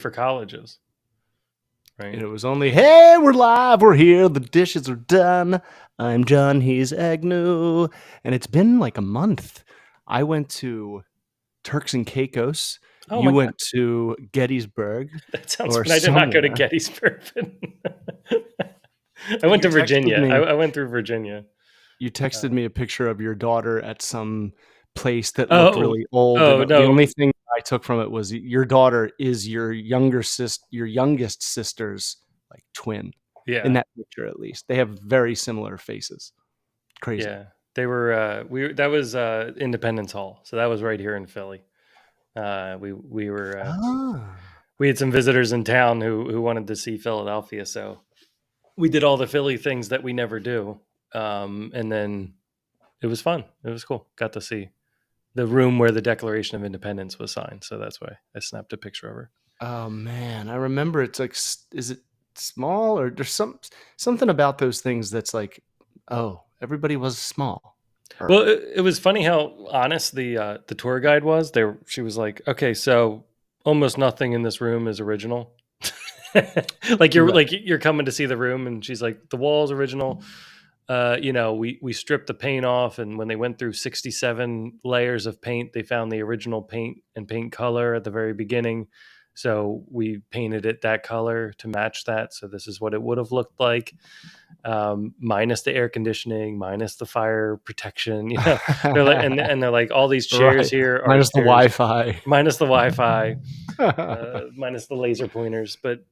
for colleges, right? And it was only, hey, we're live, we're here, the dishes are done. I'm John, he's Agnew. And it's been like a month. I went to Turks and Caicos. Oh You my God, went to Gettysburg that sounds or fun. I did not go to somewhere. Gettysburg. I went You to texted Virginia. me. I went through Virginia. You texted me a picture of your daughter at some place that looked Oh, really old, oh and the no, only thing I took from it was your daughter is your youngest sister's like twin. In yeah, that picture, at least, they have very similar faces. Crazy. yeah. They were. That was Independence Hall, so that was right here in Philly. We were Ah, we had some visitors in town who wanted to see Philadelphia, so we did all the Philly things that we never do, and then it was fun. It was cool. Got to see the room where the Declaration of Independence was signed, so that's why I snapped a picture of her. oh man, I remember. It's like, is it small or there's something about those things that's like, oh, everybody was small. Or Well, it was funny how honest the tour guide was. There, she was like, "Okay, so almost nothing in this room is original." right. like you're coming to see the room, and she's like, "The wall's original." We stripped the paint off, and when they went through 67 layers of paint, they found the original paint and paint color at the very beginning. So we painted it that color to match that. So this is what it would have looked like, minus the air conditioning, minus the fire protection. They're like, and they're like, all these chairs Right. here are Minus the chairs Wi-Fi. minus the Wi-Fi, minus the laser pointers. But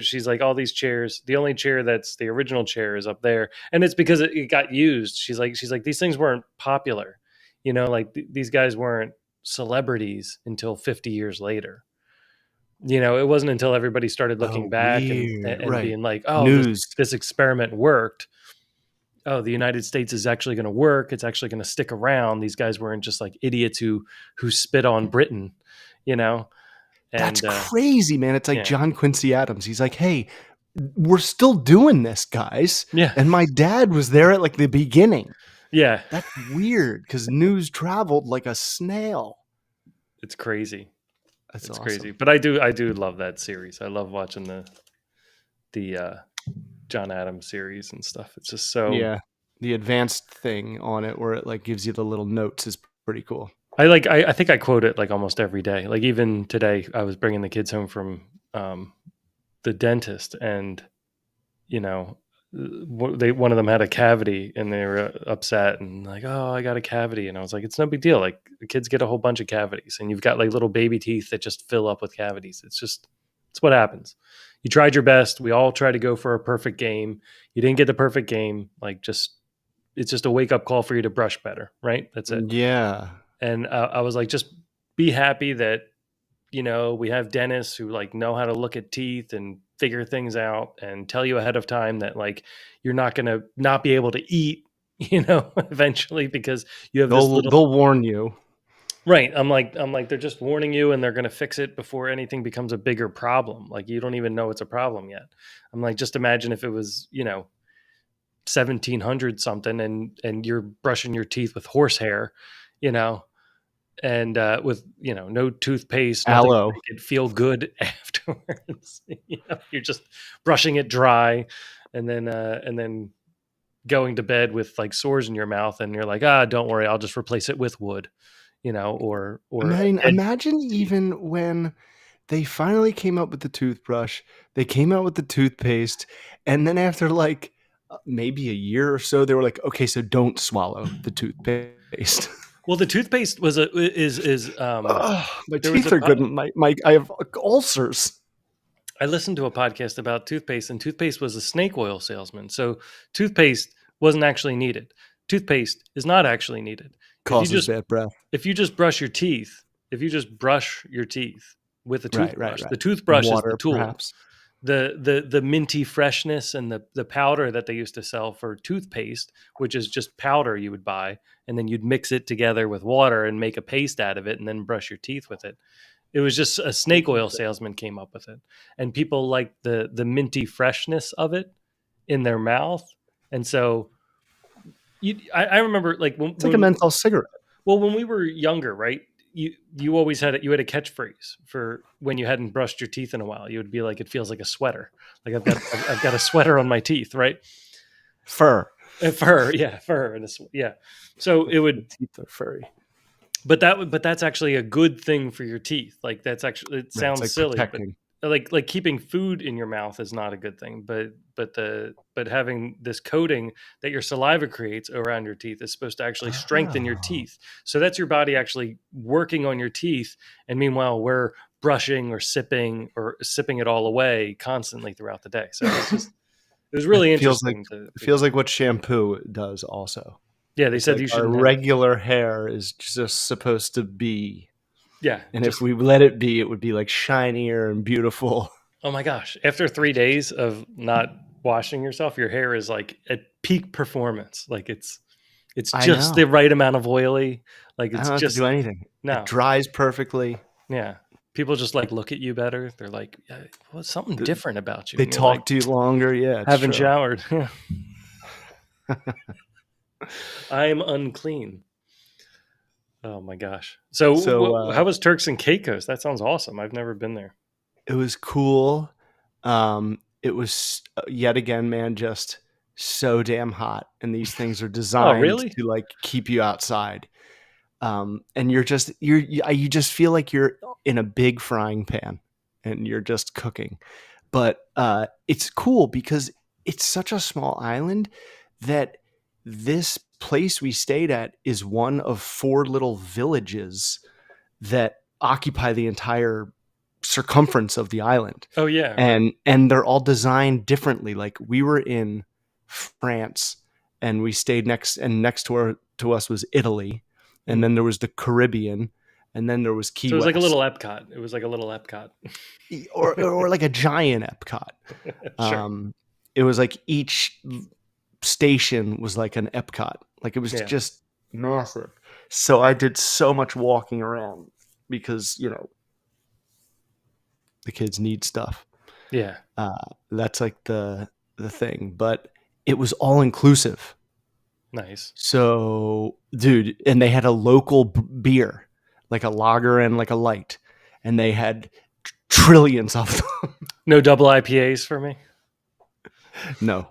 she's like, all these chairs. The only chair that's the original chair is up there, and it's because it got used. She's like, these things weren't popular. Like these guys weren't celebrities until 50 years later. It wasn't until everybody started looking Oh, back and weird. and Right. being like, oh, this News. this experiment worked. Oh, the United States is actually going to work. It's actually going to stick around. These guys weren't just like idiots who spit on Britain, you know. That's And crazy, man. It's like yeah, John Quincy Adams. He's like, hey, we're still doing this, guys. yeah, And my dad was there at like the beginning. yeah. That's weird because news traveled like a snail. It's crazy. That's It's crazy. awesome. But I do love that series. I love watching the John Adams series and stuff. It's just so. Yeah. The advanced thing on it where it like gives you the little notes is pretty cool. I think I quote it like almost every day. Like even today, I was bringing the kids home from the dentist, and you know, one of them had a cavity, and they were upset and like, oh, I got a cavity, and I was like, it's no big deal. Like the kids get a whole bunch of cavities, and you've got like little baby teeth that just fill up with cavities. It's what happens. You tried your best. We all try to go for a perfect game. You didn't get the perfect game. Like it's just a wake up call for you to brush better, right? That's it. Yeah. And I was like, just be happy that we have dentists who like know how to look at teeth and figure things out and tell you ahead of time that like you're not going to not be able to eat eventually because you have this little. They'll warn you. Right. I'm like they're just warning you, and they're going to fix it before anything becomes a bigger problem. Like you don't even know it's a problem yet. I'm like, just imagine if it was 1700 something, and you're brushing your teeth with horsehair, you know and with no toothpaste, nothing to Aloe. make it feel good afterwards. You're just brushing it dry, and then going to bed with like sores in your mouth, and you're like, don't worry, I'll just replace it with wood, or I mean, dead imagine teeth. even when they finally came up with the toothbrush, they came out with the toothpaste, and then after like maybe a year or so, they were like, okay, so don't swallow the toothpaste. Well, the toothpaste was a is Ugh, my there was teeth are good. My I have ulcers. I listened to a podcast about toothpaste, and toothpaste was a snake oil salesman. So toothpaste wasn't actually needed. Toothpaste is not actually needed. If you Causes just bad breath. if you just brush your teeth, if you just brush your teeth with a Right, right, toothbrush, right. the And toothbrush is the water, tool. perhaps. The minty freshness and the powder that they used to sell for toothpaste, which is just powder you would buy, and then you'd mix it together with water and make a paste out of it, and then brush your teeth with it. It was just a snake oil Interesting. salesman came up with it, and people liked the minty freshness of it in their mouth. And so I remember like It's like a menthol cigarette. when we were younger, right? you always you had a catchphrase for when you hadn't brushed your teeth in a while. You would be like, it feels like a sweater. Like I've got a sweater on my teeth, right? Fur. Fur, yeah, fur, and yeah. So it The would, teeth are furry. but that's actually a good thing for your teeth. Like that's actually, it Right. It's sounds like silly, but protecting. like keeping food in your mouth is not a good thing. But having this coating that your saliva creates around your teeth is supposed to actually strengthen your Oh. teeth. So that's your body actually working on your teeth. And meanwhile, we're brushing or sipping it all away constantly throughout the day. So it was It really feels like interesting to it to feels like what shampoo does also. yeah. They It's said like you our shouldn't have regular hair is just supposed to be. yeah. And if Just we let it be, it would be like shinier and beautiful. oh my gosh! After 3 days of not washing yourself, your hair is like at peak performance. Like it's I just know. the right amount of oily. Like I it's don't have to do just anything. It no, dries perfectly. yeah. People just like look at you better. They're like, yeah, well, something Th- different about you, They and you're like, talk to you longer. Yeah, it's haven't true. showered. I'm unclean. Oh my gosh! So So how was Turks and Caicos? That sounds awesome. I've never been there. it was cool. It was yet again, man, just so damn hot. And these things are Oh designed really? to like keep you outside. And you just feel like you're in a big frying pan and you're just cooking. But it's cool because it's such a small island that this place we stayed at is one of 4 little villages that occupy the entire circumference of the island. Oh yeah, right. And they're all designed differently. Like we were in France and we stayed next to us was Italy, and Mhm. then there was the Caribbean, and then there was Key So it was like a little West, Epcot. It was like a little Epcot. or like a giant Epcot. Sure. Um, it was like each station was like an Epcot. Like it was Yeah. just massive. So I did so much walking around because the kids need stuff. Yeah. Uh, that's like the thing, but it was all inclusive. Nice. So, dude, and they had a local beer, like a lager and like a light, and they had trillions of them. No double IPAs for me. No,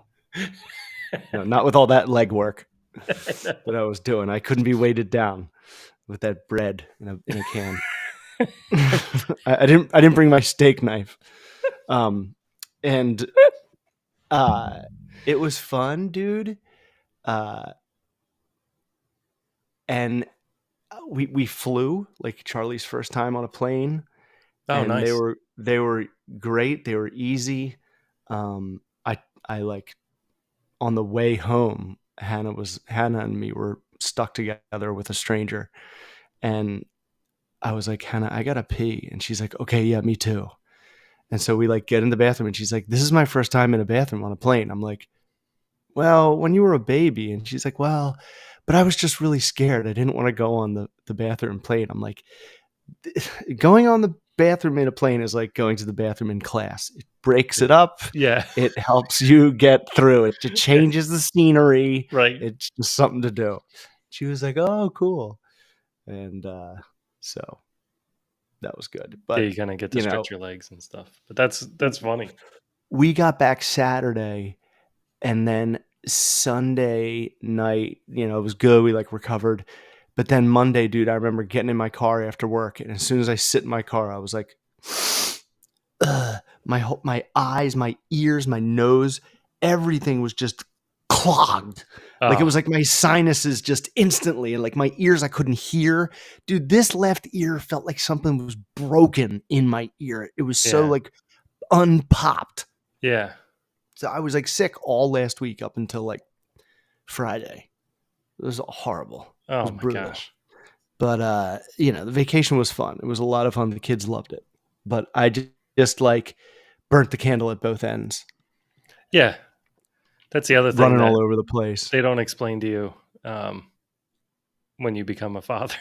no, not with all that legwork that I was doing. I couldn't be weighted down with that bread in a can. I didn't bring my steak knife. And uh, it was fun, dude. Uh, and we flew like Charlie's first time on a plane, Oh, and nice. they were great. They were easy. I like on the way home, Hannah and me were stuck together with a stranger, and I was like, Hannah, I gotta pee, and she's like, okay, yeah, me too. And so we like get in the bathroom, and she's like, this is my first time in a bathroom on a plane. I'm like, well, when you were a baby, and she's like, well, but I was just really scared. I didn't want to go on the bathroom plane. I'm like, going on the bathroom in a plane is like going to the bathroom in class. It breaks it up. Yeah. It helps you get through it. It changes the scenery. Right. It's just something to do. She was like, "Oh, cool," and so that was good. Yeah, But you kind of get to you know, stretch your legs and stuff. But that's funny. we got back Saturday, and then Sunday night, it was good. We like recovered. But then Monday, dude, I remember getting in my car after work, and as soon as I sit in my car, I was like, my eyes, my ears, my nose, everything was just clogged. Like it Oh, was like my sinuses just instantly, and like my ears, I couldn't hear. Dude, this left ear felt like something was broken in my ear. It was so yeah. like unpopped. Yeah. So I was like sick all last week up until like Friday. It was horrible. It Oh was my brutal. gosh. But the vacation was fun. It was a lot of fun. The kids loved it. But I just like burnt the candle at both ends, Yeah. That's the other thing running that all over the place. they don't explain to you when you become a father.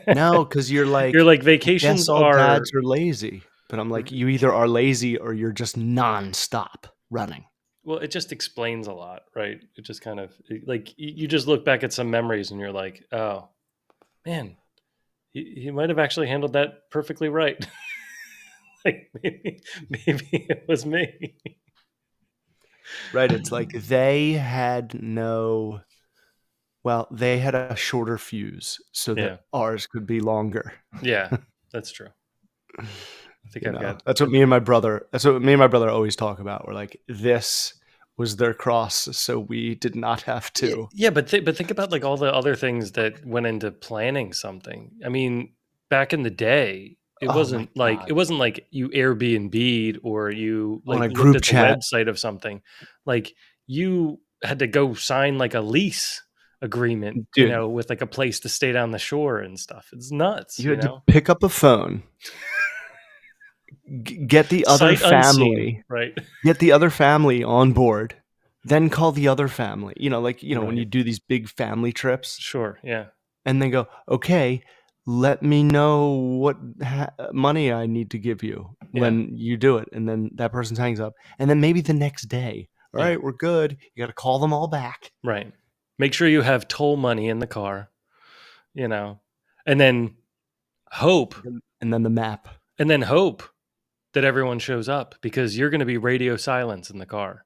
No, because you're You're like, like I guess vacations all are dads are lazy. But I'm like, you either are lazy or you're just nonstop running. well, it just explains a lot, right? It just like you just look back at some memories and you're like, oh man, he might have actually handled that perfectly right. Like maybe it was me. Right. It's like they had they had a shorter fuse so Yeah, that ours could be longer. yeah, that's true. I think I've got. That's what me and my brother. That's what me and my brother always talk about. We're like, this was their cross, so we did not have Yeah, to. yeah, but think about like all the other things that went into planning something. I mean, back in the day, Oh my it god! wasn't like you Airbnb'd or you On like a looked group at the chat, website of something. Like you had to go sign like a lease agreement, dude, with like a place to stay down the shore and stuff. It's nuts, you had to pick up a phone, get the other Sight unseen, family, right? get the other family on board, then call the other family. When you Right. do these big family trips, Sure. Yeah. and then go, okay, let me know what money I need to give you Yeah. when you do it. And then that person hangs up. And then maybe the next day, all Yeah. right, we're good. You got to call them all back. Right. Make sure you have toll money in the car, you know, and then hope And then the map. and then hope that everyone shows up because you're going to be radio silence in the car,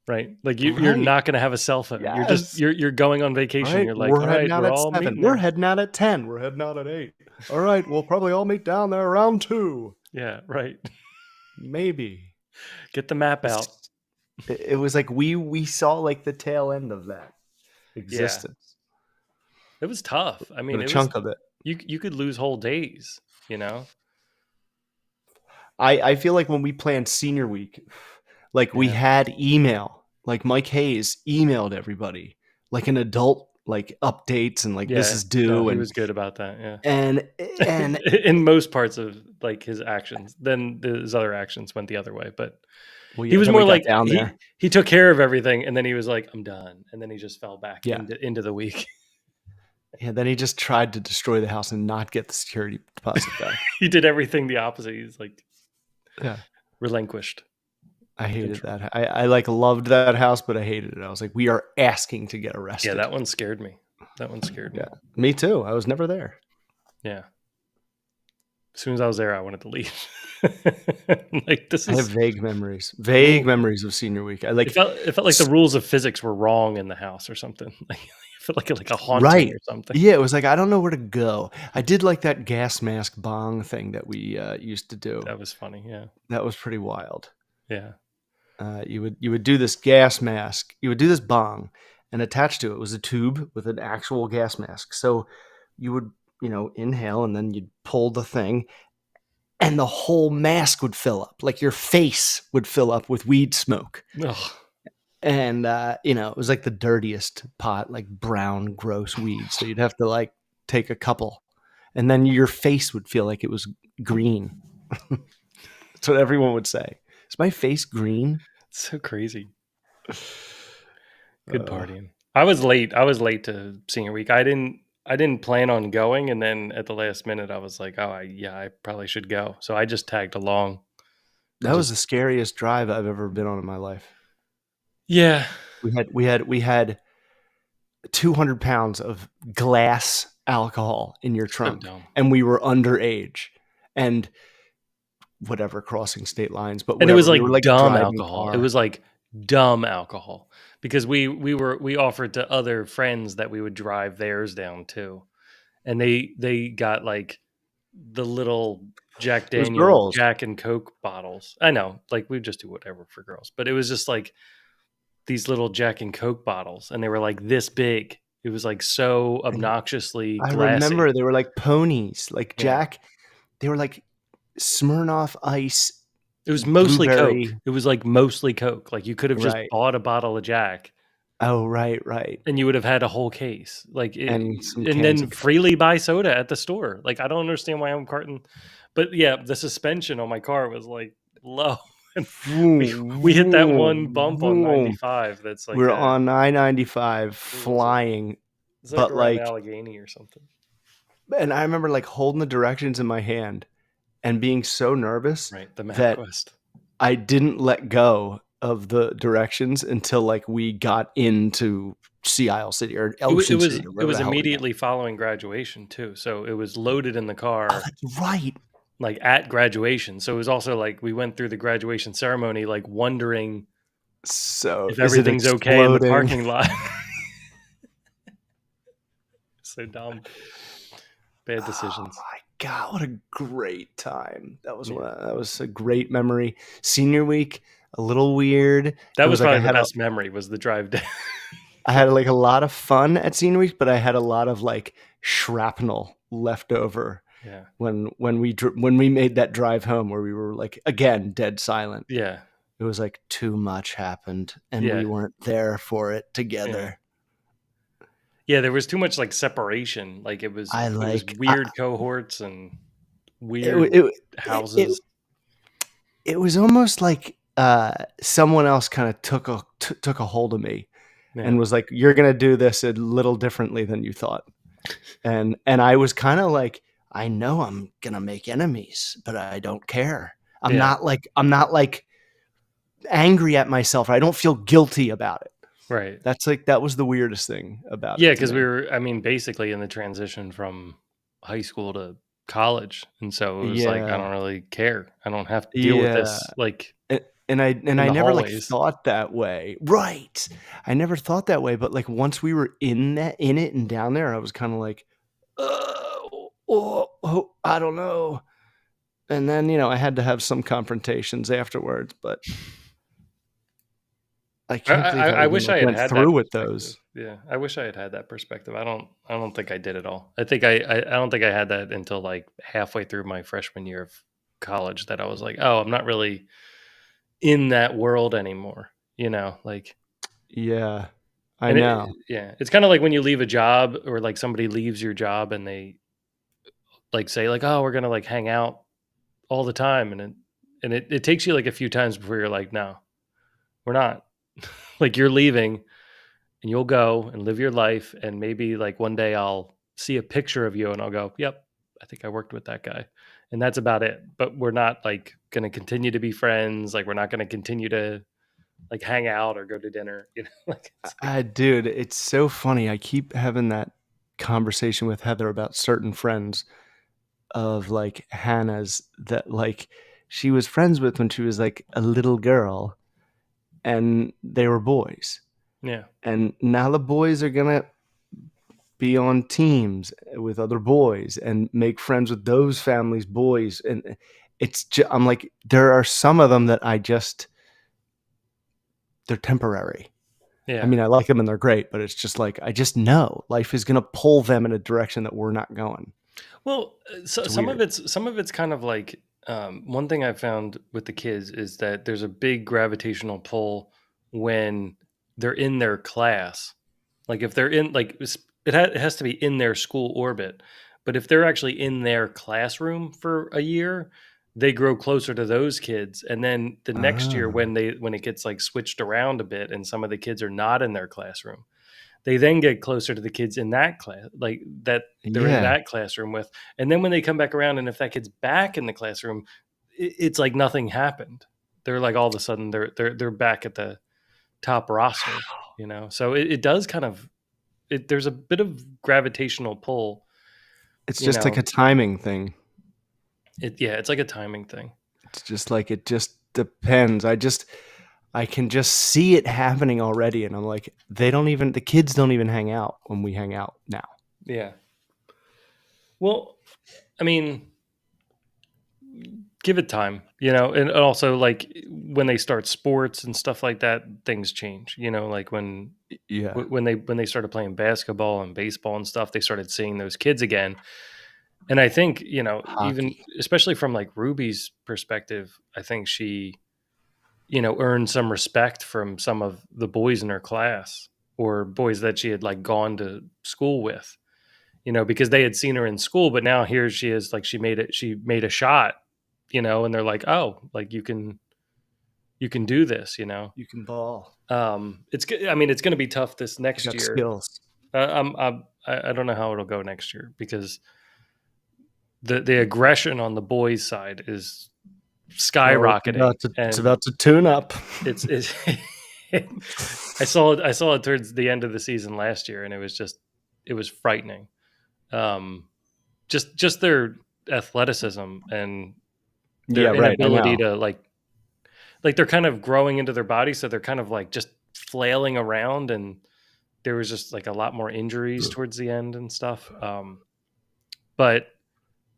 right? Like you're Right. not going to have a cell phone. You're just Yes. you're going on All vacation. right. You're like, We're all heading right, out we're at all 7. meeting We're there. heading out at 10. We're heading out at 8. All right. We'll probably all meet down there around 2. Yeah, right. Maybe. Get the map out. It was like we saw like the tail end of that existence. It was tough. I mean, But a it was chunk of it. you could lose whole days, you know. I feel like when we planned senior week, like we Yeah. had email, like Mike Hayes emailed everybody, like an adult, like updates and like this Yeah. is due, No, he and was good about that. Yeah. and In most parts of like his actions, then his other actions went the other way. But well, he yeah, was then we more got like down there. he took care of everything, and then he was like, "I'm done," and then he just fell back Yeah. into the week. Yeah, then he just tried to destroy the house and not get the security deposit back. He did everything the opposite. He's like Yeah, relinquished. I hated control. that. I like loved that house, but I hated it. I was like, we are asking to get arrested. Yeah, that one scared me. That one scared me. Yeah, me too. I was never there. Yeah. As soon as I was there, I wanted to leave. Like this I have is. vague memories of senior week. I like It felt like the rules of physics were wrong in the house or something. Like it felt like a haunting right. or something. Yeah, it was like I don't know where to go. I did like that gas mask bong thing that we used to do. That was funny. Yeah. That was pretty wild. Yeah. You would do this gas mask. You would do this bong, and attached to it was a tube with an actual gas mask. So you would inhale, and then you'd pull the thing, and the whole mask would fill up. Like your face would fill up with weed smoke. Ugh. And it was like the dirtiest pot, like brown, gross weed. So you'd have to like take a couple, and then your face would feel like it was green. That's what everyone would say. Is my face green? It's so crazy. Good partying. I was late to senior week. I didn't plan on going, and then at the last minute, I was like, "Oh, I probably should go." So I just tagged along. That was the scariest drive I've ever been on in my life. Yeah, we had 200 pounds of glass alcohol in your trunk, and we were underage, and whatever, crossing state lines, but and it was we like were, dumb alcohol. It was like dumb alcohol because we offered to other friends that we would drive theirs down to, and they got like the little Jack Daniel, Jack and Coke bottles. I know, like we just do whatever for girls, but it was just like these little Jack and Coke bottles, and they were like this big. It was like so obnoxiously glassy. I remember they were like ponies, like Jack. They were like Smirnoff Ice. It was mostly Coke. It was like mostly Coke. Like you could have just bought a bottle of Jack. Oh, right. And you would have had a whole case. Like and then freely buy soda at the store. Like I don't understand why I'm carting. But yeah, the suspension on my car was like low. we hit that one bump on 95. That's like we're on I-95 flying, it's like but like Allegheny or something. And I remember like holding the directions in my hand and being so nervous right, the that MapQuest. I didn't let go of the directions until like we got into Sea Isle City or It, wa- it Ocean was City or it wherever was the hell we went. immediately following graduation too, so it was loaded in the Oh, car that's right. like at graduation. So it was also like we went through the graduation ceremony, like wondering So if is it everything's okay in the exploding? parking lot. So dumb, bad Oh decisions. my god, what a great time! Yeah, That was a great memory. Senior week, a little weird. that It was was like probably the best memory was the drive down. I had like a lot of fun at senior week, but I had a lot of like shrapnel left over Yeah, when we made that drive home where we were like again dead silent. yeah, It was like too much happened and we yeah, weren't there for it yeah. together. Yeah, there was too much like separation. Like I it was like weird cohorts and it, weird it houses. it was almost like someone else kind of took a hold of me Yeah, and was like, "You're gonna do this a little differently than you thought." And I was kind of like, "I know I'm gonna make enemies, but I don't care. yeah, I'm not like angry at myself. I don't feel guilty about it." right. That's like that was the weirdest thing about Yeah, it to because we me. were, I mean, basically in the transition from high school to college, and so it was like I Yeah, don't really care. I don't have to deal with yeah. this like And in I the never like hallways. thought that way. Right. I never thought that way, but like once we were in it and down there, I was kind of like, I don't know. And then, I had to have some confrontations afterwards, but I can't believe I I even wish I like had went had that through with perspective. those. Yeah, I wish I had had that perspective. I don't think I did at all. I think I don't think I had that until like halfway through my freshman year of college that I was like, oh, I'm not really in that world anymore. Like, Yeah, I and know. yeah, it's kind of like when you leave a job or like somebody leaves your job and they like say like, oh, we're gonna like hang out all the time, and it takes you like a few times before you're like, no, we're not. Like you're leaving and you'll go and live your life and maybe like one day I'll see a picture of you and I'll go, "Yep, I think I worked with that guy." And that's about it. But we're not like going to continue to be friends, like we're not going to continue to like hang out or go to dinner, like it's like Dude, it's so funny. I keep having that conversation with Heather about certain friends of like Hannah's that like she was friends with when she was like a little girl and they were boys. yeah. And now the boys are going to be on teams with other boys and make friends with those families' boys. And I'm like, there are some of them that they're temporary. I Yeah. mean, I like them and they're great, but it's just like, I just know life is going to pull them in a direction that we're not going. Well, so It's weird. some of it's kind of like one thing I've found with the kids is that there's a big gravitational pull when they're in their class. Like if they're in like it has to be in their school orbit, but if they're actually in their classroom for a year, they grow closer to those kids, and then the next year Ah, when it gets like switched around a bit, and some of the kids are not in their classroom, they then get closer to the kids in that class, like that they're in yeah. that classroom with. And then when they come back around, and if that kid's back in the classroom, it's like nothing happened. They're like all of a sudden they're back at the top roster, So it does kind of there's a bit of gravitational pull, It's you just like know. a timing thing. Yeah, it's like a timing thing. It's just like, it just depends. I can just see it happening already. And I'm like, the kids don't even hang out when we hang out now. Yeah. Well, I mean, give it time, and also like when they start sports and stuff like that, things change, like Yeah. when they started playing basketball and baseball and stuff, they started seeing those kids again. And I think, even Hockey. especially from like Ruby's perspective, I think she, earned some respect from some of the boys in her class or boys that she had like gone to school with, because they had seen her in school, but now here she is, like she made a shot, and they're like, oh, like you can do this, You can ball. I mean, it's going to be tough this You next got year. skills. I don't know how it'll go next year because the aggression on the boys' side is Oh, skyrocketing, it's and about to tune up. it's I saw it towards the end of the season last year, and it was frightening. Um, just their athleticism and their Yeah, right. I inability know. to like they're kind of growing into their body, so they're kind of like just flailing around, and there was just like a lot more injuries towards the end and stuff. But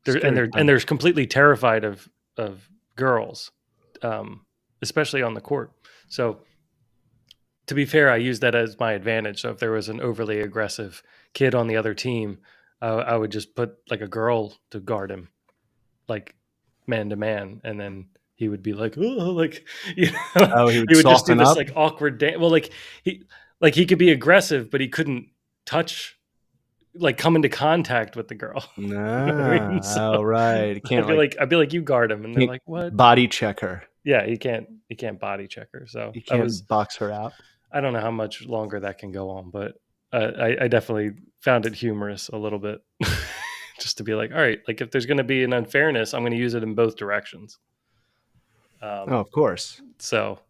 Scary they're times. completely terrified of girls, um, especially on the court. So to be fair, I use that as my advantage. So if there was an overly aggressive kid on the other team, I would just put like a girl to guard him, like man to man, and then he would be like, oh, like you know, Oh, he he would would just do soften this up? like awkward dance. Well, he he could be aggressive, but he couldn't touch, like come into contact with the girl. You know what I mean? So Nah. Oh, right. Can't, like I'd be like, you guard him, and they're can't like, what? body check her. Yeah, he can't body check her. So You can't box her out. I don't know how much longer that can go on, but I definitely found it humorous a little bit, just to be like, all right, like if there's going to be an unfairness, I'm going to use it in both directions. Oh, Um, of course. so,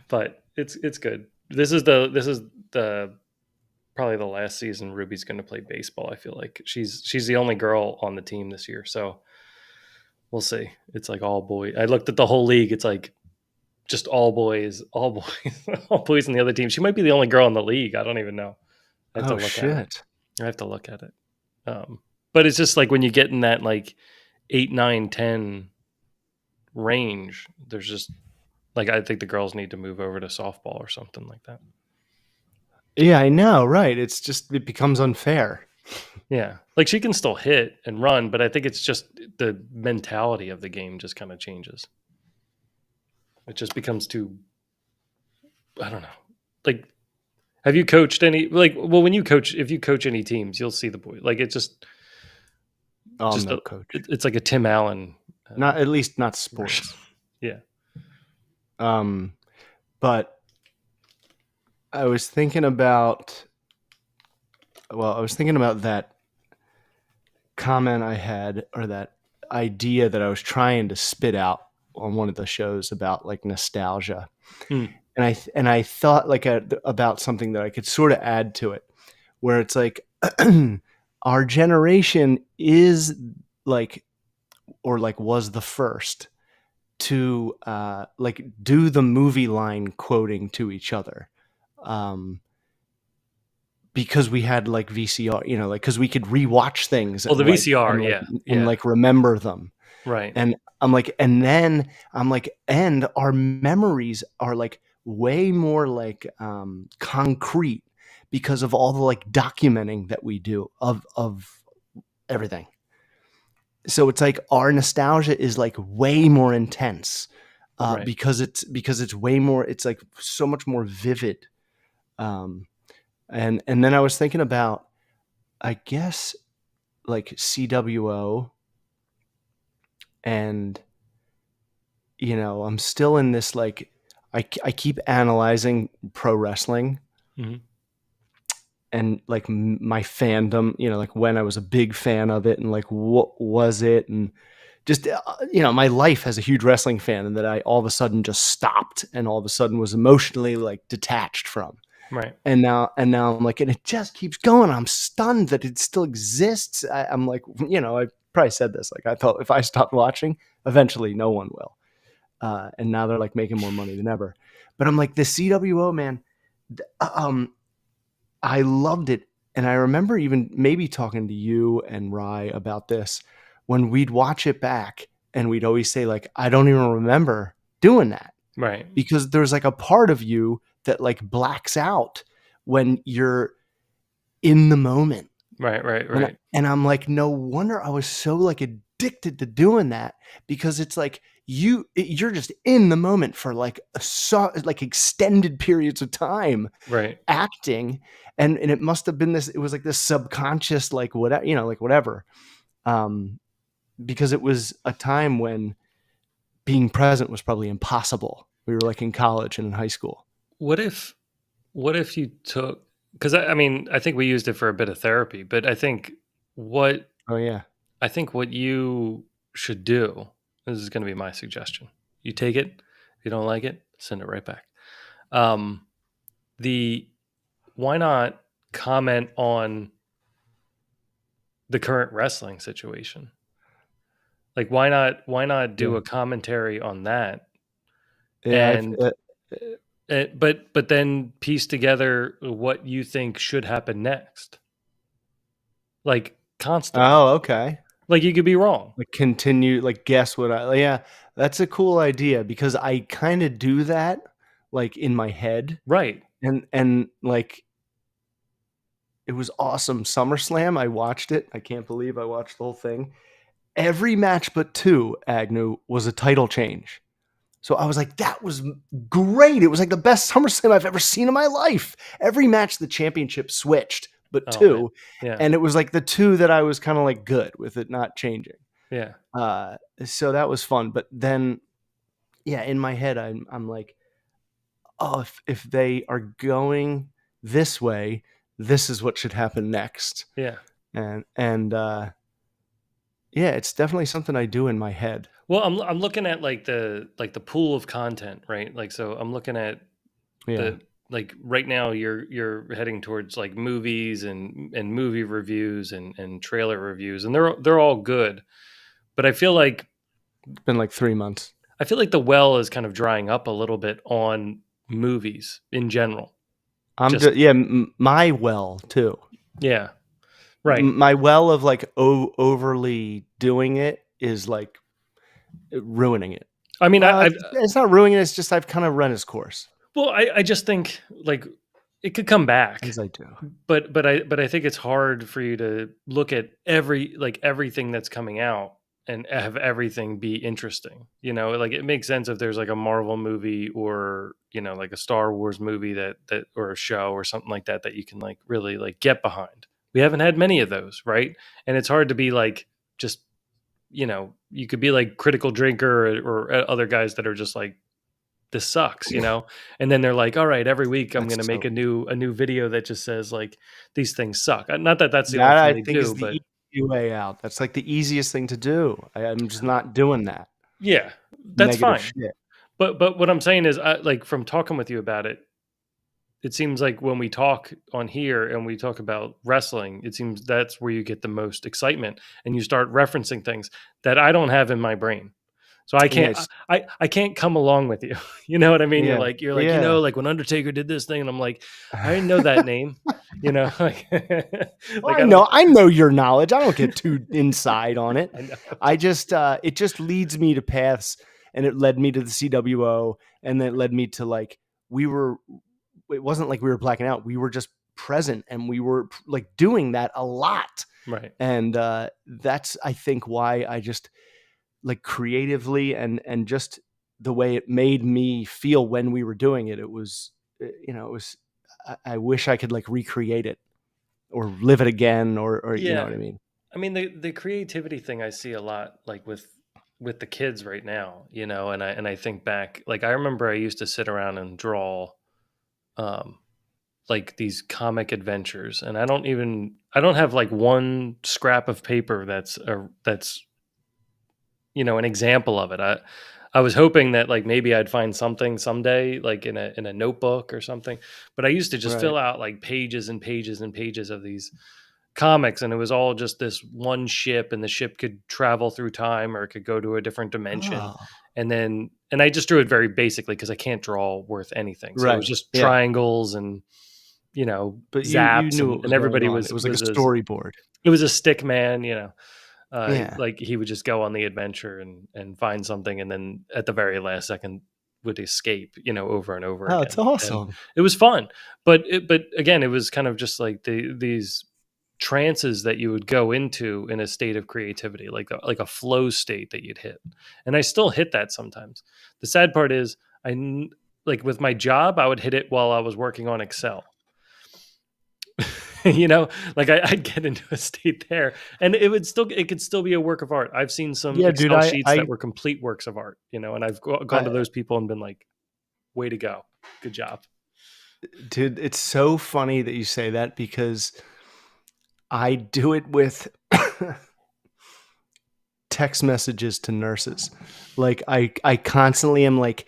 but it's good. This is the probably the last season Ruby's going to play baseball. I feel like she's the only girl on the team this year, so we'll see. It's like all boy. I looked at the whole league. It's like just all boys, all boys in the other team. She might be the only girl in the league. I don't even know. I have to Oh, look at it. shit. I have to look at it. But it's just like when you get in that like 8, 9, 10 range, there's just like I think the girls need to move over to softball or something like that. Yeah, I know, right. It becomes unfair. Yeah, like she can still hit and run, but I think it's just the mentality of the game just kind of changes. It just becomes too. I don't know. Like, have you coached any? Like, well, when you coach, if you coach any teams, you'll see the boy. Like, it's Oh, I'm just no coach. it's like a Tim Allen Not at least not version. sports. Yeah. Um, but I was thinking about that comment I had, or that idea that I was trying to spit out on one of the shows about like nostalgia. Hmm. And I thought like about something that I could sort of add to it, where it's like our generation is like, or like was the first to like do the movie line quoting to each other, um, because we had like VCR, you know, like because we could rewatch things Well, and the like VCR, yeah, and yeah, like remember them. right, And I'm like, and then I'm like, and our memories are like way more like concrete because of all the like documenting that we do of everything. So it's like our nostalgia is like way more intense, right. because it's way more, it's like so much more vivid. Um, and then I was thinking about, I guess, like CWO, and you know, I'm still in this like, I keep analyzing pro wrestling Hmm. and like my fandom, you know, like when I was a big fan of it and like what was it, and just you know, my life as a huge wrestling fan, and that I all of a sudden just stopped and all of a sudden was emotionally like detached from. Right. And now I'm like, and it just keeps going. I'm stunned that it still exists. I'm like, you know, I probably said this, like I thought if I stopped watching, eventually no one will. And now they're like making more money than ever. But I'm like, the CWO, man, um, I loved it. And I remember even maybe talking to you and Rye about this when we'd watch it back, and we'd always say, like, I don't even remember doing that, Right. because there's like a part of you that like blacks out when you're in the moment. Right. Right. Right. And I'm like, no wonder I was so like addicted to doing that, because it's like you're just in the moment for like like extended periods of time Right. acting, and it must have been this, it was like this subconscious like whatever, you know, like whatever, um because it was a time when being present was probably impossible. We were like in college and in high school. What if what if you took? Because I mean, I think we used it for a bit of therapy, but what Oh yeah. I think what you should do This is going to be my suggestion. You take it. If you don't like it, send it right back. Um, the Why not comment on the current wrestling situation? Like, why not do Yeah. a commentary on that? Yeah, And but then piece together what you think should happen next, like constantly. oh, okay. Like you could be wrong, Like continue, like guess what I yeah, that's a cool idea because I kind of do that like in my head right? and like it was awesome. SummerSlam, I watched it. I can't believe I watched the whole thing. Every match but two, Agnew, was a title change. So I was like, that was great. It was like the best SummerSlam I've ever seen in my life. Every match, the championship switched, but Oh man, two. yeah, And it was like the two that I was kind of like good with it not changing. yeah, So that was fun. But then, yeah, in my head, I'm like, oh, if they are going this way, this is what should happen next. yeah. And yeah, it's definitely something I do in my head. Well, I'm looking at like the pool of content, right? Like, so I'm looking at Yeah. the like right now you're heading towards like movies and movie reviews and trailer reviews, and they're all good, but It's been like 3 months. I feel like the well is kind of drying up a little bit on movies in general. Just Yeah, my well too. yeah, right. My well of like overly doing it is like ruining it. I mean, Well, it's not ruining it. It's just I've kind of run its course, I just think like it could come back, as I do. but I think it's hard for you to look at everything that's coming out and have everything be interesting. Like it makes sense if there's like a Marvel movie or like a Star Wars movie that or a show or something like that you can like really like get behind. We haven't had many of those, right? And it's hard to be like just you could be like Critical Drinker or other guys that are just like this sucks, and then they're like, all right, every week I'm That's going to make so. a new video that just says like these things suck. Not that that's the only That thing I they think is do, the but easy way out. That's like the easiest thing to do. I'm just not doing that yeah, that's negative fine. shit. But what I'm saying is, like from talking with you about it, it seems like when we talk on here and we talk about wrestling, it seems that's where you get the most excitement and you start referencing things that I don't have in my brain. So I Yeah, can't it's I can't come along with you. You know what I mean? yeah, You're like, yeah. like when Undertaker did this thing, and I'm like, I didn't know that name. Like Well, like I don't I know your knowledge. I don't get too inside on it. I know. I just it just leads me to paths, and it led me to the CWO, and then it led me to like we were. It wasn't like we were blacking out. We were just present, and we were like doing that a lot. Right. And that's I think why I just like creatively and just the way it made me feel when we were doing it. It was it was. I wish I could like recreate it or live it again or you know Yeah. what I mean? I mean the creativity thing I see a lot like with the kids right now, and I think back, like I remember I used to sit around and draw um like these comic adventures, and I don't have like one scrap of paper that's an example of it. I was hoping that like maybe I'd find something someday like in a notebook or something, but I used to just Right. fill out like pages and pages and pages of these comics, and it was all just this one ship, and the ship could travel through time or it could go to a different dimension. Oh, And I just drew it very basically because I can't draw worth anything, so it was right. just Yeah. triangles and But you zaps, knew what and was going everybody on. It was was like a was a storyboard. it was a stick man, Yeah. like he would just go on the adventure and find something, and then at the very last second would escape, over and over Oh, it's again. And awesome. it was fun, but again, it was kind of just like these trances that you would go into in a state of creativity, like a flow state that you'd hit. And I still hit that sometimes. The sad part is like with my job, I would hit it while I was working on Excel. Like I'd get into a state there, and it could still be a work of art. I've seen some Yeah, dude, Excel sheets that were complete works of art, and I've gone to I those people and been like, way to go, good job. dude, it's so funny that you say that because I do it with text messages to nurses. Like I constantly am like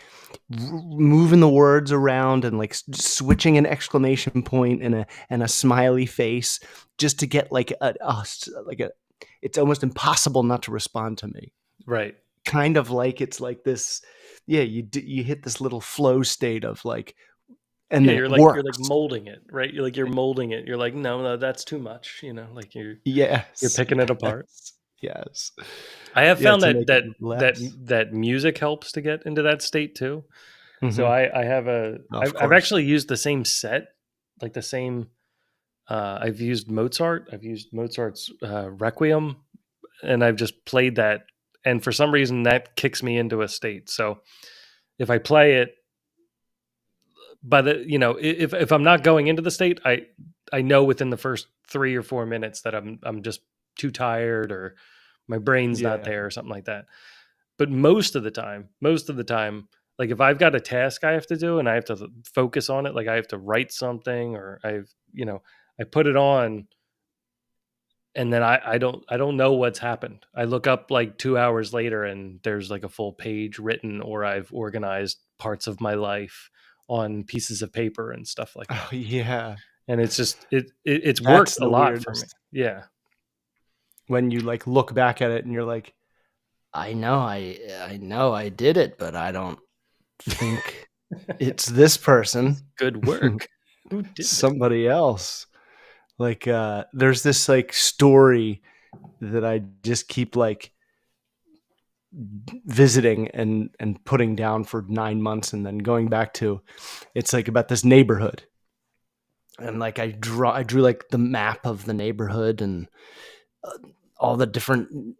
moving the words around and like switching an exclamation point and a smiley face just to get like like a it's almost impossible not to respond to me. Right. Kind of like it's like this, yeah, you hit this little flow state of like, and Yeah, then it you're like works. molding it, right? You're molding it. You're like, no, no, that's too much. Like you're Yes, picking it apart. yes, I have yeah, found to make it less. that music helps to get into that state too. So Hmm. I have Of I've course. actually used the same set, like the same. I've used Mozart. I've used Mozart's Requiem, and I've just played that. And for some reason, that kicks me into a state. So if I play it, by the if I'm not going into the state, I know within the first 3 or 4 minutes that I'm just too tired or my brain's not Yeah. there or something like that. But most of the time, like if I've got a task I have to do and I have to focus on it, like I have to write something or I put it on and then I don't know what's happened. I look up like 2 hours later and there's like a full page written, or I've organized parts of my life on pieces of paper and stuff like Oh that. yeah. And it's just it's That's worked a the lot for me. weirdest. Yeah. When you like look back at it and you're like, I know I did it, but I don't think it's this person. Good work. Who did this? Somebody else. Like there's this like story that I just keep like visiting and putting down for 9 months and then going back to. It's like about this neighborhood. And like I drew like the map of the neighborhood and all the different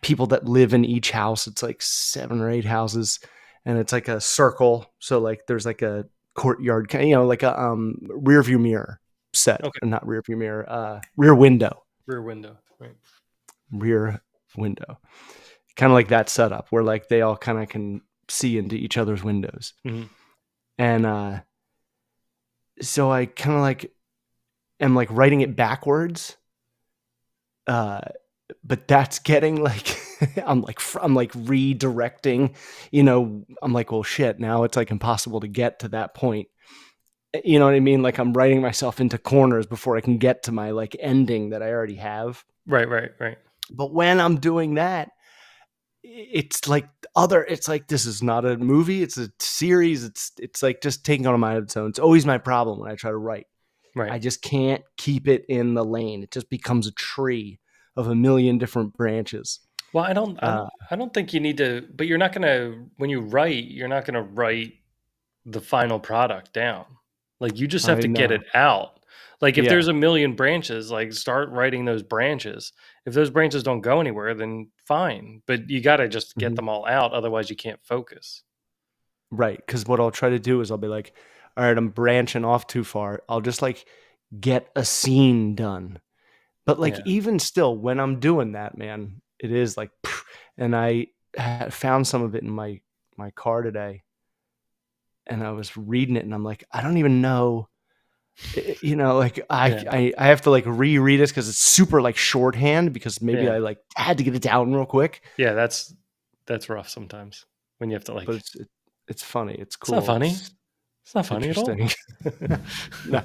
people that live in each house. It's like 7 or 8 houses, and it's like a circle. So like there's like a courtyard, like a rear view mirror set, Okay. not rear view mirror, rear window, Rear window. Right. rear window, kind of like that setup where like they all kind of can see into each other's windows. Mhm. And so I kind of like am like writing it backwards. Uh, but that's getting like I'm like redirecting, I'm like, well shit, now it's like impossible to get to that point. You know what I mean? Like I'm writing myself into corners before I can get to my like ending that I already have. Right, right, right. But when I'm doing that, it's like it's like this is not a movie, it's a series. It's like just taking on a mind of its own. It's always my problem when I try to write. Right. I just can't keep it in the lane. It just becomes a tree of a million different branches. Well, I don't I Uh, don't I don't think you need to, but you're not going to when you write, you're not going to write the final product down. Like you just have I to get know. it out. Like if Yeah. there's a million branches, like start writing those branches. If those branches don't go anywhere, then fine. But you got to just get Mhm. them all out, otherwise you can't focus. Right. Because what I'll try to do is I'll be like, all right, I'm branching off too far. I'll just like get a scene done. But like Yeah. even still, when I'm doing that, man, it is like, and I found some of it in my car today, and I was reading it, and I'm like, I don't even know, like Yeah. I have to like reread it because it's super like shorthand because maybe Yeah. I like had to get it down real quick. Yeah, that's rough sometimes when you have to But like it's funny, it's it's not cool, funny. It's not it's funny at all. interesting. No.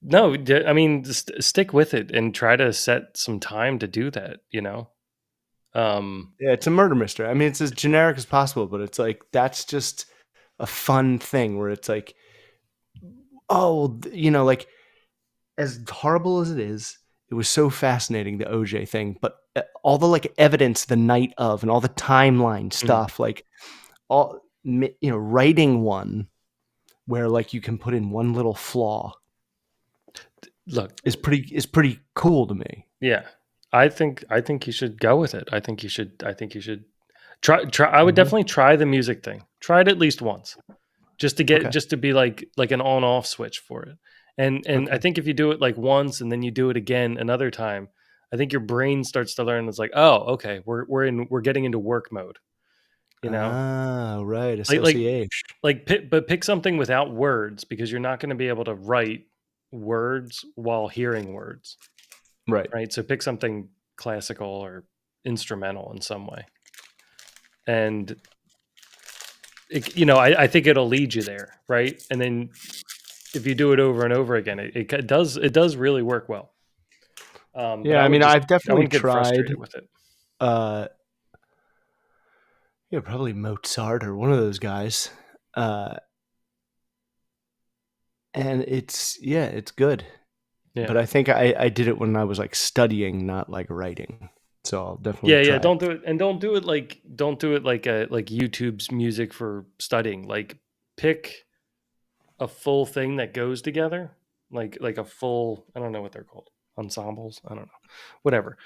No, I mean, just stick with it and try to set some time to do that. Um, Yeah, it's a murder mystery. I mean, it's as generic as possible, but it's like that's just a fun thing where it's like, oh, like as horrible as it was so fascinating, the OJ thing. But all the like evidence the night of and all the timeline mhm. stuff, like all writing one where like you can put in one little flaw Look, is pretty cool to me. yeah, I think you should go with it. I think you should try. I would Mhm. definitely try the music thing. Try it at least once, Okay. just to be like an on off switch for it. And I Okay. think if you do it like once and then you do it again another time, I think your brain starts to learn. It's like, oh, okay, we're getting into work mode. You know, Ah, right. like like Association. pick something without words because you're not going to be able to write words while hearing words. Right. right? So pick something classical or instrumental in some way. And I think it'll lead you there, right? And then if you do it over and over again, it does really work well. But Yeah, I mean, I've I definitely wouldn't get tried, frustrated with it. uh, yeah, probably Mozart or one of those guys. Uh, and it's good. Yeah. But I think I did it when I was like studying, not like writing. So I'll definitely Yeah, yeah. try it. Don't do it like YouTube's music for studying. Like pick a full thing that goes together, like a full. I don't know what they're called, ensembles. I don't know, whatever.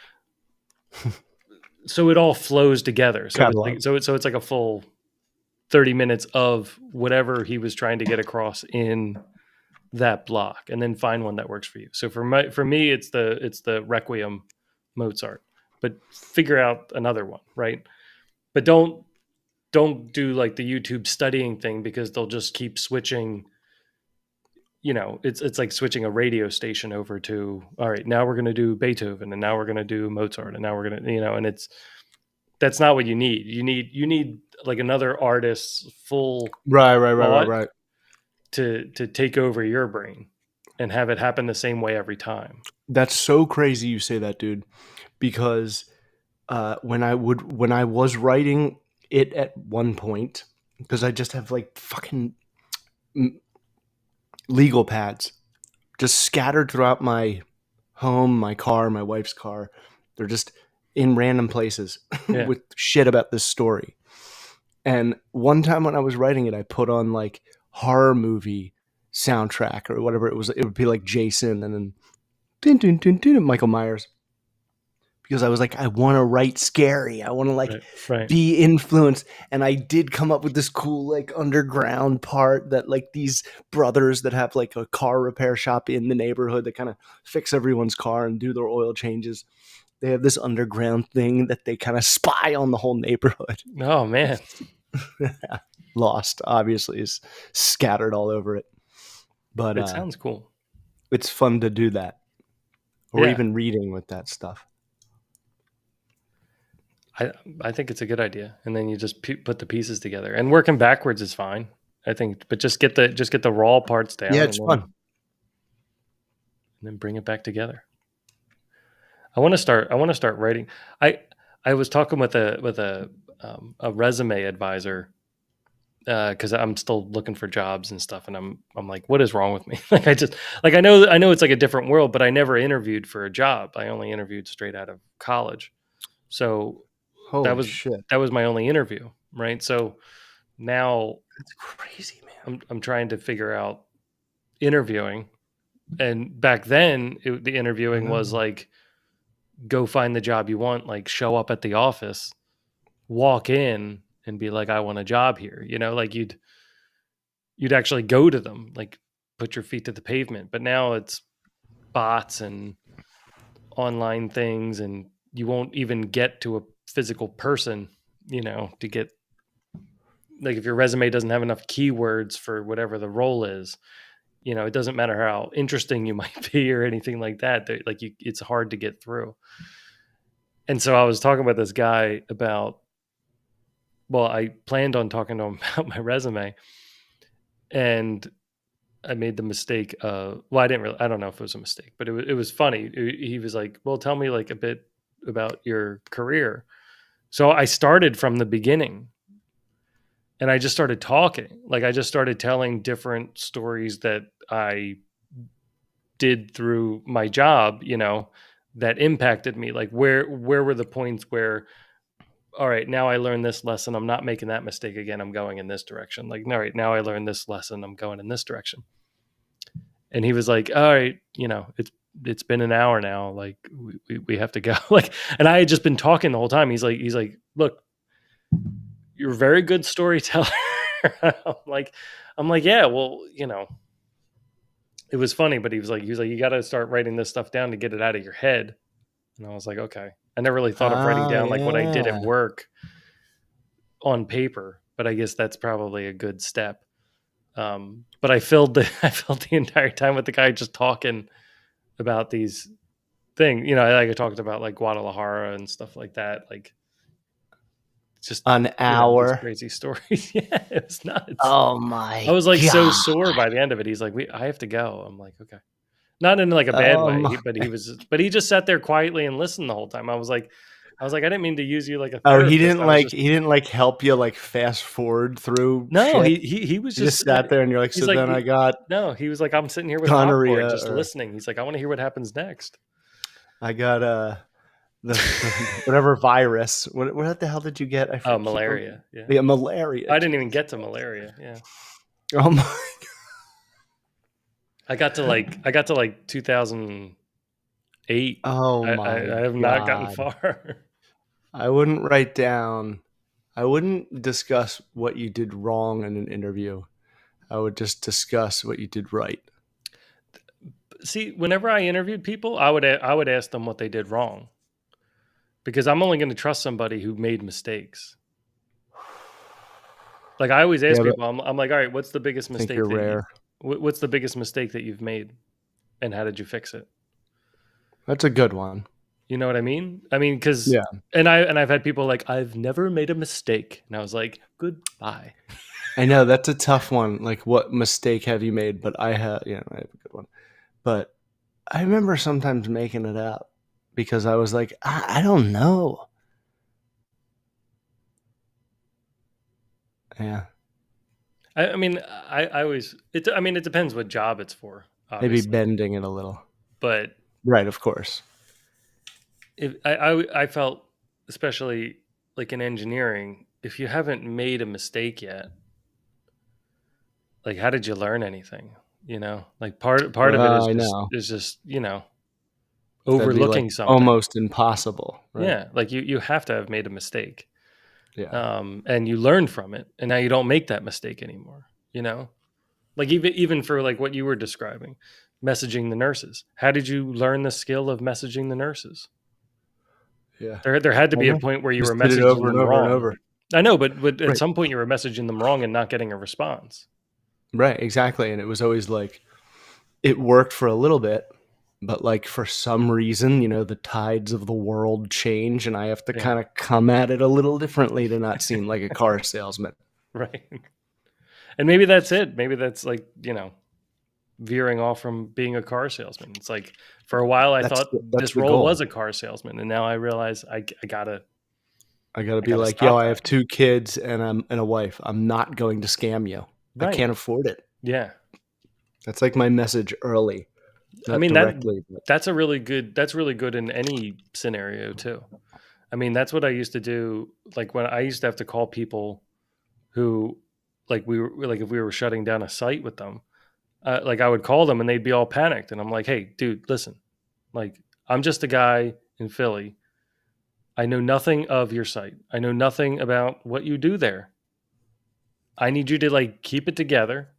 So it all flows together. So it's Catalog. like so it's like a full 30 minutes of whatever he was trying to get across in that block, and then find one that works for you. So for me, it's the Requiem Mozart, but figure out another one, right? But don't do like the YouTube studying thing, because they'll just keep switching. It's like switching a radio station over to, all right, now we're going to do Beethoven, and now we're going to do Mozart, and now we're going to, and that's not what you need. You need like another artist's full thought Right. to take over your brain and have it happen the same way every time. That's so crazy you say that, dude. Because when I was writing it at one point, because I just have like fucking legal pads just scattered throughout my home, my car, my wife's car. They're just in random places Yeah. with shit about this story. And one time when I was writing it, I put on like horror movie soundtrack or whatever it was. It would be like Jason and then dun, dun, dun, dun, Michael Myers, because I was like, I want to write scary. I want to like Right. Right. be influenced. And I did come up with this cool like underground part that like these brothers that have like a car repair shop in the neighborhood that kind of fix everyone's car and do their oil changes. They have this underground thing that they kind of spy on the whole neighborhood. Oh man, Lost obviously is scattered all over it. But it sounds cool. it's fun to do that. Or Yeah, even reading with that stuff. I think it's a good idea, and then you just put the pieces together, and working backwards is fine. I think, but just get the raw parts down, Yeah, and it's fun. then bring it back together. I want to start writing. I was talking with a resume advisor, because I'm still looking for jobs and stuff, and I'm like, what is wrong with me? I know it's like a different world, but I never interviewed for a job. I only interviewed straight out of college, so that Holy was shit. that was my only interview, right? So now That's crazy, man. I'm trying to figure out interviewing, and back then the interviewing was like, go find the job you want, like show up at the office, walk in, and be like, I want a job here. Like you'd actually go to them, like put your feet to the pavement. But now it's bots and online things, and you won't even get to a physical person, to get, like, if your resume doesn't have enough keywords for whatever the role is, it doesn't matter how interesting you might be or anything like that. It's hard to get through. And so I was talking with this guy about, well, I planned on talking to him about my resume, and I made the mistake of, well, I don't know if it was a mistake, but it was funny. He was like, well, tell me like a bit about your career. So I started from the beginning, and I just started talking. Like I just started telling different stories that I did through my job, that impacted me. Like where were the points where, all right, now I learned this lesson, I'm not making that mistake again, I'm going in this direction. Like, all right, now I learned this lesson, I'm going in this direction. And he was like, all right, it's been an hour now, like we have to go. Like, and I had just been talking the whole time. He's like, look, you're a very good storyteller. I'm like, yeah, well, it was funny, but he was like, you got to start writing this stuff down to get it out of your head. And I was like, okay. I never really thought of writing Ah, down like what I did at yeah. work on paper, but I guess that's probably a good step. But I filled the I filled the entire time with the guy just talking about these thing. You know, I talked about like Guadalajara and stuff like that. Like just, An you know, these hour. crazy stories. Yeah, it was nuts. Oh I my was like so god. sore by the end of it. He's like, I have to go. I'm like, okay. Not in like a bad Oh way, my. but he just sat there quietly and listened the whole time. I was like, I didn't mean to use you like a Oh, therapist. I was just he didn't like help you like fast forward through no, shit. he was He just just sitting sat there. there and you're like, He's so like, then I got no, he was like, I'm sitting here with popcorn, gonorrhea just or listening. He's like, I want to hear what happens next. I got the whatever virus. What the hell did you get? Oh, keep malaria. Yeah, yeah, malaria. I didn't even Jesus get to malaria. Yeah, Christ. Oh my. I got to like 2008. Oh I my have not gotten god. far. I wouldn't write down. I wouldn't discuss what you did wrong in an interview. I would just discuss what you did right. See, whenever I interviewed people, I would ask them what they did wrong because I'm only going to trust somebody who made mistakes. Like I always ask Yeah, but people, I'm like, all right, what's the biggest I think mistake you're rare. what's the biggest mistake that you've made, and how did you fix it? That's a good one. You know what I mean? I mean, because Yeah. and I've had people like, I've never made a mistake, and I was like, goodbye. I know that's a tough one. Like, what mistake have you made? But I have a good one. But I remember sometimes making it up because I was like, I don't know. Yeah. I mean, I always I mean, it depends what job it's for, Maybe obviously, bending it a little. but Right, of course. if I felt, especially like in engineering, if you haven't made a mistake yet, like how did you learn anything? You know, like part of it I know. is just, you know, That'd be like overlooking something. almost impossible, right? Yeah, like you have to have made a mistake, Yeah. and you learn from it, and now you don't make that mistake anymore. You know, like even for like what you were describing, messaging the nurses. How did you learn the skill of messaging the nurses? Yeah. There had to I be a know. point where you were Just did it messaging over and them over and wrong. over. I know, but at Right. some point you were messaging them wrong and not getting a response. Right, exactly. And it was always like it worked for a little bit, but like for some reason, the tides of the world change and I have to Yeah, kind of come at it a little differently to not seem like a car salesman. right. And maybe that's it. Maybe that's like, veering off from being a car salesman. It's like for a while I That's thought that's this the role was goal. a car salesman, and now I realize I got to I be gotta like, yo, stop I that. have 2 kids and a wife. I'm not going to scam you. I Right. can't afford it. Yeah. That's like my message early, I not mean directly, but that's really good in any scenario too. I mean, that's what I used to do. Like when I used to have to call people who, like we were like if we were shutting down a site with them, like I would call them and they'd be all panicked, and I'm like, hey, dude, listen, like I'm just a guy in Philly. I know nothing of your site. I know nothing about what you do there. I need you to like keep it together.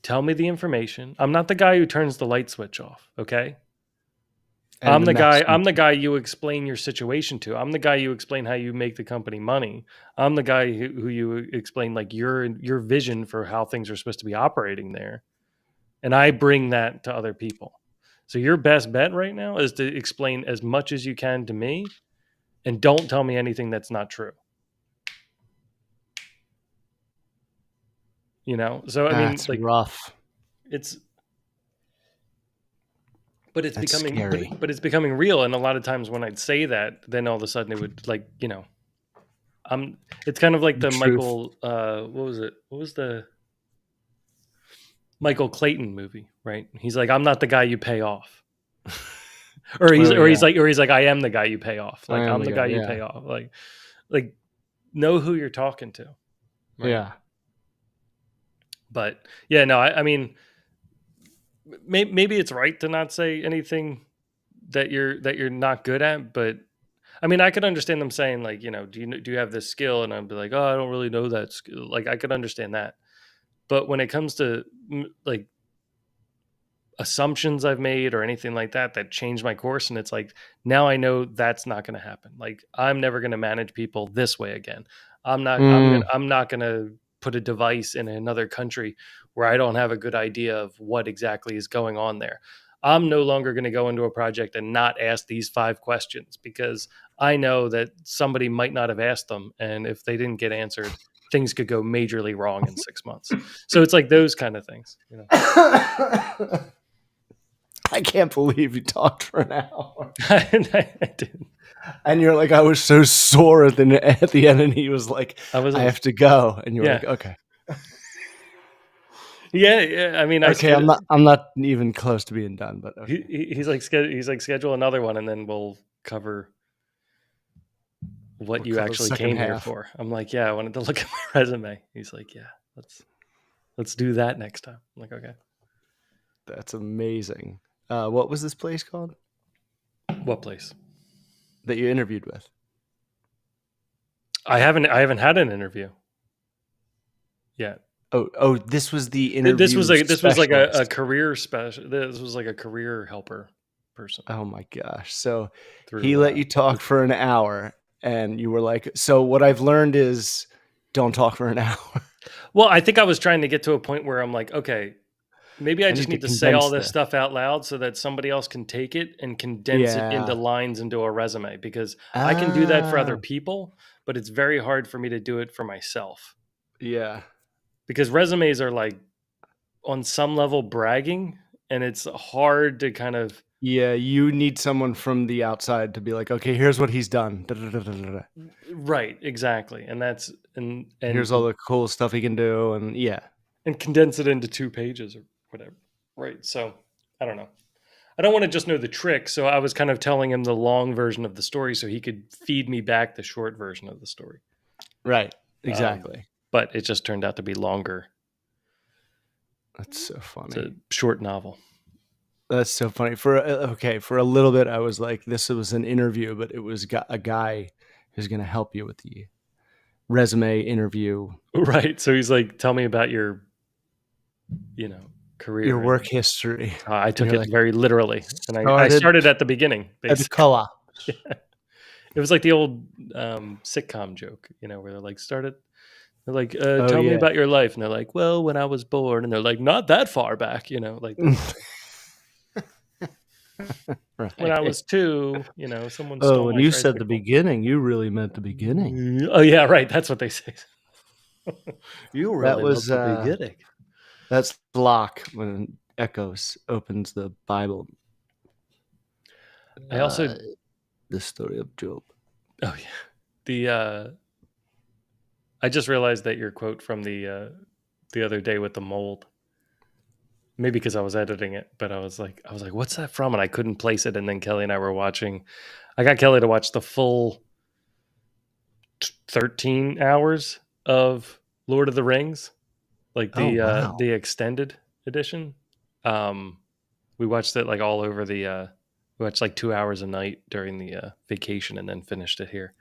Tell me the information. I'm not the guy who turns the light switch off, okay? and the message. I'm the guy you explain your situation to. I'm the guy you explain how you make the company money. I'm the guy who you explain like your vision for how things are supposed to be operating there. And I bring that to other people. So your best bet right now is to explain as much as you can to me, and don't tell me anything that's not true. So I mean, That's like rough. it's but it's That's becoming scary. but it's becoming real, and a lot of times when I'd say that, then all of a sudden it would like, it's kind of like The the truth. Michael, what was the Michael Clayton movie, right? He's like, I'm not the guy you pay off. or he's Oh or yeah. he's like, I am the guy you pay off. I Like am I'm the the guy. guy you Yeah. pay off. Like know who you're talking to. Right. Yeah. But yeah, no, I mean, maybe it's right to not say anything that you're not good at, but I mean, I could understand them saying like, do you have this skill? And I'd be like, oh, I don't really know that skill. Like I could understand that. But when it comes to like assumptions I've made or anything like that changed my course, and it's like now I know that's not going to happen. Like I'm never going to manage people this way again. Mm, I'm not going to put a device in another country where I don't have a good idea of what exactly is going on there. I'm no longer going to go into a project and not ask these 5 questions because I know that somebody might not have asked them. And if they didn't get answered, things could go majorly wrong in 6 months. So it's like those kind of things, you know. I can't believe you talked for an hour. I did. And you're like, I was so sore at the end, and he was like, I have to go. And you're like, okay. Yeah. I mean, okay, I'm not even close to being done, but okay. He's like schedule another one, and then we'll cover what you actually came here for. I'm like, yeah, I wanted to look at my resume. He's like, yeah, let's do that next time. I'm like, okay. That's amazing. What was this place called? What place? That you interviewed with? I haven't had an interview yet. Oh, this was the interview. This was like a career special. This was like a career helper person. Oh my gosh! So he let you talk for an hour, and you were like, "So what I've learned is, don't talk for an hour." Well, I think I was trying to get to a point where I'm like, okay, maybe I just need to say all this stuff out loud so that somebody else can take it and condense it into lines into a resume, because I can do that for other people, but it's very hard for me to do it for myself. Yeah. Because resumes are like on some level bragging, and it's hard to kind of. Yeah, you need someone from the outside to be like, okay, here's what he's done. Right, exactly. And that's and here's all the cool stuff he can do, and and condense it into 2 pages or whatever. Right. So I don't know. I don't want to just know the trick. So I was kind of telling him the long version of the story so he could feed me back the short version of the story. Right. Exactly. But it just turned out to be longer. That's so funny. It's a short novel. That's so funny. For a little bit, I was like, this was an interview, but it was a guy who's going to help you with the resume interview. Right. So he's like, tell me about your, career. Your work history. I took it very literally. And I started at the beginning. At the co-op. Yeah. It was like the old sitcom joke, where they're like, they're like, tell me about your life. And they're like, well, when I was born. And they're like, not that far back, like right. When I was 2, someone stole. Oh, when you said the beginning, you really meant the beginning. Oh, yeah, right. That's what they say. You really meant the beginning. That's Locke when Echoes opens the Bible. I also the story of Job. Oh yeah, I just realized that your quote from the other day with the mold. Maybe because I was editing it, but I was like, what's that from? And I couldn't place it. And then Kelly and I were watching. I got Kelly to watch the full 13 hours of Lord of the Rings, like the extended edition. We watched it like all over we watched like 2 hours a night during the vacation, and then finished it here.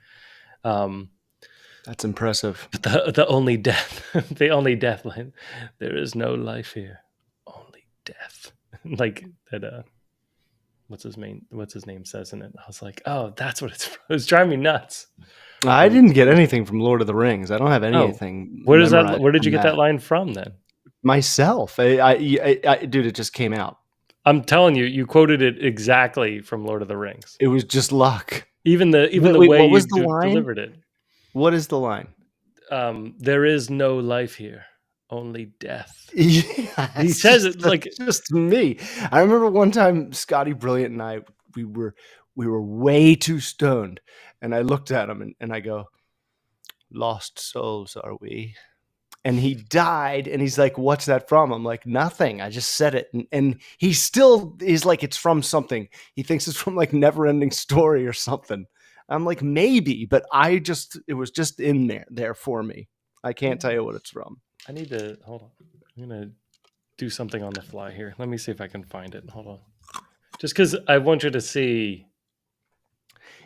That's impressive. But the only death, the only death line, there is no life here. Death. Like that what's his name says in it. I was like, oh, that's what it's from. It was driving me nuts. I didn't get anything from Lord of the Rings. I don't have anything. Where did you get that line from then? Myself. Dude, it just came out. I'm telling you, you quoted it exactly from Lord of the Rings. It was just luck. Even the way you delivered it. What is the line? There is no life here. Only death. Yeah, he says it like just me. I remember one time Scotty Brilliant and I we were way too stoned, and I looked at him and I go, "Lost souls are we?" And he died, and he's like, "What's that from?" I'm like, "Nothing. I just said it." And he still is like, "It's from something." He thinks it's from like Never Ending Story or something. I'm like, maybe, but it was just in there for me. I can't tell you what it's from. I need to hold on. I'm gonna do something on the fly here. Let me see if I can find it. Hold on. Just because I want you to see.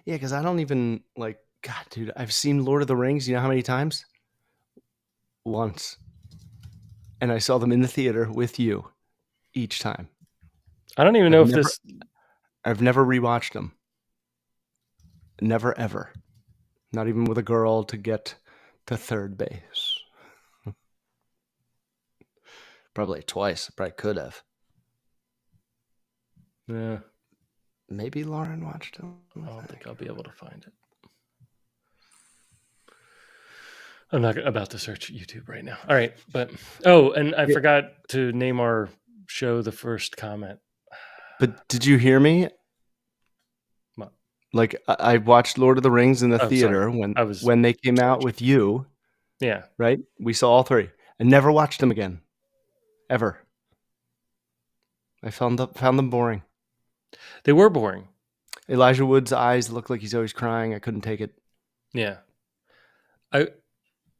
Yeah, because I don't even like. God, dude, I've seen Lord of the Rings. You know how many times? Once. And I saw them in the theater with you each time. I don't even know I've never rewatched them. Never ever. Not even with a girl to get to third base. Probably twice. Probably could have. Yeah, Maybe Lauren watched him. I don't think I'll be able to find it. I'm not about to search YouTube right now. All right, but and I Yeah. forgot to name our show the first comment. But did you hear me? What? Like I watched Lord of the Rings in the Oh, sorry. theater I was when they came out searching. with you, Yeah, right? We saw all three. I never watched them again, ever. I found them boring. they were boring. Elijah Wood's eyes look like he's always crying. I couldn't take it. Yeah, I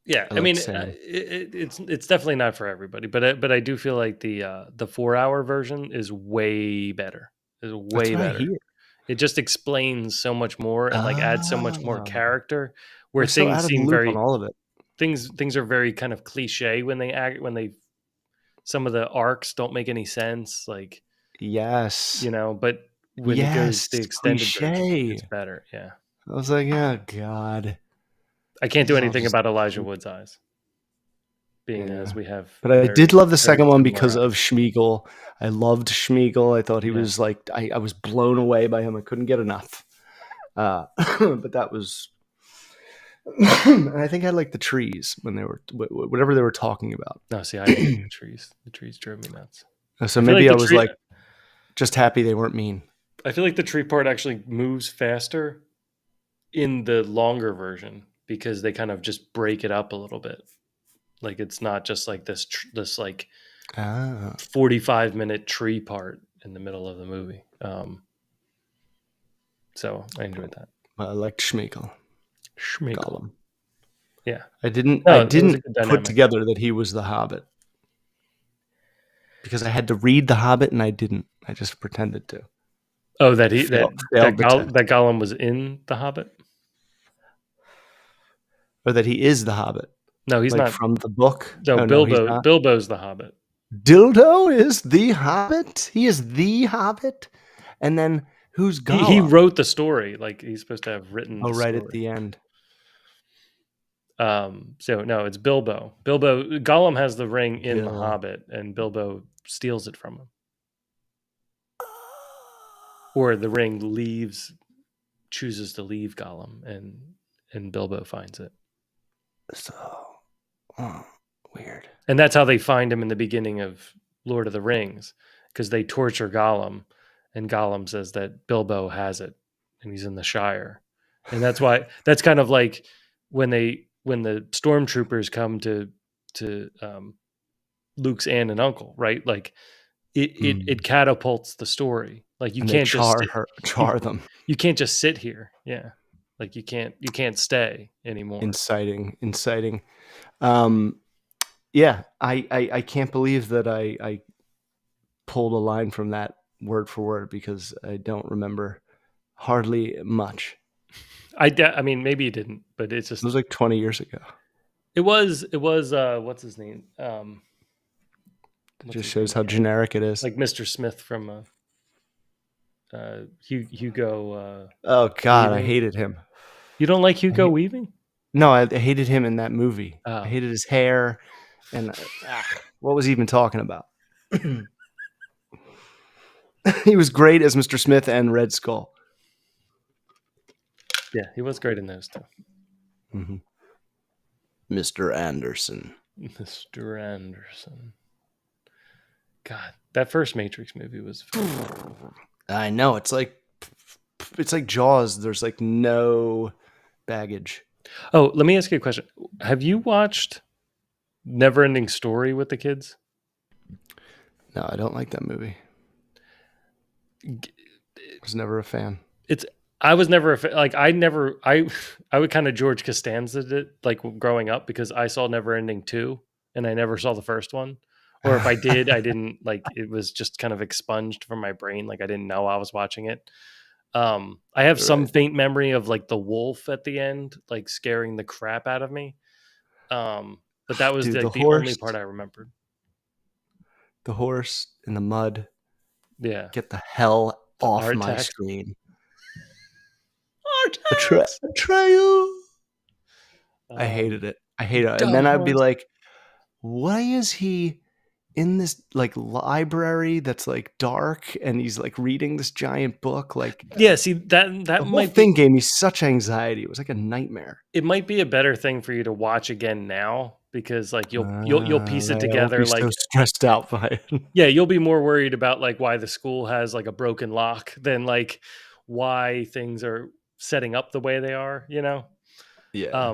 yeah. I I liked mean, Sam. it's definitely not for everybody, but I do feel like the 4 hour version is way better. Is That's way what I better. hear. It just explains so much more and like adds so much more Oh, character. Where we're so things out of the seem loop on very all of it. things are very kind of cliche when they act when they some of the arcs don't make any sense. Like Yes. but when it goes Yes. the extended version, it's Cliche. better. Yeah, I was like, oh God. I can't This do is all anything just about Elijah Wood's eyes, being yeah. as we have But I very did love the very second one similar because eyes. of Schmeagol. I loved Schmeagol. I thought he Yeah. was like I was blown away by him. I couldn't get enough. But that was and I think I liked the trees when they were whatever they were talking about. No, see, I hated the trees. The trees drove me nuts. So I feel like maybe I the was tree. like just happy they weren't mean. I feel like the tree part actually moves faster in the longer version because they kind of just break it up a little bit. Like it's not just like this like Ah, 45-minute tree part in the middle of the movie. So I enjoyed that. I liked Schmeagol. Schmeagol. Gollum. Yeah. I didn't No, it was a good put dynamic. together that he was the Hobbit because I had to read the Hobbit and I didn't. I just pretended to. Oh, that he that Failed the test, that Gollum was in The Hobbit. or that he is the Hobbit, No, he's like not. from the book. No, Oh no, he's Bilbo. not. Bilbo's the Hobbit. Dildo is the Hobbit. He is the Hobbit, and then who's He Gollum? wrote the story. Like he's supposed to have written Oh, the right at story. the end. So no, it's Bilbo. Gollum has the ring in The Bill. Hobbit, and Bilbo steals it from him, or the ring chooses to leave Gollum, and Bilbo finds it, So oh, weird. and that's how they find him in the beginning of Lord of the Rings, because they torture Gollum, and Gollum says that Bilbo has it, and he's in the Shire, and that's kind of like when the stormtroopers come to Luke's aunt and uncle, right? Like it catapults the story. Like you And they can't just sit, you, char them. you can't just sit here. Yeah. Like you can't stay anymore. Inciting. Um, yeah, I can't believe that I pulled a line from that word for word because I don't remember hardly much. I mean maybe you didn't, but it's It just was like 20 years ago. it was what's his name? It What's just his shows name how again? generic it is. Like Mr. Smith from Hugo Oh God, I Weaving. hated him. You don't like I Hugo Weaving? No, I hated him in that movie. I Oh. hated his hair, and what was he even talking about? He was great as Mr. Smith and Red Skull. Yeah, he was great in those too. Mm-hmm. Mr. Anderson. Mr. Anderson. God, that first Matrix movie was I know, it's like Jaws. There's like no baggage. Oh, let me ask you a question. Have you watched Neverending Story with the kids? No, I don't like that movie. Was never a fan. I was never I would kind of George Costanza it like growing up because I saw Neverending 2 and I never saw the first one. Or if I did, I didn't like it was just kind of expunged from my brain. Like I didn't know I was watching it. I have some Right. faint memory of like the wolf at the end, like scaring the crap out of me. But that was Dude, like the only part I remembered. The horse in the mud. Yeah. Get the hell off art my text. screen. Artax! Betrayal. I hated it. I hated it. And then I'd be like, why is he in this like library that's like dark, and he's like reading this giant book. Like Yeah, see that the whole might be thing gave me such anxiety. It was like a nightmare. it might be a better thing for you to watch again now because like you'll piece it Right, I won't together be so like stressed out by it. yeah, you'll be more worried about like why the school has like a broken lock than like why things are setting up the way they are, you know? Yeah.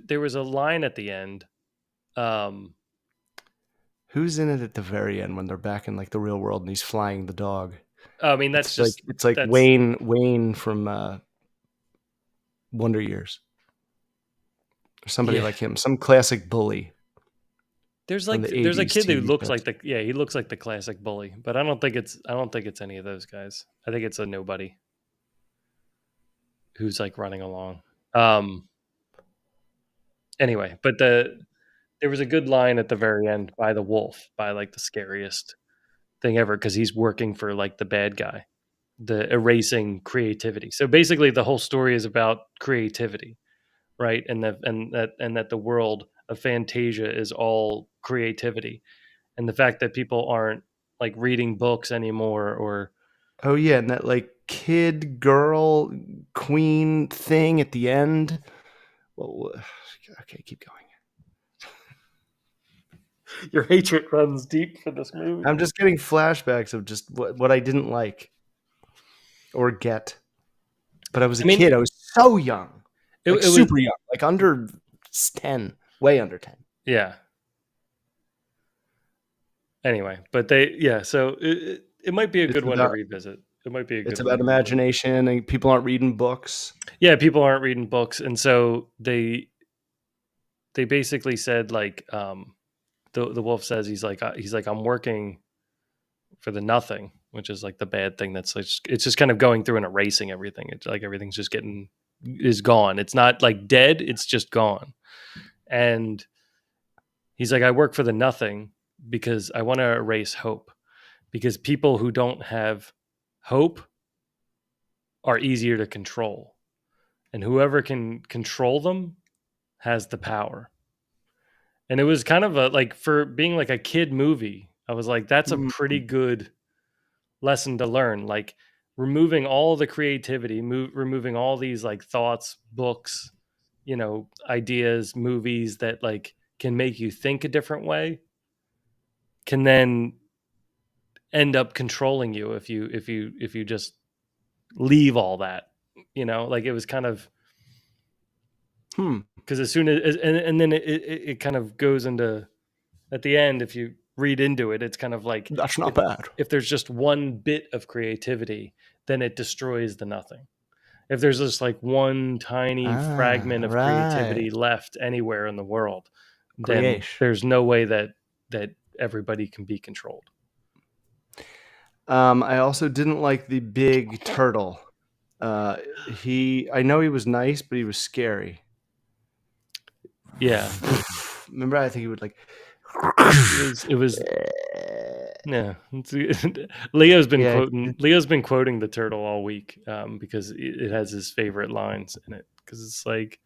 There was a line at the end. Um, Who's in it at the very end when they're back in like the real world and he's flying the dog? I mean that's just It's like that's Wayne from Wonder Years, or somebody yeah. like him, some classic bully from the There's a '80s kid who TV looks shows. like he looks like the classic bully, but I don't think it's any of those guys. I think it's a nobody who's like running along. Um, anyway, there was a good line at the very end by the wolf, by like the scariest thing ever because he's working for like the bad guy, the erasing creativity. So basically, the whole story is about creativity, right? And that the world of Fantasia is all creativity, and the fact that people aren't like reading books anymore or Oh yeah, and that like kid girl queen thing at the end. Well, okay, keep going. your hatred runs deep for this movie. I'm just getting flashbacks of just what I didn't like or get. But I was a I mean, kid. I was so young, like it was super young, like under 10, way under 10. yeah. Anyway, but so it might be a It's good one to about revisit. It might be a it's good one about to revisit. imagination, and people aren't reading books. Yeah, people aren't reading books, and so they basically said like the wolf says he's like I'm working for the nothing, which is like the bad thing that's like it's just kind of going through and erasing everything. It's like everything's just getting is gone. It's not like dead, it's just gone. And he's like I work for the nothing because I want to erase hope because people who don't have hope are easier to control. And whoever can control them has the power. And it was kind of a like for being like a kid movie, I was like, that's a pretty Mm. good lesson to learn. Like removing all the creativity, removing all these like thoughts, books, ideas, movies that like can make you think a different way, can then end up controlling you if you just leave all that. Like it was kind of Hmm. because as soon as and then it kind of goes into at the end if you read into it it's kind of like That's not if bad. if there's just one bit of creativity then it destroys the nothing. If there's just like one tiny Ah, fragment of right. creativity left anywhere in the world then Creation. there's no way that everybody can be controlled. I also didn't like the big turtle. Uh, I know he was nice, but he was scary. Yeah, Remember, I think he would like. it was yeah. Leo's been Yeah, quoting the turtle all week because it has his favorite lines in it because it's like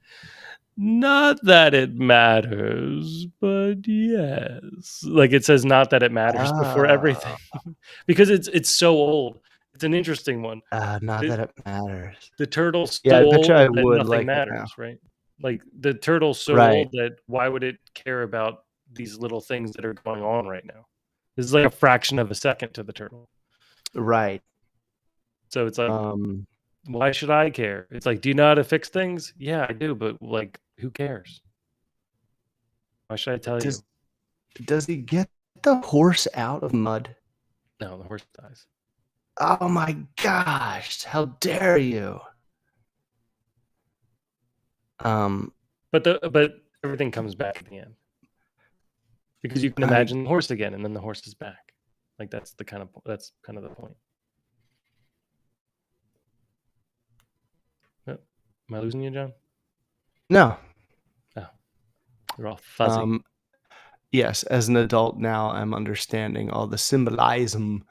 not that it matters but yes, like it says not that it matters before everything ah, because it's so old. It's an interesting one. not the, that it matters. the turtle's Yeah, so I bet you old I that would nothing like it now. matters, right? Like the turtle's so Right, old that why would it care about these little things that are going on right now? This is like a fraction of a second to the turtle. right. So it's like, Um, why should I care? It's like, do you know how to fix things? Yeah, I do, but like, who cares? Why should I tell you? does does he get the horse out of mud? No, the horse dies. Oh my gosh! How dare you? Um, But everything comes back at the end because you can I imagine the horse again, and then the horse is back. Like that's kind of the point. Oh, am I losing you, John? no. Oh, you're all fuzzy. Yes, as an adult now, I'm understanding all the symbolism,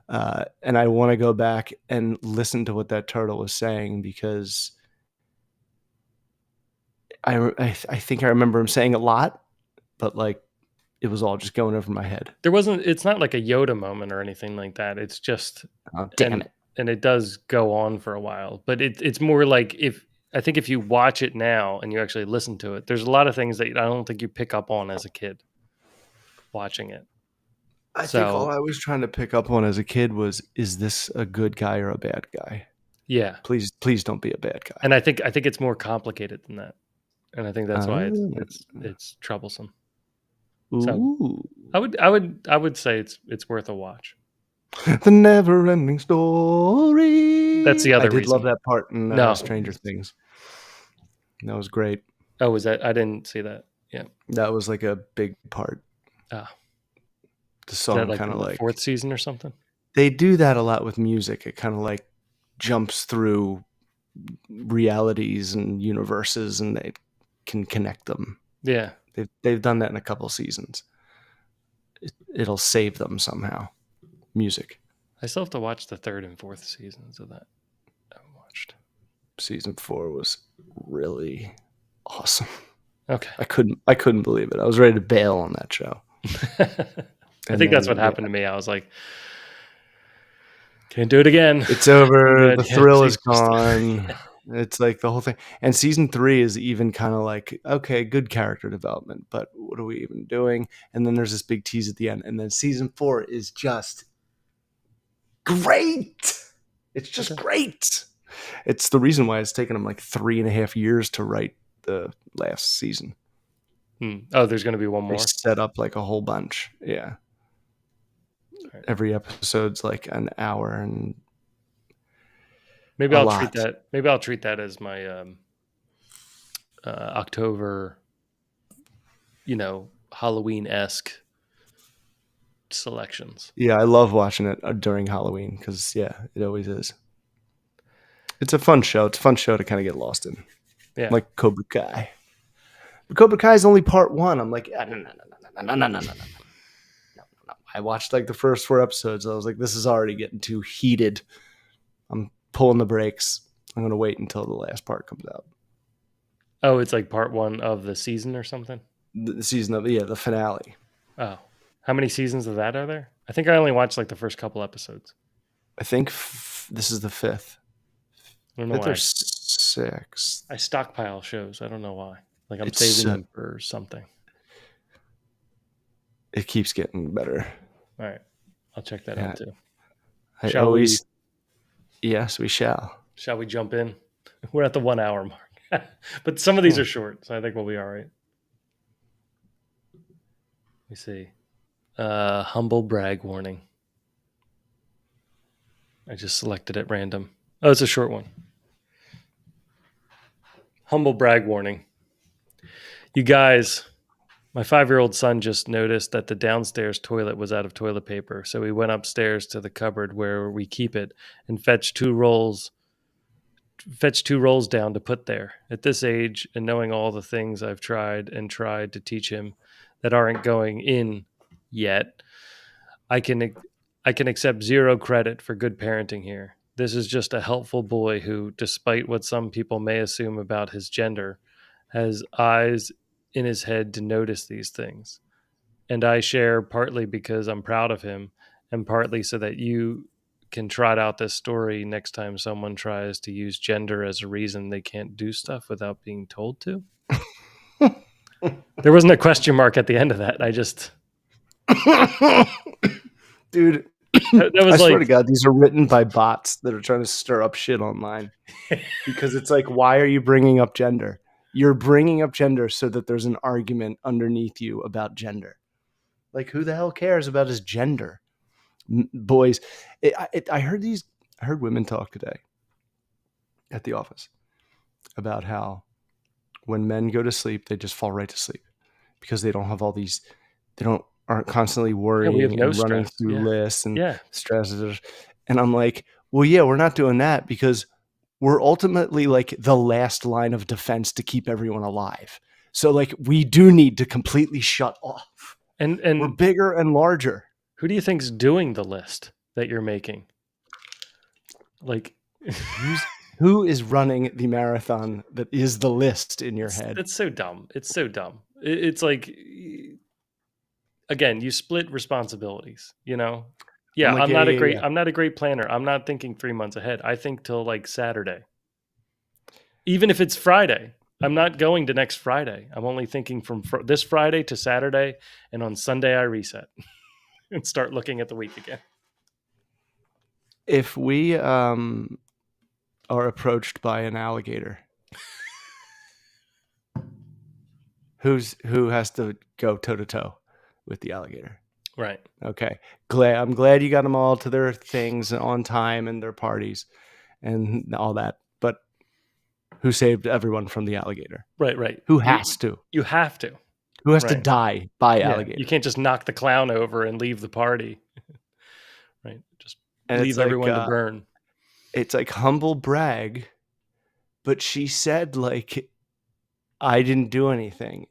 and I want to go back and listen to what that turtle was saying because I think I remember him saying a lot, but like it was all just going over my head. It's not like a Yoda moment or anything like that. It's just, Oh, damn it. and it does go on for a while, but it's more like I think if you watch it now and you actually listen to it, there's a lot of things that I don't think you pick up on as a kid watching it. I think all So I was trying to pick up on as a kid was, is this a good guy or a bad guy? yeah, Please don't be a bad guy. and I think it's more complicated than that, and I think that's why Oh. it's troublesome. So Ooh. I would say it's worth a watch. The never-ending story. That's the other I did love reason. that part in No, Stranger Things. That was great. oh, was that? I didn't see that. Yeah, That was like a big part. ah, The is that song like kind in of the like, fourth season or something? they do that a lot with music. It kind of like jumps through realities and universes, and they can connect them. Yeah, They've done that in a couple seasons. It'll save them somehow. Music. I still have to watch the third and fourth seasons of that. I haven't watched. Season 4 was really awesome. Okay. I couldn't believe it. I was ready to bail on that show. I think that's what happened to me. I was like, can't do it again. It's over. But The yeah, thrill is season- gone. It's like the whole thing. And season 3 is even kind of like, okay, good character development, but what are we even doing? And then there's this big tease at the end. And then season 4 is just great. It's just great. It's the reason why it's taken them like 3.5 years to write the last season. Oh, there's going to be one They more. set up like a whole bunch. Yeah. Right. Every episode's like an hour, and Maybe a I'll lot. treat that. Maybe I'll treat that as my October, Halloween-esque selections. Yeah, I love watching it during Halloween because, yeah, it always is. It's a fun show. It's a fun show to kind of get lost in. Yeah. Like Cobra Kai. But Cobra Kai is only part 1. I'm like, no. I watched like the first 4 episodes. I was like, this is already getting too heated. I'm pulling the brakes. I'm going to wait until the last part comes out. Oh, it's like part 1 of the season or something? The season of, the finale. Oh. How many seasons of that are there? I think I only watched like the first couple episodes. I think this is the 5th. I don't I know think why. there's 6. I stockpile shows. I don't know why. Like I'm It's saving them for something. It keeps getting better. All right. I'll check that Yeah. out too. Yes, we shall. Shall we jump in? We're at the 1 hour mark. But some of these are short, so I think we'll be all right. Let me see. Humble brag warning. I just selected at random. Oh, it's a short one. Humble brag warning. You guys, my 5-year-old son just noticed that the downstairs toilet was out of toilet paper, so we went upstairs to the cupboard where we keep it and fetched 2 rolls down to put there. At this age, and knowing all the things I've tried to teach him that aren't going in yet, I can accept 0 credit for good parenting here. This is just a helpful boy who, despite what some people may assume about his gender, has eyes in his head to notice these things. And I share partly because I'm proud of him, and partly so that you can trot out this story next time someone tries to use gender as a reason they can't do stuff without being told to. There wasn't a question mark at the end of that. I just... Dude, that was I swear like... to God, these are written by bots that are trying to stir up shit online. Because it's like, why are you bringing up gender? You're bringing up gender so that there's an argument underneath you about gender. Like, who the hell cares about his gender? Boys, I heard women talk today at the office about how when men go to sleep, they just fall right to sleep because they don't have all these, aren't constantly worrying and running through lists and stresses. And I'm like, well, yeah, we're not doing that because we're ultimately like the last line of defense to keep everyone alive. So like we do need to completely shut off. And we're bigger and larger. Who do you think's doing the list that you're making? Like who is running the marathon that is the list in your head? It's so dumb. It's so dumb. It's like again, you split responsibilities, you know? I'm Yeah, like, yeah, yeah, yeah. I'm not a great planner. I'm not thinking 3 months ahead. I think till like Saturday. Even if it's Friday, I'm not going to next Friday. I'm only thinking from this Friday to Saturday, and on Sunday I reset and start looking at the week again. If we are approached by an alligator, who has to go toe to toe with the alligator? Right. Okay. I'm glad you got them all to their things on time and their parties and all that. But who saved everyone from the alligator? Right. Who has to? You have to. Who has to Right. die by Yeah. alligator? You can't just knock the clown over and leave the party. Right. Just And leave everyone to burn. It's like humble brag, but she said like, I didn't do anything.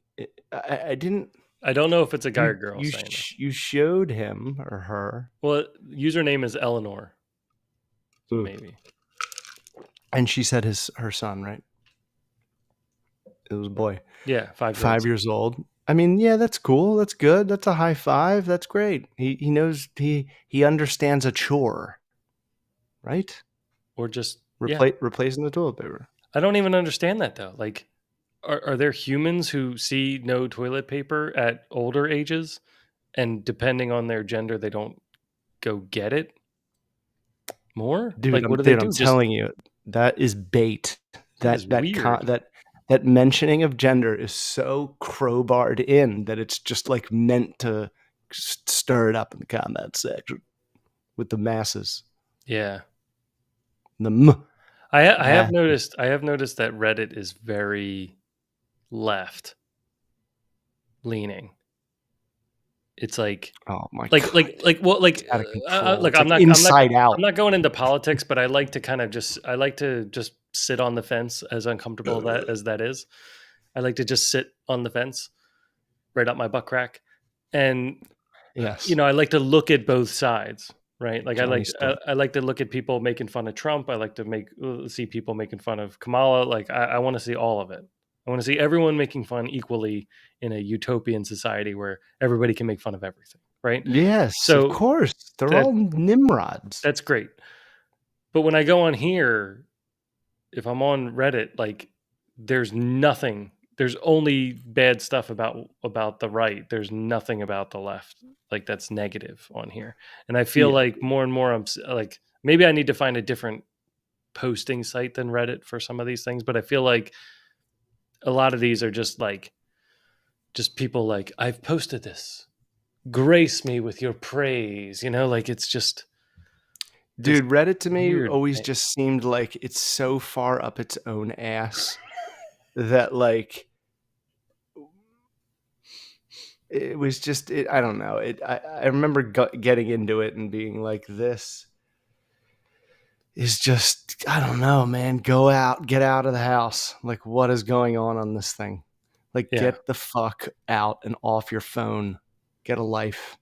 I didn't. I don't know if it's a guy or girl saying that. You showed him or her. Well, username is Eleanor. Maybe. And she said her son, right? It was a boy. Yeah, 5 years old. I mean, yeah, that's cool. That's good. That's a high five. That's great. He knows he understands a chore, right? Or just replacing the toilet paper. I don't even understand that though. Like, are there humans who see no toilet paper at older ages, and depending on their gender, they don't go get it more? Dude, like, what do they do? I'm telling you, that is bait. That is weird. That mentioning of gender is so crowbarred in that it's just like meant to stir it up in the comment section with the masses. Yeah. I have noticed that Reddit is very left leaning. It's like, oh my God. I'm not inside out. I'm not going into politics, but I like to kind of just sit on the fence, as uncomfortable as that is. I like to just sit on the fence, right up my butt crack, and yes, I like to look at both sides, right? Like I like to look at people making fun of Trump. I like to see people making fun of Kamala. Like I want to see all of it. I want to see everyone making fun equally in a utopian society where everybody can make fun of everything, right? Yes, so of course. They're all Nimrods. That's great. But when I go on here, if I'm on Reddit, like there's nothing. There's only bad stuff about the right. There's nothing about the left like that's negative on here. And I feel like more and more I'm like, maybe I need to find a different posting site than Reddit for some of these things, but I feel like a lot of these are just people like, I've posted this, grace me with your praise, like it's just, dude, Reddit to me always just seemed like it's so far up its own ass that like it was just I don't know. I remember getting into it and being like, this is just, I don't know, man. Get out of the house. Like, what is going on this thing? Like, get the fuck out and off your phone. Get a life.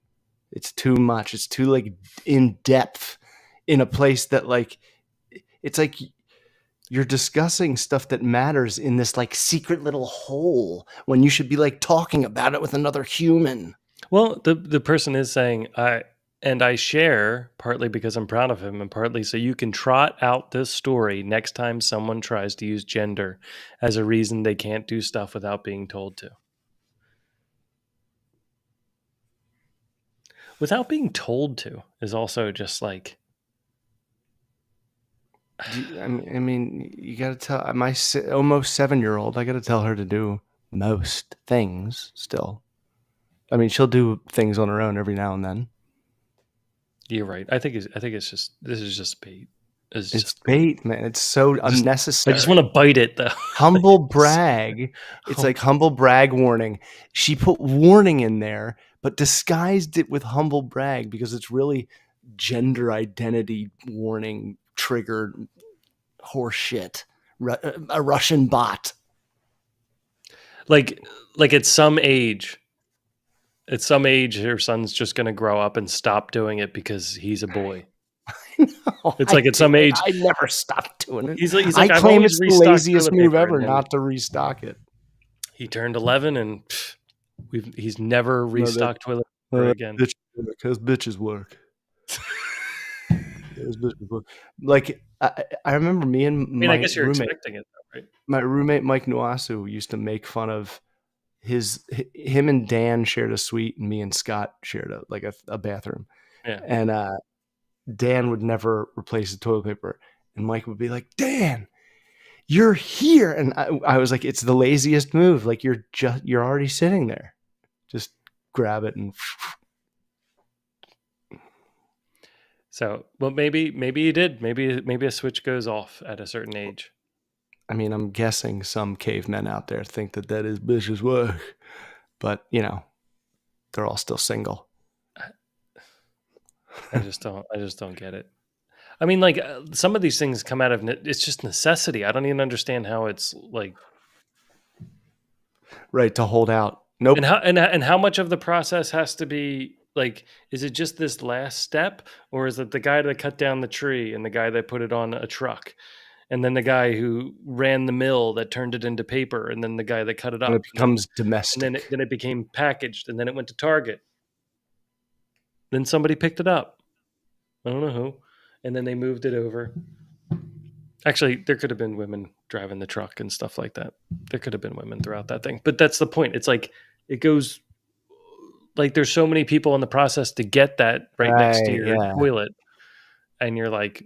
It's too much. It's too like in depth in a place that like, it's like you're discussing stuff that matters in this like secret little hole when you should be like talking about it with another human. Well, the person is saying, I share partly because I'm proud of him and partly so you can trot out this story next time someone tries to use gender as a reason they can't do stuff without being told to. Without being told to is also just like, I mean, you got to tell my almost 7-year-old. I got to tell her to do most things. Still, I mean, she'll do things on her own every now and then. You're right. I think it's just, this is just bait. It's bait, man. It's so unnecessary. I just want to bite it though. Humble brag. It's like humble brag warning. She put warning in there, but disguised it with humble brag because it's really gender identity warning triggered horse shit. A Russian bot. Like at some age, her son's just going to grow up and stop doing it because he's a boy. No, it's like at some age, I never stopped doing it. He's like I claim it's the laziest move ever not to restock it. He turned 11 and he's never restocked toilet. again. Bitches work. How's bitches work? How's bitches work? Like I remember me and I mean, I guess you're expecting it though, right? my roommate Mike Nuasu used to make fun of him and Dan shared a suite, and me and Scott shared a bathroom. Yeah. And Dan would never replace the toilet paper, and Mike would be like, "Dan, you're here," and I was like, "It's the laziest move. Like you're already sitting there. Just grab it and." So, well, maybe you did. Maybe a switch goes off at a certain age. I mean, I'm guessing some cavemen out there think that is bitch's work, but they're all still single. I just don't get it. I mean, like some of these things come out of it's just necessity. I don't even understand how it's like Right, to hold out. Nope. and how much of the process has to be like, is it just this last step, or is it the guy that cut down the tree and the guy that put it on a truck, and then the guy who ran the mill that turned it into paper, and then the guy that cut it When up, it becomes and domestic. then it became packaged, and then it went to Target. Then somebody picked it up. I don't know who, and then they moved it over. Actually, there could have been women driving the truck and stuff like that. There could have been women throughout that thing. But that's the point. It's like it goes like there's so many people in the process to get that right next to your Yeah. toilet. And you're like,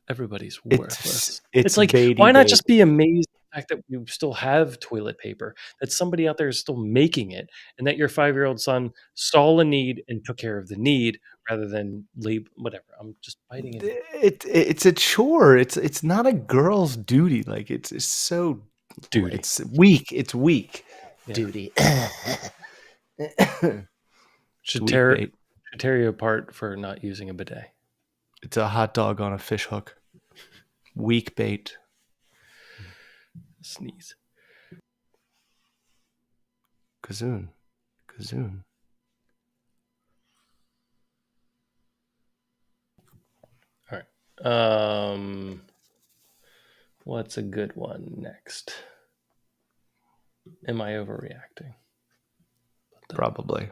everybody's worthless. It's like, baity why not bait. just be amazed at the fact that you still have toilet paper, that somebody out there is still making it, and that your 5-year-old son saw a need and took care of the need rather than leave whatever. I'm just biting it. It's a chore. It's not a girl's duty. Like it's so Duty. It's weak. It's weak. Yeah. Duty. Should tear you apart for not using a bidet. It's a hot dog on a fish hook. Weak bait. Sneeze. Kazoon. All right. What's a good one next? Am I overreacting? Probably.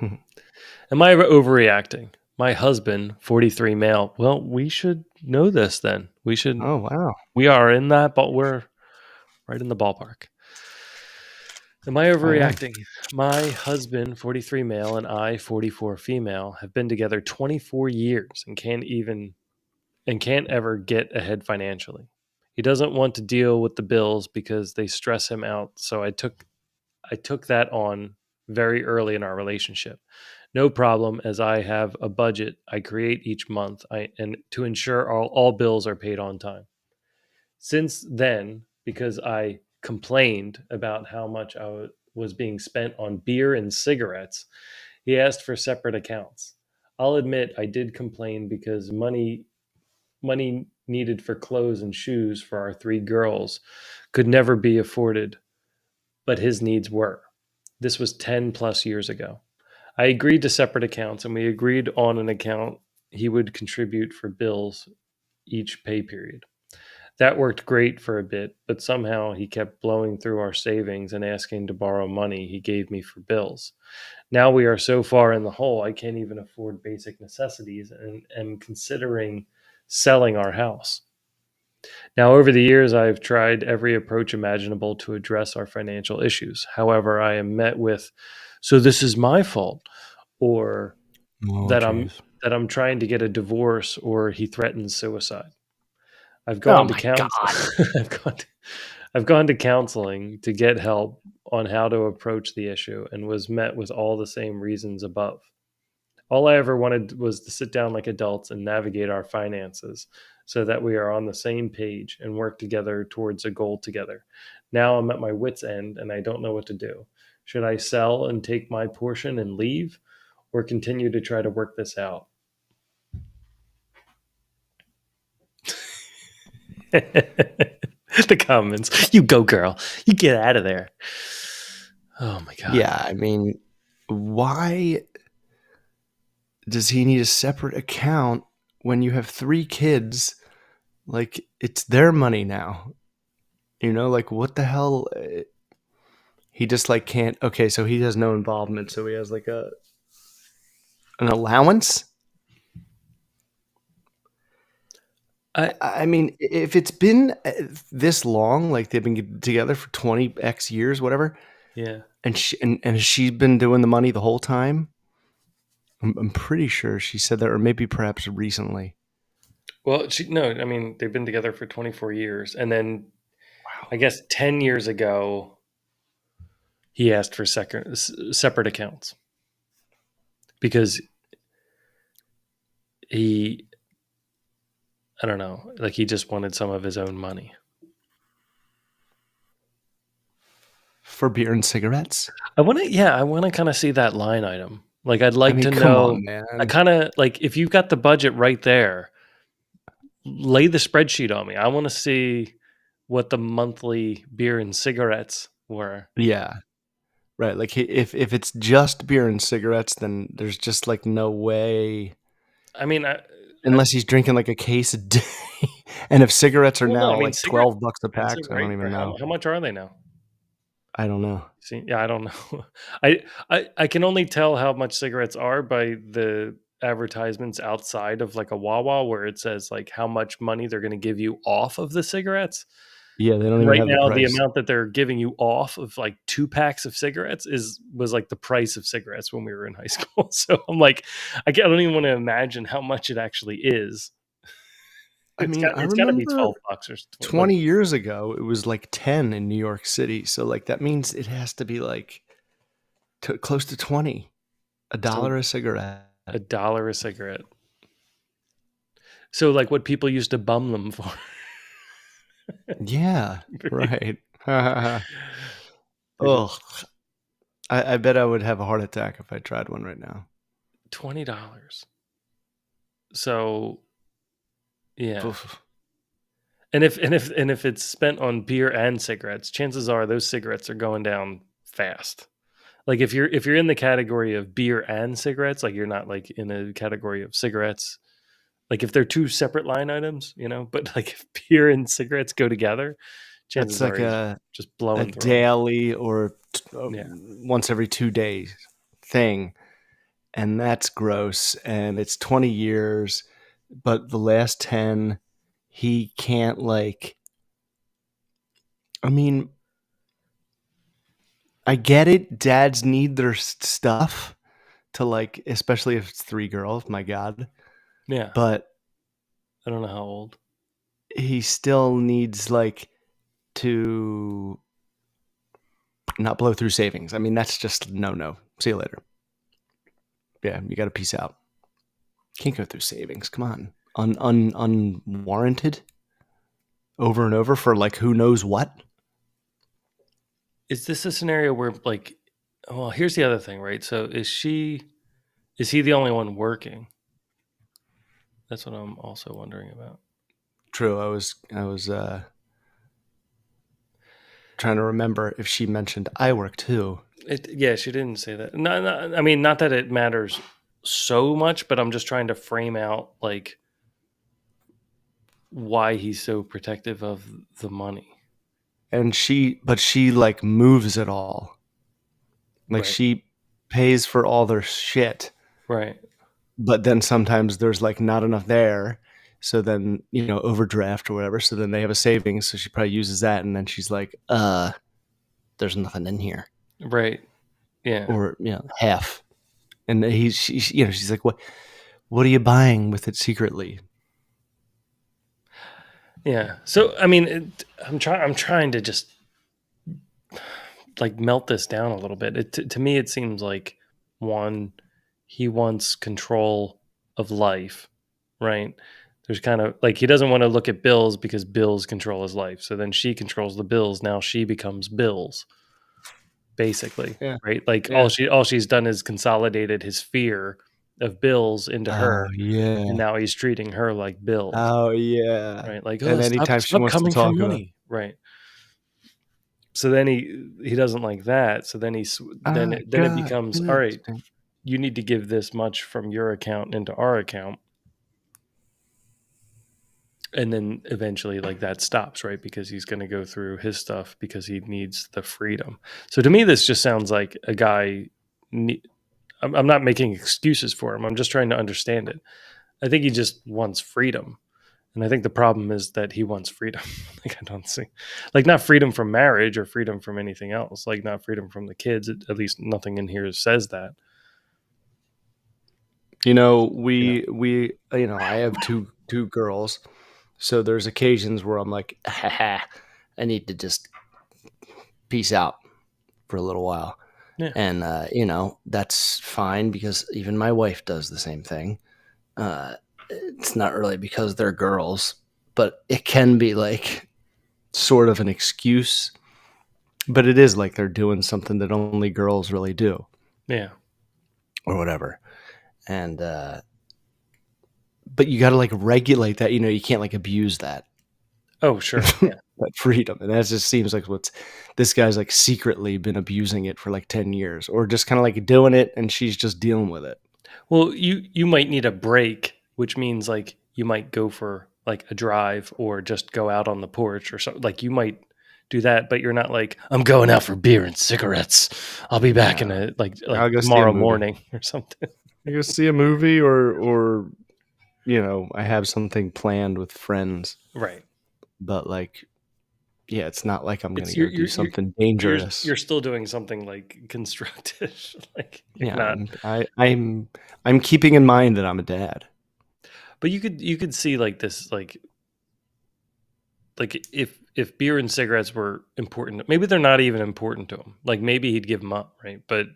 Am I overreacting? My husband, 43 male. Well, we should know this then. We should. Oh, wow. We are in that, but we're right in the ballpark. Am I overreacting? My husband, 43 male, and I, 44 female, have been together 24 years and can't ever get ahead financially. He doesn't want to deal with the bills because they stress him out. So I took that on very early in our relationship. No problem, as I have a budget I create each month and to ensure all bills are paid on time. Since then, because I complained about how much I was being spent on beer and cigarettes, he asked for separate accounts. I'll admit I did complain because money needed for clothes and shoes for our 3 girls could never be afforded, but his needs were. This was 10 plus years ago. I agreed to separate accounts, and we agreed on an account he would contribute for bills each pay period. That worked great for a bit, but somehow he kept blowing through our savings and asking to borrow money he gave me for bills. Now we are so far in the hole, I can't even afford basic necessities and am considering selling our house. Now, over the years, I've tried every approach imaginable to address our financial issues. However, I am met with, "So this is my fault," or that I'm trying to get a divorce, or he threatens suicide. I've gone to I've gone to counseling to get help on how to approach the issue and was met with all the same reasons above. All I ever wanted was to sit down like adults and navigate our finances so that we are on the same page and work together towards a goal together. Now I'm at my wit's end and I don't know what to do. Should I sell and take my portion and leave, or continue to try to work this out? The comments. You go, girl. You get out of there. Oh my God. Yeah, I mean, why does he need a separate account when you have 3 kids? Like, it's their money now. Like, what the hell? He just like can't. Okay, so he has no involvement. So he has like an allowance. I I mean, if it's been this long, like they've been together for 20x years, whatever, yeah. and she's been doing the money the whole time. I'm pretty sure she said that, or maybe perhaps recently. Well, no, I mean they've been together for 24 years, and then Wow. I guess 10 years ago he asked for separate accounts because he, I don't know, like he just wanted some of his own money. For beer and cigarettes. I want to kind of see that line item. Like I'd I like mean, to come know. on, I man. kind of like if you've got the budget right there, lay the spreadsheet on me. I want to see what the monthly beer and cigarettes were. Yeah, right. Like if it's just beer and cigarettes, then there's just like no way, I mean, unless he's drinking like a case a day. And if cigarettes are well, no, I now mean like cigarettes $12 a pack, expensive, I don't right? even know. How much are they now? I don't know. See, yeah, I don't know. I can only tell how much cigarettes are by the advertisements outside of like a Wawa where it says like how much money they're going to give you off of the cigarettes. Yeah, they don't And even right have the now, the price. amount that they're giving you off of like 2 packs of cigarettes was like the price of cigarettes when we were in high school. So I'm like, I don't even want to imagine how much it actually is. I mean, I It's got to be remember 12 bucks or 20 years ago, it was like 10 in New York City. So like that means it has to be like close to 20, a so dollar a cigarette. $1 a cigarette. So like what people used to bum them for. Yeah, right. Ugh. I bet I would have a heart attack if I tried one right now. $20. So yeah. Oof. And if it's spent on beer and cigarettes, chances are those cigarettes are going down fast. Like if you're in the category of beer and cigarettes, like you're not like in a category of cigarettes. Like if they're two separate line items, but like if beer and cigarettes go together, That's chances like are he's just a blowing through them. daily or Yeah. once every 2 days thing. And that's gross. And it's 20 years, but the last 10, he can't like, I mean, I get it. Dads need their stuff to like, especially if it's 3 girls, my God. Yeah. But I don't know how old. he still needs like to not blow through savings. I mean, that's just no. See you later. Yeah, you got to peace out. Can't go through savings. Come on. Unwarranted over and over for like who knows what. Is this a scenario where like, well, here's the other thing, right? So is he the only one working? That's what I'm also wondering about. True. I was trying to remember if she mentioned I work too. Yeah, she didn't say that. No, I mean, not that it matters so much, but I'm just trying to frame out like why he's so protective of the money. And she like moves it all. Like Right. she pays for all their shit, Right. but then sometimes there's like not enough there. So then, overdraft or whatever. So then they have a savings. So she probably uses that. And then she's like, there's nothing in here. Right. Yeah. Or, half. And she's like, what are you buying with it secretly? Yeah. So I mean, I'm trying to just like melt this down a little bit. To me, it seems like one, he wants control of life, right? There's kind of like he doesn't want to look at bills because bills control his life. So then she controls the bills. Now she becomes bills, basically, Yeah. right? Like Yeah. all she's done is consolidated his fear of bills into Oh, her, and yeah. now he's treating her like bills, Oh, yeah. right? Like, And oh, anytime she stop wants to coming for talk about, money, right? So then he doesn't like that. So then I then it got becomes all this. right. You need to give this much from your account into our account. And then eventually, like, that stops, right? Because he's going to go through his stuff because he needs the freedom. So to me, this just sounds like a guy. I'm not making excuses for him. I'm just trying to understand it. I think he just wants freedom. And I think the problem is that he wants freedom. Like, I don't see, like, not freedom from marriage or freedom from anything else, like not freedom from the kids. At least nothing in here says that. You know, You know? I have two girls, so there's occasions where I'm like, I need to just peace out for a little while. Yeah. And, that's fine because even my wife does the same thing. It's not really because they're girls, but it can be like sort of an excuse. But it is like they're doing something that only girls really do Yeah. or whatever. And, but you got to like regulate that. You can't like abuse that. Oh, sure. Yeah. That freedom. And that just seems like what's this guy's like secretly been abusing it for like 10 years or just kind of like doing it and she's just dealing with it. Well, you might need a break, which means like you might go for like a drive or just go out on the porch or something. Like you might do that, but you're not like, I'm going out for beer and cigarettes. I'll be back in Yeah. a like I'll go see a tomorrow movie. morning or something. I go see a movie or I have something planned with friends, Right. but like yeah, it's not like I'm going It's to go do something dangerous. you're still doing something like constructive. Like you're Yeah, not. I'm keeping in mind that I'm a dad. But you could see like this like if beer and cigarettes were important, maybe they're not even important to him. Like maybe he'd give them up, right? But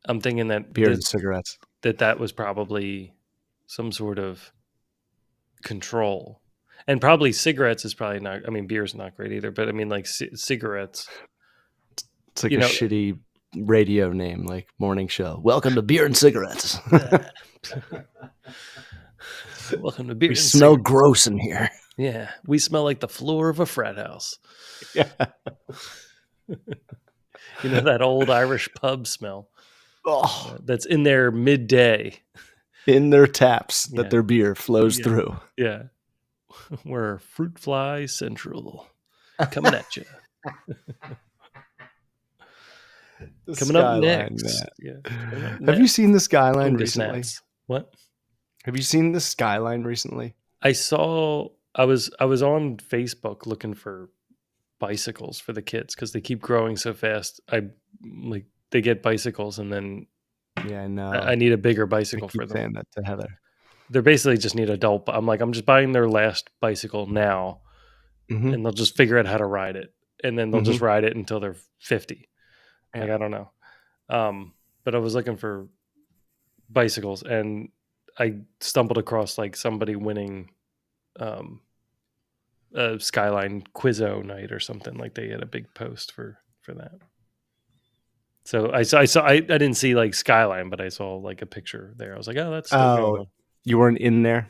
I'm thinking that Beer and cigarettes. that was probably some sort of control, and probably cigarettes is probably not. I mean, beer's not great either, but I mean, like cigarettes. It's like You a know, shitty radio name, like morning show. Welcome to Beer and Cigarettes. welcome to beer We and smell cigarettes. gross in here. Yeah, we smell like the floor of a frat house. Yeah. You know that old Irish pub smell Oh, that's in there midday. in their taps Yeah, that their beer flows yeah, through. yeah. We're Fruit Fly Central coming at you. The Coming up skyline, next. man. Yeah. Coming up Have you next. seen the skyline Finger recently? snaps. What? Have you seen the skyline recently? I saw I was on Facebook looking for bicycles for the kids because they keep growing so fast. I like they get bicycles and then Yeah, I know. I need a bigger I bicycle keep for them. saying that to Heather. They're basically just need adult. I'm like, I'm just buying their last bicycle now, Mm-hmm. and they'll just figure out how to ride it, and then they'll just Mm-hmm. ride it until they're 50. Like Yeah. I don't know. But I was looking for bicycles, and I stumbled across like somebody winning um, a Skyline Quizzo night or something. Like they had a big post for that. So I didn't see like Skyline, but I saw like a picture there. I was like, oh, that's still going Oh, on. you weren't in there?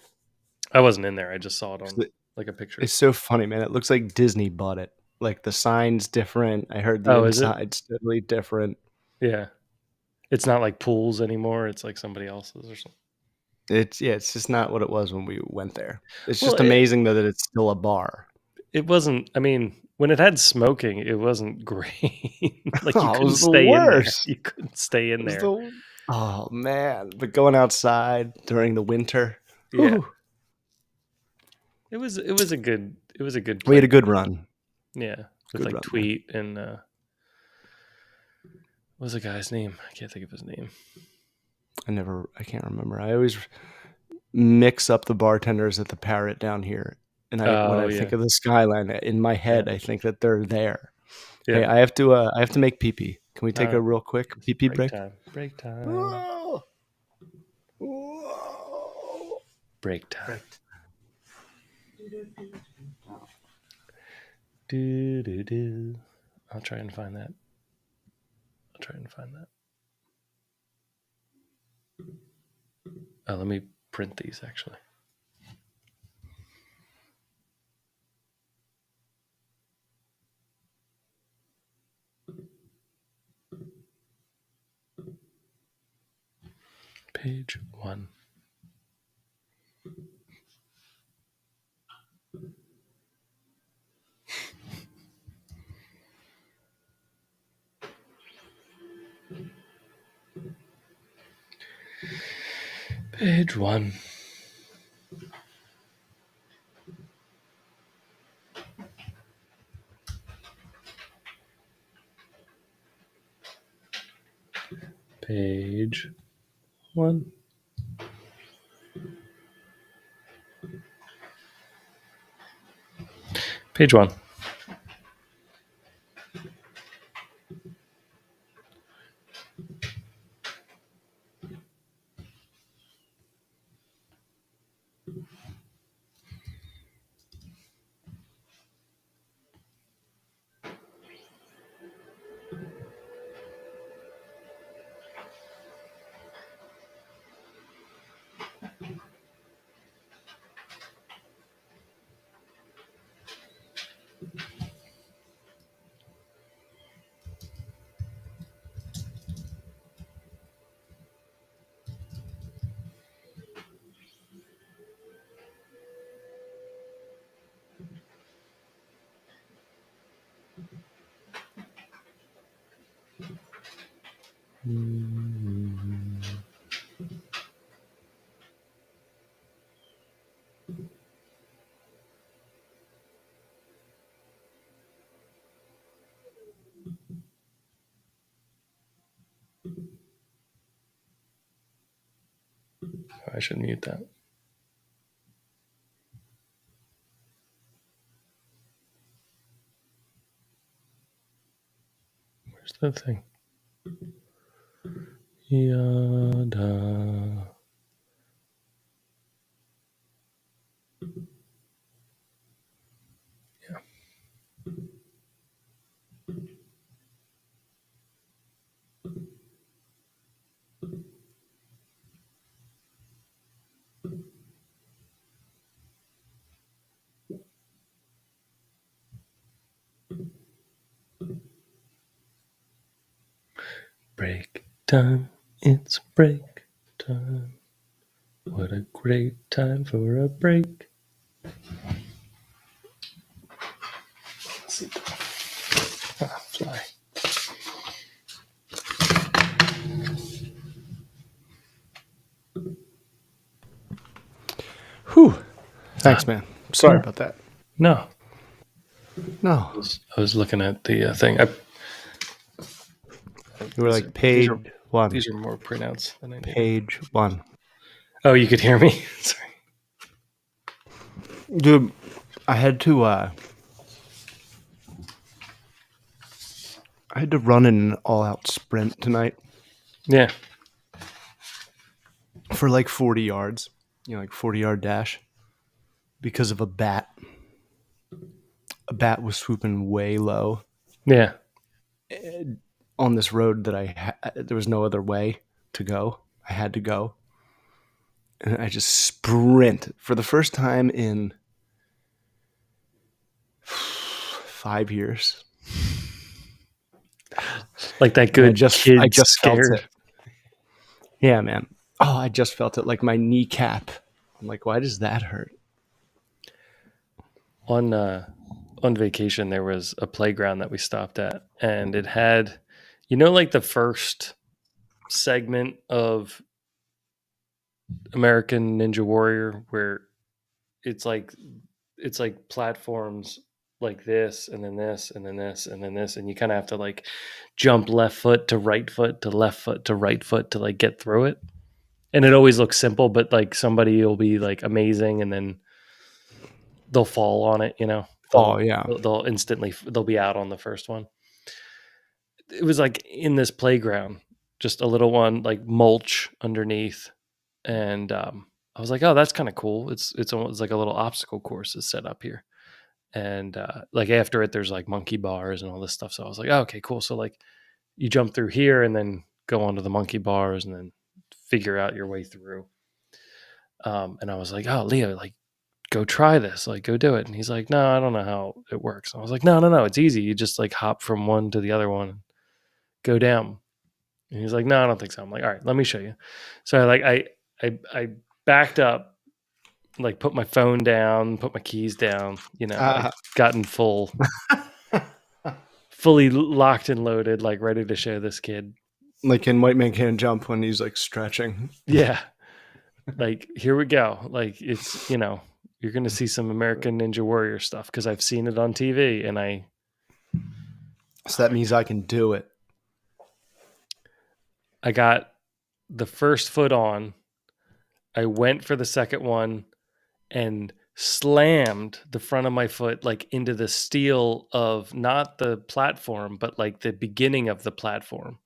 I wasn't in there. I just saw it on like a picture. It's so funny, man. It looks like Disney bought it. Like the sign's different. I heard the Oh, is it? inside's totally different. Yeah. It's not like pools anymore. It's like somebody else's or something. It's just not what it was when we went there. It's Well, just amazing though that it's still a bar. it wasn't. I mean, when it had smoking, it wasn't great. Like you Oh, it couldn't was the stay in there. worst. You couldn't stay in It was there. oh man. But going outside during the winter. Yeah. Whew, It was a good we place. had a good run. Yeah. With Good like run, man. Tweet and what was the guy's name? I can't think of his name. I can't remember. I always mix up the bartenders at the Parrot down here. And when I think of the skyline in my head, I think that they're there. Yeah. Hey, I have to make pee pee. Can we take a real quick pee pee break? Break time. Whoa. Whoa. Break time. Do do do. I'll try and find that. Oh, let me print these actually. Page 1. Page 1. Page 1. Page 1. I should mute that. Where's the thing? Yada. Yeah. Break time. It's break time. What a great time for a break. Let's see. Fly. Whew. Thanks, man. Sorry about that. No. No. I was looking at the thing. You were like, page 1. These are more pronounced than I need. Page 1. Oh, you could hear me? Sorry. Dude, I had to run an all-out sprint tonight Yeah. for like 40 yards. You know, like 40-yard dash because of a bat. A bat was swooping way low Yeah. on this road that there was no other way to go. I had to go. And I just sprint for the first time in 5 years. Like that And good I just scared. felt it. Yeah, man. Oh, I just felt it, like my kneecap. I'm like, why does that hurt? On vacation, there was a playground that we stopped at, and it had, like the first segment of American Ninja Warrior where it's like platforms like this and then this and then this and then this, and you kind of have to like jump left foot to right foot to left foot to right foot to like get through it. And it always looks simple, but like somebody will be like amazing and then they'll fall on it, they'll be out on the first one. It was like in this playground, just a little one, like mulch underneath. And I was like, oh, that's kind of cool. It's almost like a little obstacle course is set up here. And like after it, there's like monkey bars and all this stuff. So I was like, oh, okay, cool. So like you jump through here and then go onto the monkey bars and then figure out your way through. And I was like, oh, Leo, like go try this, like go do it. And he's like, no, I don't know how it works. And I was like, no, it's easy. You just like hop from one to the other one and go down. And he's like, no, I don't think so. I'm like, all right, let me show you. So I backed up, like put my phone down, put my keys down, like gotten fully locked and loaded, like ready to show this kid. Like in White Man Can't Jump when he's like stretching. Yeah. Like, here we go. Like, it's, you're going to see some American Ninja Warrior stuff because I've seen it on TV, and So that means I can do it. I got the first foot on. I went for the second one and slammed the front of my foot like into the steel of not the platform, but like the beginning of the platform.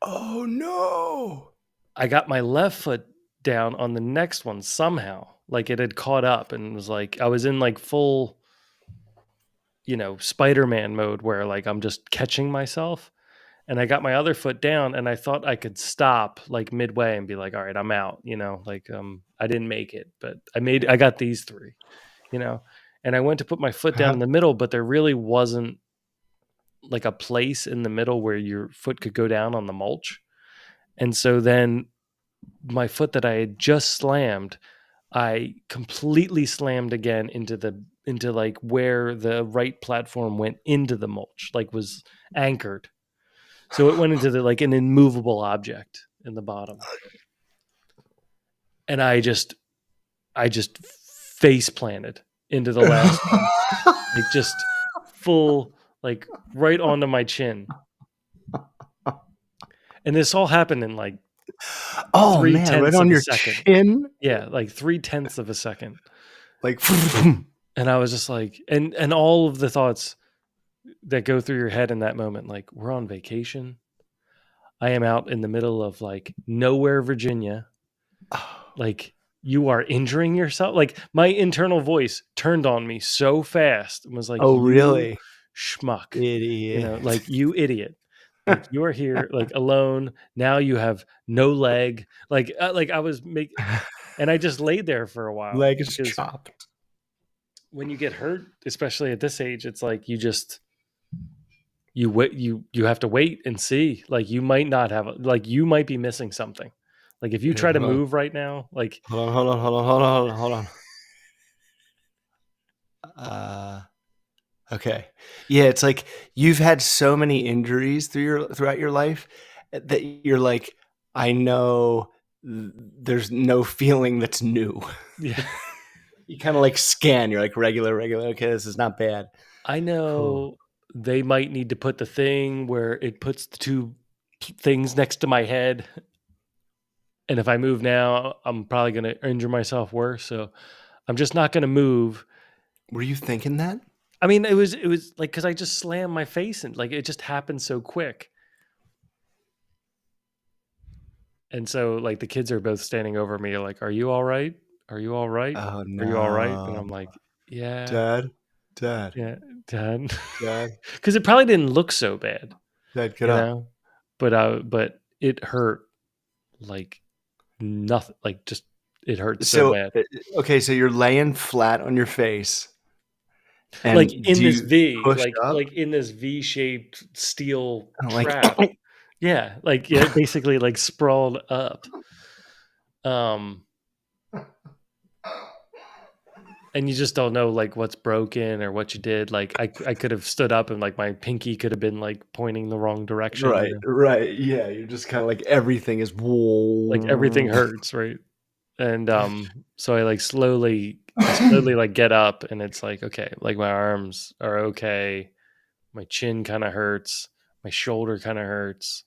Oh no. I got my left foot down on the next one somehow. Like it had caught up and was like, I was in like full, Spider-Man mode where like I'm just catching myself. And I got my other foot down and I thought I could stop like midway and be like, all right, I'm out, like I didn't make it, but I got these three, and I went to put my foot down in the middle, but there really wasn't like a place in the middle where your foot could go down on the mulch. And so then my foot that I had just slammed, I completely slammed again into like where the right platform went into the mulch, like was anchored. So it went into like an immovable object in the bottom. And I just face planted into the last one. Like just full, like right onto my chin. And this all happened in like Oh man, right on your chin? Yeah, like 0.3 of a second. Like and I was just like, and all of the thoughts that go through your head in that moment, like we're on vacation. I am out in the middle of like nowhere, Virginia. Like you are injuring yourself. Like my internal voice turned on me so fast and was like, oh really? Schmuck. Idiot. Like you idiot. Like you are here like alone. Now you have no leg. Like I was and I just laid there for a while. Leg is chopped. When you get hurt, especially at this age, it's like you wait, you have to wait and see. Like you might not have like you might be missing something. Like if you try to move right now, like hold on. Okay. Yeah, it's like you've had so many injuries throughout your life that you're like, I know there's no feeling that's new. Yeah. You kind of like scan. You're like regular. Okay, this is not bad. I know they might need to put the thing where it puts the two things next to my head. And if I move now, I'm probably going to injure myself worse. So I'm just not going to move. Were you thinking that? I mean, it was like, cause I just slammed my face and like, it just happened so quick. And so like the kids are both standing over me like, are you all right? Are you all right? Oh no. Are you all right? And I'm like, yeah. Dad. Yeah, Dad. Dad. Cause it probably didn't look so bad. Dad, get up. But it hurt like nothing. Like just, it hurt so bad. Okay. So you're laying flat on your face. And like in this V, like in this V-shaped steel trap. Yeah, like basically like sprawled up. And you just don't know like what's broken or what you did. Like I could have stood up and like my pinky could have been like pointing the wrong direction. Right. Yeah, you're just kind of like everything is like everything hurts, right? And so I like slowly like get up and it's like, okay, like my arms are okay. My chin kind of hurts. My shoulder kind of hurts.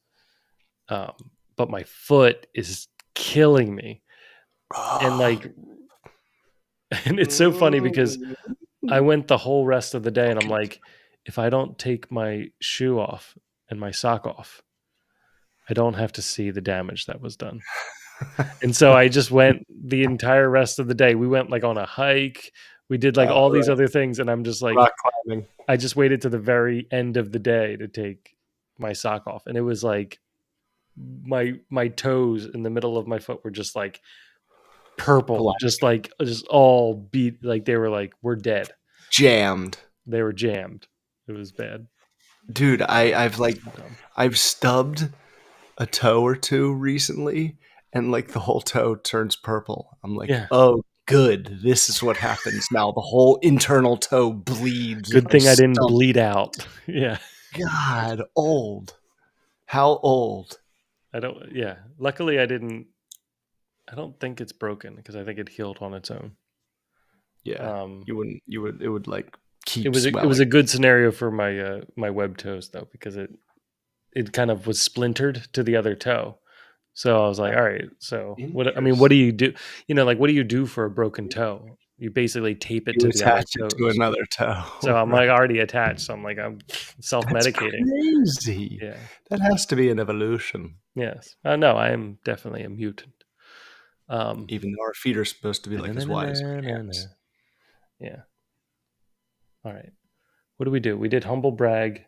But my foot is killing me. And like, and it's so funny because I went the whole rest of the day and I'm like, if I don't take my shoe off and my sock off, I don't have to see the damage that was done. And so I just went the entire rest of the day. We went like on a hike. We did like all these other things. And I'm just like, rock climbing. I just waited to the very end of the day to take my sock off. And it was like my toes in the middle of my foot were just like purple, just all beat. Like they were like, we're dead. Jammed. They were jammed. It was bad. Dude, I've stubbed a toe or two recently. And like the whole toe turns purple. I'm like, oh, good. This is what happens now. The whole internal toe bleeds. Good thing I didn't bleed out. Yeah. God, old. How old? Luckily I didn't I don't think it's broken because I think it healed on its own. Yeah, Um, it would like it keep was swelling. a good scenario for my my web toes though, because it kind of was splintered to the other toe. So I was like, all right, so what, I mean, what Interesting. do you do? You know, like, what do you do for a broken toe? You basically tape it You to the other attach it to toes. another toe, So I'm right? like already attached. So I'm like, I'm That's self-medicating. crazy. Yeah. That has to be an evolution, Yes. No, I am definitely a mutant. Um, even though our feet are supposed to be like as wide as our na-na-na-na-na-na. hands. Yeah. All right. What do we do? We did humble brag.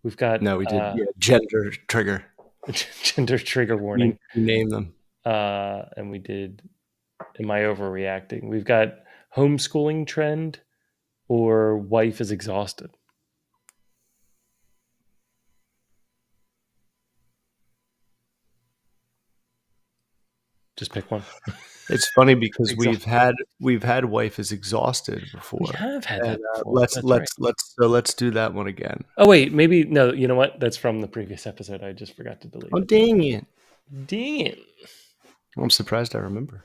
We've got No, we did. Yeah, gender trigger. gender trigger We warning. name them. And we did am I overreacting? We've got homeschooling trend or wife is exhausted. Just pick one. It's funny because Exhausted. we've had wife is exhausted We before, have had and that before. That's right. let's do that one again. Oh wait, maybe no. You know what? That's from the previous episode. I just forgot to delete Oh it. dang it! Damn. I'm surprised I remember.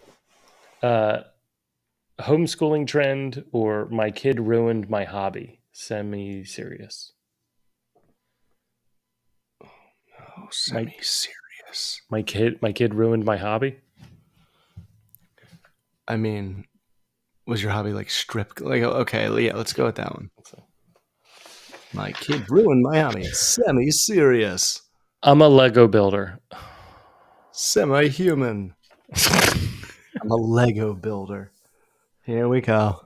Homeschooling trend or my kid ruined my hobby. Semi-serious. Oh, My semi-serious. my kid ruined my hobby. I mean, was your hobby like strip? Like, okay, yeah, let's go with that one. So, My kid ruined my hobby. Semi-serious. I'm a Lego builder. Semi-human. I'm a Lego builder. Here we go.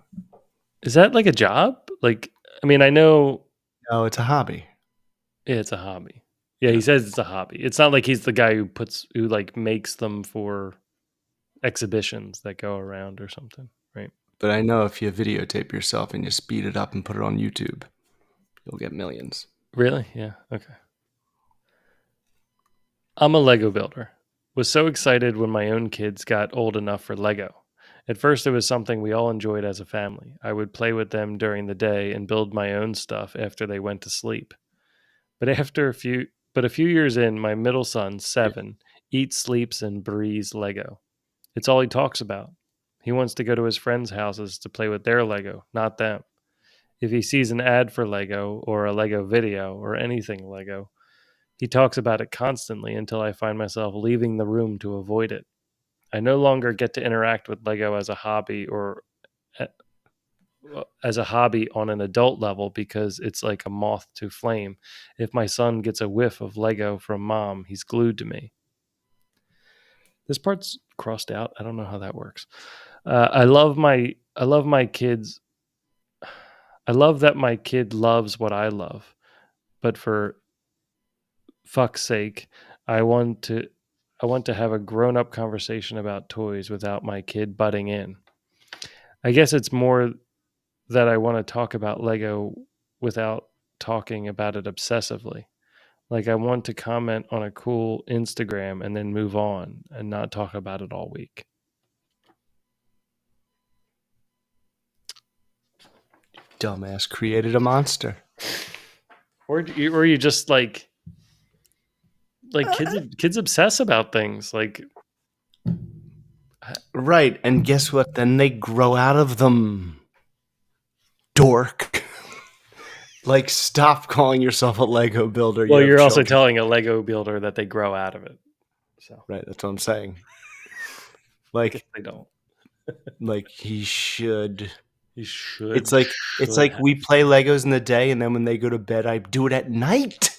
Is that like a job? Like, I mean, I know No, it's a hobby. it's a hobby. Yeah, he says it's a hobby. It's not like he's the guy who like makes them for exhibitions that go around or something, right? But I know if you videotape yourself and you speed it up and put it on YouTube, you'll get millions. Really? Yeah. Okay. I'm a Lego builder. Was so excited when my own kids got old enough for Lego. At first, it was something we all enjoyed as a family. I would play with them during the day and build my own stuff after they went to sleep. But a few years in, my middle son, 7, eats, sleeps, and breathes Lego. It's all he talks about. He wants to go to his friends' houses to play with their Lego, not them. If he sees an ad for Lego or a Lego video or anything Lego, he talks about it constantly until I find myself leaving the room to avoid it. I no longer get to interact with Lego as a hobby or uh, as a hobby on an adult level because it's like a moth to flame. If my son gets a whiff of Lego from mom, he's glued to me. This part's crossed out. I don't know how that works. I love my kids. I love that my kid loves what I love, but for fuck's sake, I want to I want to have a grown-up conversation about toys without my kid butting in. I guess it's more that I want to talk about Lego without talking about it obsessively. Like I want to comment on a cool Instagram and then move on and not talk about it all week. Dumbass created a monster. Or you just like kids obsess about things like Right, and guess what? Then they grow out of them. Dork. Like, stop calling yourself a Lego builder. well, You have you're also children. telling a Lego builder that they grow out of it. So Right, that's what I'm saying. I guess Like, they don't. like he should. You should. It's like we play Legos in the day, and then when they go to bed, I do it at night.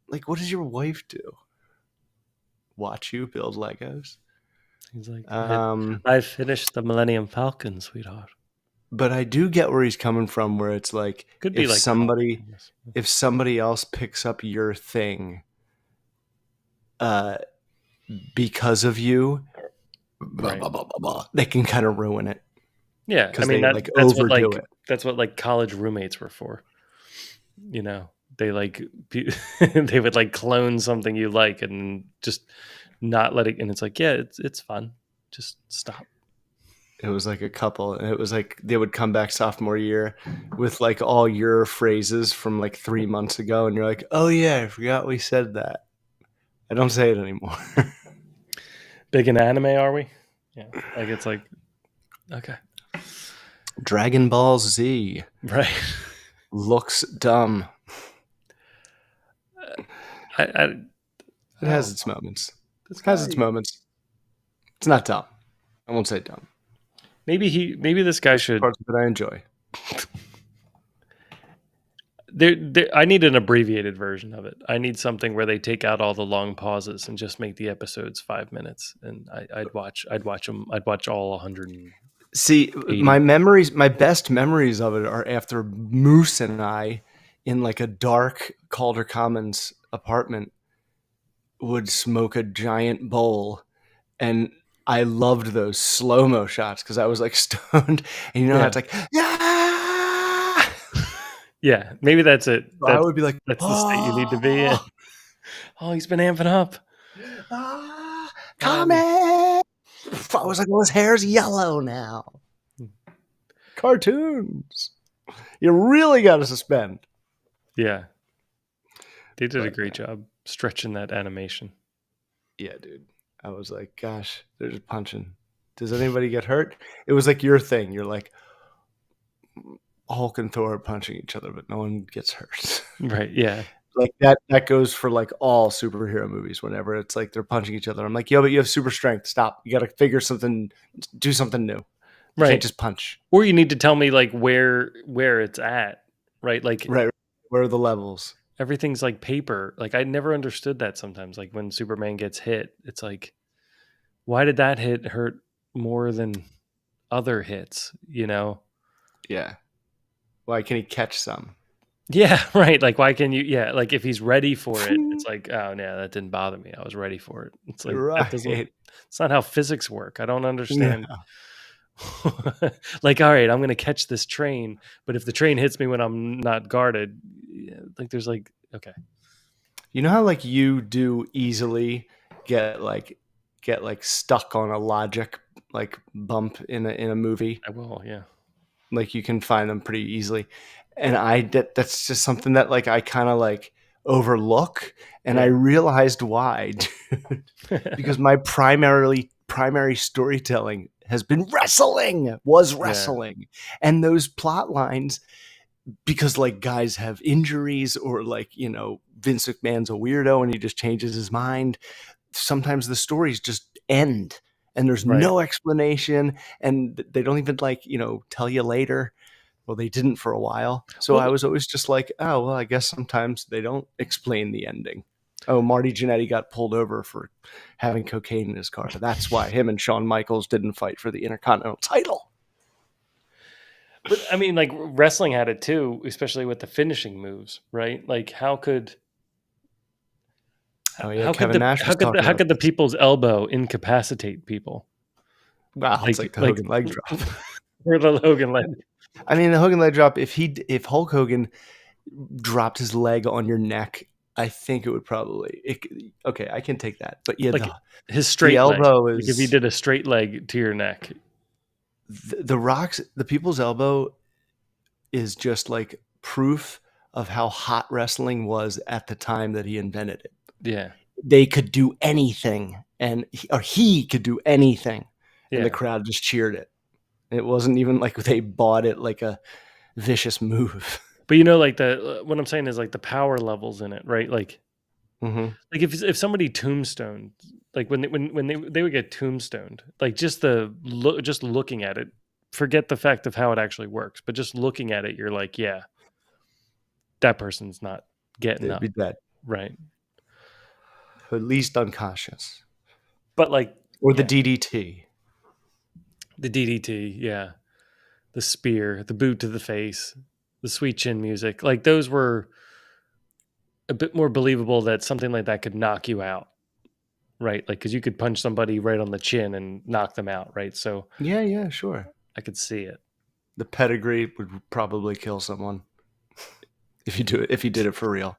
Like, what does your wife do? Watch you build Legos? He's like, Um, I finished the Millennium Falcon, sweetheart. but I do get where he's coming from. Where it's like, Could be if like somebody, that, I guess. if somebody else picks up your thing, because of you, blah, Right. blah, blah, blah, blah, they can kind of ruin it. Yeah, I Because mean they like overdo it. that's what like college roommates were for. You know, they like they would like clone something you like and just not let it. And it's like, yeah, it's fun. Just stop. It was like a couple, and it was like they would come back sophomore year with like all your phrases from like 3 months ago, and you're like, "Oh yeah, I forgot we said that." I don't say it anymore. Big in anime, are we? Yeah. Like it's like okay. Dragon Ball Z Right. looks dumb. I It I has don't its know. moments. This Has guy its moments. It's not dumb. I won't say dumb. maybe this guy There's should parts of it I enjoy. there I need an abbreviated version of it. I need something where they take out all the long pauses and just make the episodes 5 minutes, and I'd watch them. I'd watch all 180. See, my best memories of it are after Moose and I, in like a dark Calder Commons apartment, would smoke a giant bowl, and I loved those slow-mo shots because I was like stoned, and how Yeah. it's like, yeah. Yeah, maybe that's it. So I would be like, That's the state you need to be in. Oh, he's been amping up. Comet. I was like, well, his hair's yellow now. Cartoons. You really got to suspend. Yeah. They did a great job stretching that animation. Yeah, dude. I was like, gosh, they're just punching. Does anybody get hurt? It was like your thing. You're like, Hulk and Thor are punching each other, but no one gets hurt. Right, yeah. Like that goes for like all superhero movies. Whenever it's like they're punching each other, I'm like, yo, but you have super strength. Stop. You got to figure something, do something new. You Right. can't just punch. Or you need to tell me like where it's at, right? Like Right. Where are the levels? everything's like paper. Like I never understood that sometimes. Like when Superman gets hit, it's like, why did that hit hurt more than other hits, you know? Yeah. Why can he catch some? Yeah, right. Like why can you like if he's ready for it, it's like, oh yeah, that didn't bother me. I was ready for it. It's like that doesn't Right. it's not how physics work. I don't understand. No. Like, all right, I'm gonna catch this train, but if the train hits me when I'm not guarded, like there's like okay. You know how like you do easily get like stuck on a logic like bump in a movie? I will, yeah. Like you can find them pretty easily. And that's just something that like I kind of like overlook, and I Yeah. realized why, dude. Because my primary storytelling has been wrestling. And those plot lines, because like guys have injuries or like, Vince McMahon's a weirdo and he just changes his mind. Sometimes the stories just end and there's Right. no explanation, and they don't even like, tell you later. Well, they didn't for a while. So I was always just like, oh, well, I guess sometimes they don't explain the ending. Oh, Marty Jannetty got pulled over for having cocaine in his car. That's why him and Shawn Michaels didn't fight for the Intercontinental title. But I mean, like wrestling had it too, especially with the finishing moves, right? Like how could Oh yeah, how Kevin could the Nash was talking how about could the this. people's elbow incapacitate people? Wow, it's like the Hogan leg drop. Or the Hogan leg. I mean, the Hogan leg drop. If Hulk Hogan dropped his leg on your neck, I think it would probably. Okay, I can take that. But yeah, Like his straight elbow leg. is. Like if he did a straight leg to your neck. The people's elbow is just like proof of how hot wrestling was at the time that he invented it. Yeah. They could do anything, or he could do anything, and Yeah. the crowd just cheered it. It wasn't even like they bought it like a vicious move. But like what I'm saying is like the power levels in it, right? Like, Mm-hmm. like if somebody tombstoned, like when they would get tombstoned, like just looking at it, forget the fact of how it actually works, but just looking at it, you're like, yeah, that person's not getting They'd up, be dead, right? at least unconscious, But like, or yeah, the DDT. the DDT, yeah, the spear, the boot to the face, the sweet chin music, like those were a bit more believable that something like that could knock you out, right? Like because you could punch somebody right on the chin and knock them out, right? So Yeah, sure. I could see it. The pedigree would probably kill someone if you did it for real.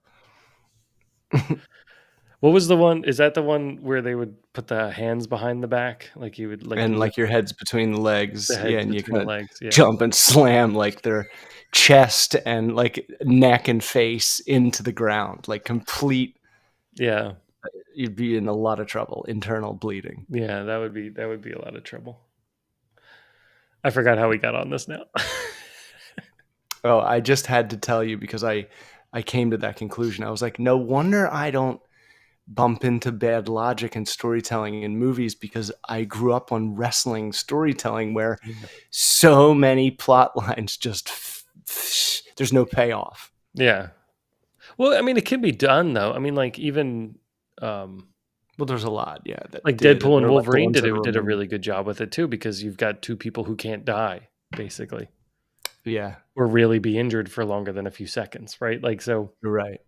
What was the one? Is that the one where they would put the hands behind the back, like you would, like, And like your head's between the legs, the head and you between the kind of legs? Yeah, jump and slam like their chest and like neck and face into the ground, like complete yeah. you'd be in a lot of trouble, internal bleeding. Yeah, that would be a lot of trouble. I forgot how we got on this now. Oh, I just had to tell you because I came to that conclusion. I was like, no wonder I don't bump into bad logic and storytelling in movies, because I grew up on wrestling storytelling where so many plot lines just there's no payoff. Yeah. Well, I mean, it can be done though. I mean, like even Well, there's a lot, yeah, that like did, and Deadpool and they're like the Wolverine ones that are did a remaining. really good job with it too, because you've got two people who can't die basically, Yeah, or really be injured for longer than a few seconds, right? Like so you're right.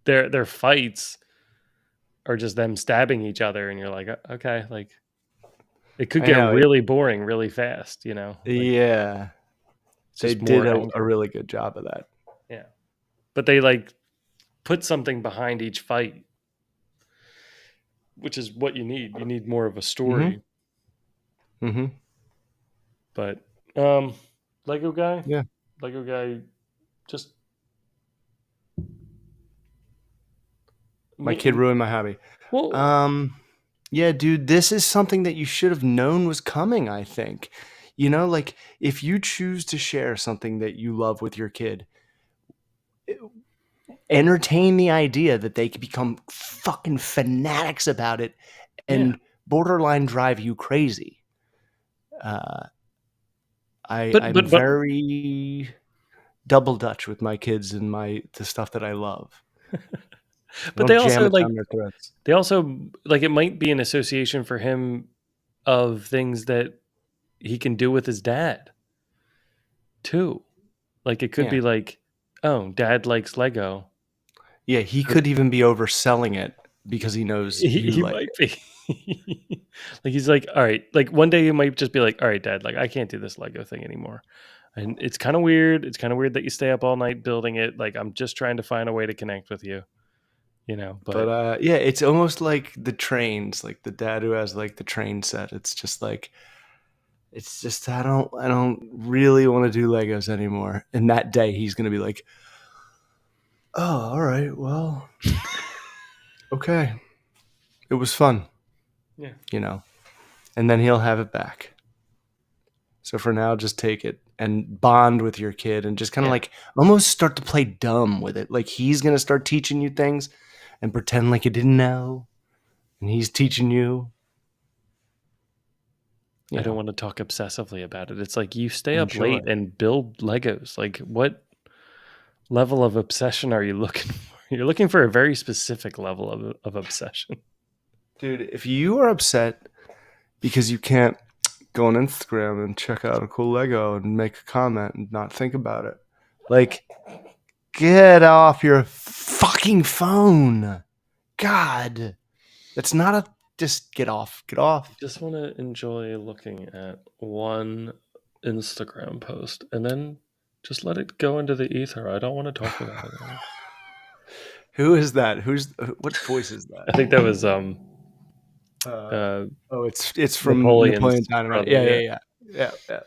their fights are just them stabbing each other, and you're like, okay, like it could I get know. really boring really fast, you know? Like Yeah, it's they just did more a anger. really good job of that. Yeah. But they like put something behind each fight, which is what you need. You need more of a Mm-hmm. story. Mm-hmm. But Lego guy, Yeah. Lego guy just My kid ma- ruined my hobby. well, Um, yeah, dude, this is something that you should have known was coming, I think. Like if you choose to share something that you love with your kid, entertain the idea that they could become fucking fanatics about it yeah. and borderline drive you crazy. Uh, But I'm but but very double Dutch with my kids and the stuff that I love. I but don't jam it down their throats. they also like it might be an association for him of things that he can do with his dad too. Like it could Yeah. be like, oh, dad likes Lego. Yeah, he could even be overselling it because he knows you He like might it. be. Like he's like, all right, like one day he might just be like, all right, dad, like I can't do this Lego thing anymore. And it's kind of weird. It's kind of weird that you stay up all night building it. Like I'm just trying to find a way to connect with you, But but yeah, it's almost like the trains, like the dad who has like the train set. It's just like I don't really want to do Legos anymore. And that day he's gonna be like, oh, all right, well, okay, it was fun, yeah. you know. And then he'll have it back. So for now, just take it and bond with your kid and just kind of Yeah. like almost start to play dumb with it. Like he's gonna start teaching you things and pretend like you didn't know, and he's teaching you. I You don't know, want to talk obsessively about it. It's like you stay up enjoy. late and build Legos. Like what level of obsession are you looking for? You're looking for a very specific level of obsession. Dude, if you are upset because you can't go on Instagram and check out a cool Lego and make a comment and not think about it, like, get off your fucking phone. God, that's not a just get off. Get off. Just want to enjoy looking at one Instagram post and then just let it go into the ether. I don't want to talk about it. Who is that? What voice is I that? think that was Uh, uh oh, it's from Napoleon's Napoleon Dynamite. brother. Yeah, Yeah. yeah, yeah, yeah, yeah.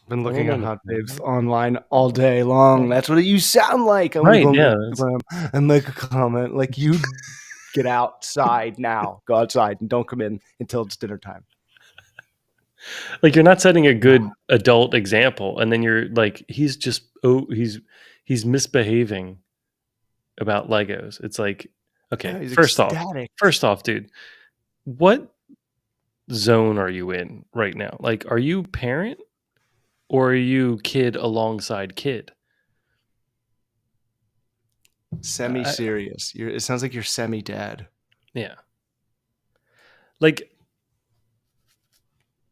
Been I don't looking know at hot babes Napoleon. online all day long. That's what you sound like. I'm gonna Right. go on Yeah. Instagram and make a comment. Like you get outside now. Go outside and don't come in until it's dinner time. Like you're not setting a good adult example, and then you're like, he's misbehaving about Legos. It's like, Yeah, okay, he's ecstatic. first off, dude, what zone are you in right now? Like, are you parent or are you kid alongside kid? I, Semi-serious. It sounds like you're semi-dad. yeah, like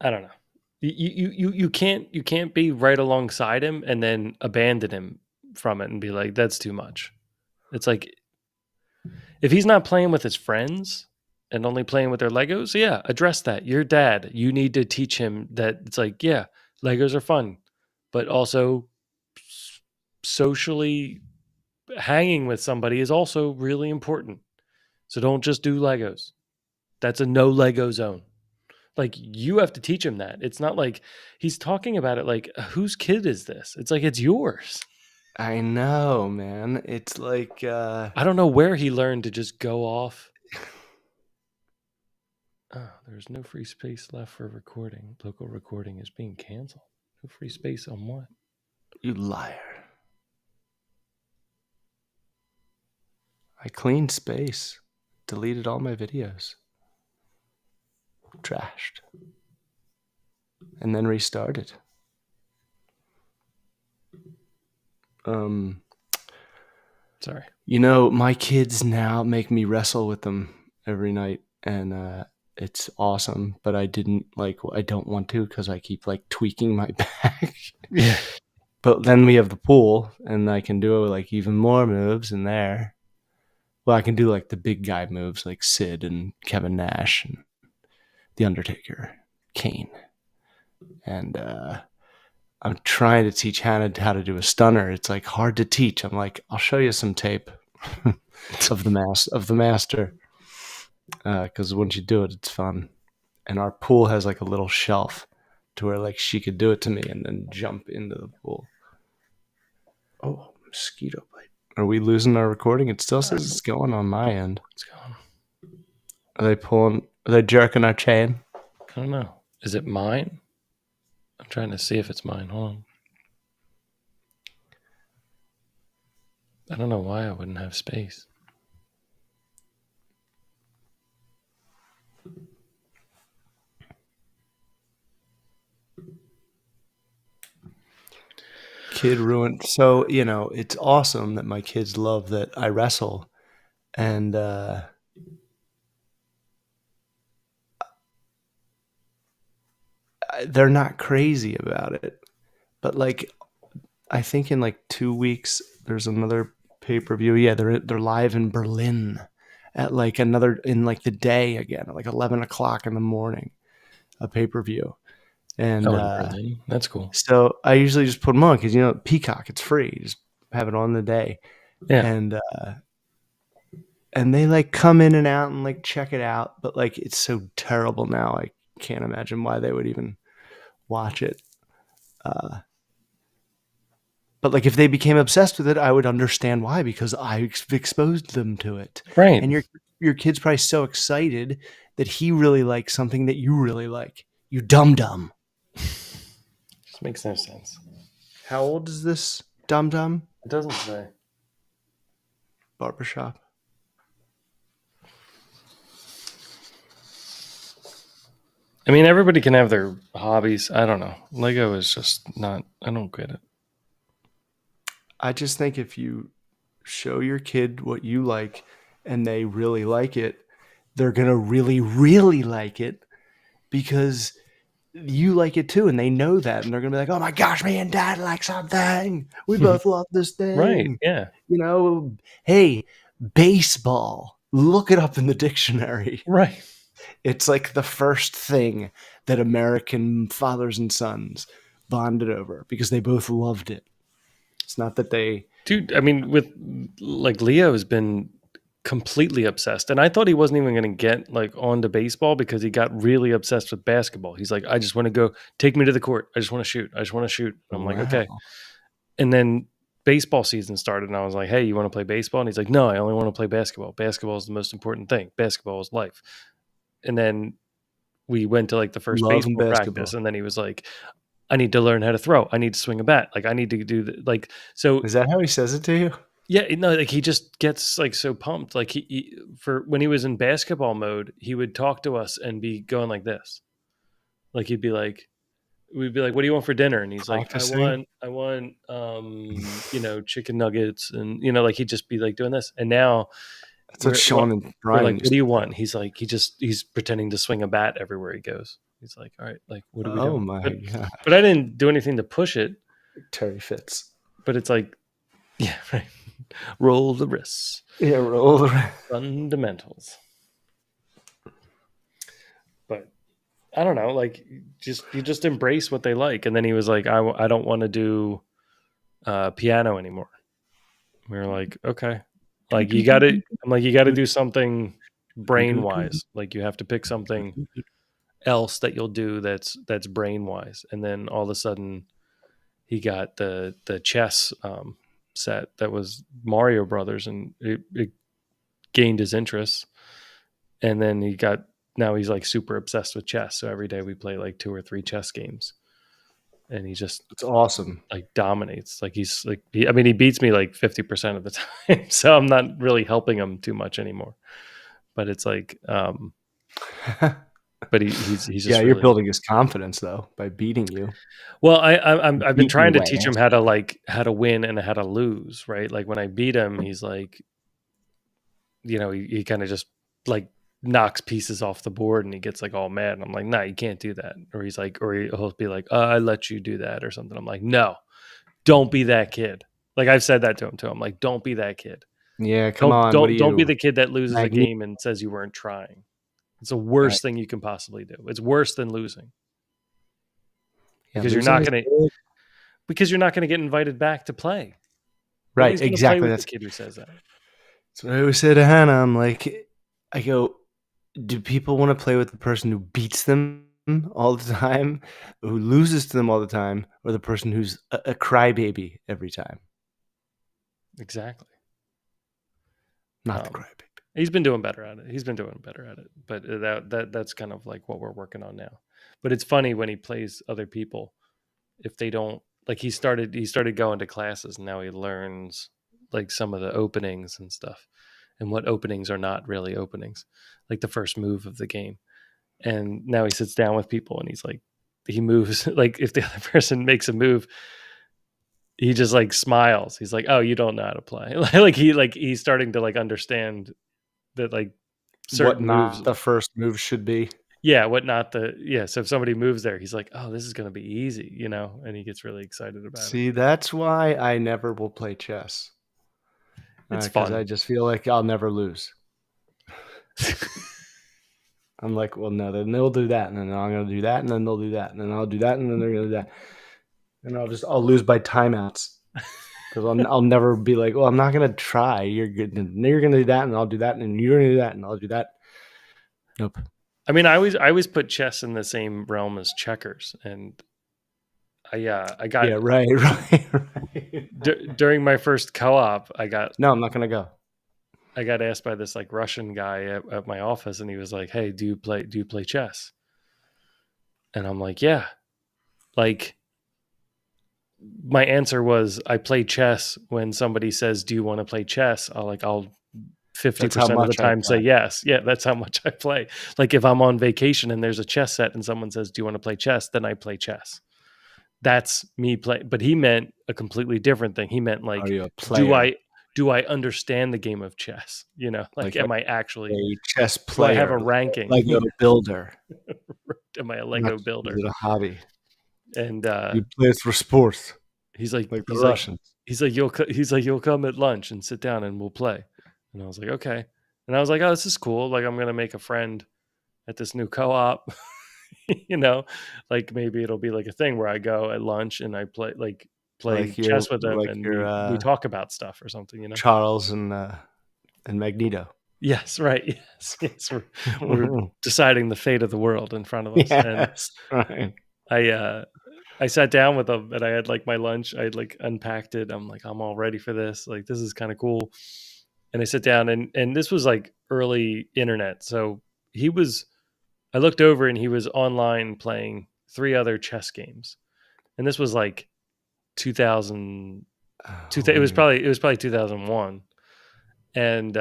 I don't know. You can't be right alongside him and then abandon him from it and be like, that's too much. It's like if he's not playing with his friends and only playing with their Legos, yeah, address that. Your dad, you need to teach him that it's like, yeah, Legos are fun, but also socially hanging with somebody is also really important. So don't just do Legos. That's a no Lego zone. Like you have to teach him that. It's not like he's talking about it like whose kid is this? It's like it's yours. I know, man. It's like I don't know where he learned to just go off. There's no free space left for recording. Local recording is being canceled. No free space on what? You liar. I cleaned space. Deleted all my videos. Trashed. And then restarted. Sorry. You know, my kids now make me wrestle with them every night, and it's awesome. But I don't want to because I keep like tweaking my back. Yeah. But then we have the pool, and I can do like even more moves in there. Well, I can do like the big guy moves like Sid and Kevin Nash and The Undertaker, Kane. And I'm trying to teach Hannah how to do a stunner. It's like hard to teach. I'm like, I'll show you some tape of the master. Because once you do it, it's fun. And our pool has like a little shelf to where like she could do it to me and then jump into the pool. Oh, mosquito bite. Are we losing our recording? It still says it's going on my end. What's going on? Are they jerking our chain? I don't know. Is it mine? I'm trying to see if it's mine. Hold on. I don't know why I wouldn't have space. Kid ruined. So, you know, it's awesome that my kids love that I wrestle. And they're not crazy about it. But like, I think in like 2 weeks, there's another pay-per-view. Yeah, they're live in Berlin at like another in like the day again, at like 11 o'clock in the morning, a pay-per-view. And Oh, in Berlin. That's cool. so I usually just put them on because, you know, Peacock, it's free. Just have it on the day. Yeah. And they like come in and out and like check it out. But like, it's so terrible now. I can't imagine why they would even watch it. But like, if they became obsessed with it, I would understand why, because I exposed them to it. Right. And your kid's probably so excited that he really likes something that you really like. You dum-dum. Just makes no sense. How old is this dum-dum? It doesn't say. Barbershop. I mean, everybody can have their hobbies. I don't know. Lego is just not, I don't get it. I just think if you show your kid what you like and they really like it, they're going to really, really like it because you like it too. And they know that. And they're going to be like, oh my gosh, me and dad like something. We both love this thing. Right. Yeah. You know, hey, baseball. Look it up in the dictionary. Right. It's like the first thing that American fathers and sons bonded over because they both loved it. It's not that they... Dude, I mean, with like Leo has been completely obsessed. And I thought he wasn't even going to get like onto baseball because he got really obsessed with basketball. He's like, I just want to go, take me to the court. I just want to shoot. I just want to shoot. And I'm like, okay. And then baseball season started and I was like, hey, you want to play baseball? And he's like, no, I only want to play basketball. Basketball is the most important thing. Basketball is life. And then we went to like the first baseball practice and then he was like, I need to learn how to throw. I need to swing a bat. Like I need to do like, so is that how he says it to you? Yeah, no, like he just gets like so pumped. Like he for when he was in basketball mode, he would talk to us and be going like this. Like he'd be like, we'd be like, "What do you want for dinner?" And he's Practicing? like, "I want, you know, chicken nuggets," and you know, like he'd just be like doing this. And now that's what Sean and Brian. We're like, "What do you want?" He's like, he's pretending to swing a bat everywhere he goes. He's like, "All right, like what are we doing?" Oh my god! But I didn't do anything to push it. Terry Fitz. But it's like, yeah, right. Roll the wrists. Yeah, roll the wrists. Fundamentals. But I don't know, like you just embrace what they like. And then he was like, I don't want to do piano anymore. We were like, okay, like you got to. I'm like, you got to do something brain wise. Like you have to pick something else that you'll do that's brain wise. And then all of a sudden, he got the chess set that was Mario Brothers, and it gained his interest. And then he got now he's like super obsessed with chess. So every day we play like 2 or 3 chess games, and he just It's awesome. like dominates. Like he's like, I mean, he beats me like 50% of the time. So I'm not really helping him too much anymore. But it's like, but he's Yeah, just you're really building his confidence though by beating you. well. I've been Beating trying to your teach him ass. how to win and how to lose. Right, like when I beat him, he's like, he kind of just like knocks pieces off the board and he gets like all mad. And I'm like, nah, you can't do that. Or he's like, or he'll be like, I let you do that or something. I'm like, no, don't be that kid. Like I've said that to him too. I'm like, don't be that kid. Yeah, come Don't on. What are don't don't be you, the kid that loses a Magneto? game and says you weren't trying. It's the Right. worst thing you can possibly do. It's worse than losing Yeah, because losing is good. you're not gonna get invited back to play. Right, Nobody's gonna play exactly. with the kid who says that. That's what I always say to Hannah. I'm like, I go, do people want to play with the person who beats them all the time, who loses to them all the time, or the person who's a crybaby every time? Exactly. Not the crybaby. He's been doing better at it. But that's kind of like what we're working on now. But it's funny when he plays other people, if they don't like he started going to classes and now he learns like some of the openings and stuff and what openings are not really openings, like the first move of the game. And now he sits down with people and he's like he moves like if the other person makes a move, he just like smiles. He's like, "Oh, you don't know how to play." like he's starting to like understand that like What certain moves. not the first move should be. Yeah, what not the yeah. So if somebody moves there, he's like, "Oh, this is going to be easy," and he gets really excited about it. See, that's why I never will play chess. It's Because I fun. just feel like I'll never lose. I'm like, well, no, then they'll do that, and then I'm gonna do that, and then they'll do that, and then I'll do that, and then they're gonna do that, and I'll lose by timeouts because I'll never be like, well, I'm not gonna try. You're good. And you're gonna do that, and I'll do that, and you're gonna do that, and I'll do that. Nope. I mean, I always put chess in the same realm as checkers, and I got Yeah, right. during my first co-op, No, I'm not gonna go. I got asked by this like Russian guy at my office, and he was like, "Hey, do you play chess?" And I'm like, "Yeah." Like my answer was, I play chess when somebody says, "Do you want to play chess?" I'll That's how 50% of the much I time say play. yes. Yeah, that's how much I play. Like if I'm on vacation and there's a chess set and someone says, "Do you want to play chess?" then I play chess. That's me play. But he meant a completely different thing. He meant Are like, you a do player? I understand the game of chess? Like, Like, are am I you actually, a chess do I have a player, like a ranking? Lego builder? Am I a Not Lego just is builder? it a hobby? And You play it for sport, he's like, like the Russians. you'll come at lunch and sit down and we'll play. And I was like, okay. And I was like, oh, this is cool. Like I'm gonna make a friend at this new co-op. you know, like maybe it'll be like a thing where I go at lunch and I play chess with them and Your we talk about stuff or something. Charles and Magneto. Yes, right. Yes. We're deciding the fate of the world in front of us. And Yes, right. I I sat down with them and I had like my lunch. I had like unpacked it. I'm like, I'm all ready for this. Like this is kind of cool. And I sit down and this was like early internet. So he was I looked over and he was online playing 3 other chess games. And this was like 2000, Oh, it was probably 2001. And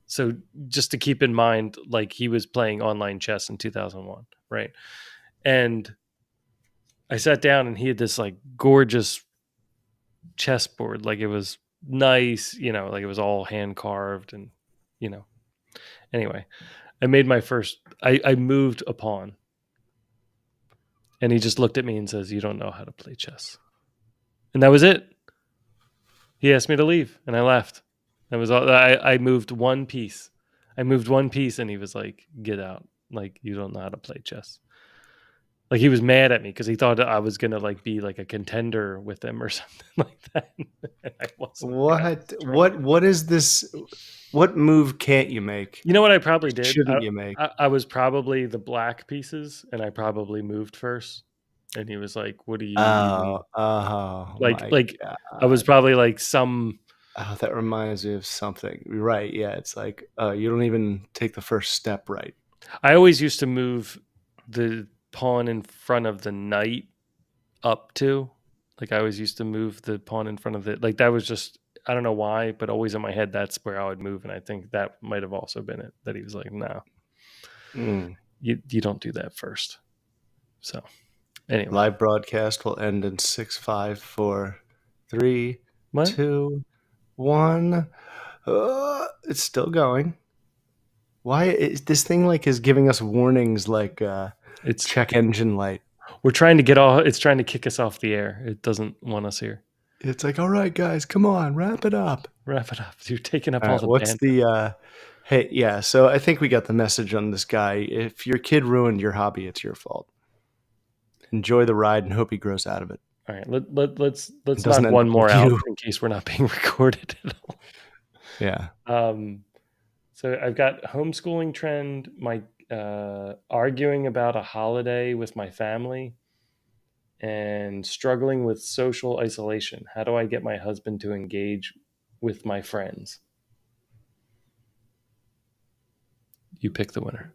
so just to keep in mind, like he was playing online chess in 2001, right? And I sat down and he had this like gorgeous chessboard, like it was nice, like it was all hand carved and you know. Anyway, I made my first. I moved a pawn, and he just looked at me and says, "You don't know how to play chess," and that was it. He asked me to leave, and I left. That was all. I moved one piece. I moved one piece, and he was like, "Get out! Like you don't know how to play chess." Like he was mad at me because he thought I was gonna like be like a contender with him or something like that. And I wasn't. Like, I was what? throwing it. What is this? What move can't you make? You know what I probably did? Shouldn't you make? I was probably the black pieces, and I probably moved first. And he was like, "What do you even Oh like?" my Like I was god. probably like some. Oh, that reminds me of something. Right? Yeah, it's like you don't even take the first step right. I always used to move the pawn in front of the knight up to. Like I always used to move the pawn in front of the like that was just I don't know why, but always in my head that's where I would move, and I think that might have also been it that he was like, no, Mm. you don't do that first. So anyway, Live broadcast will end in 6, 5, 4, 3, what? 2, 1. It's still going. Why is this thing like is giving us warnings like It's check engine light? we're trying to get all. It's trying to kick us off the air. It doesn't want us here. It's like, all right, guys, come on, wrap it up. Wrap it up. You're taking up All all right, the what's band. the hey, yeah, so I think we got the message on this guy. If your kid ruined your hobby, it's your fault. Enjoy the ride and hope he grows out of it. All right, let's It doesn't knock end one up more like out you. in case we're not being recorded at all. Yeah. So I've got homeschooling trend, my arguing about a holiday with my family, and struggling with social isolation. How do I get my husband to engage with my friends? You pick the winner.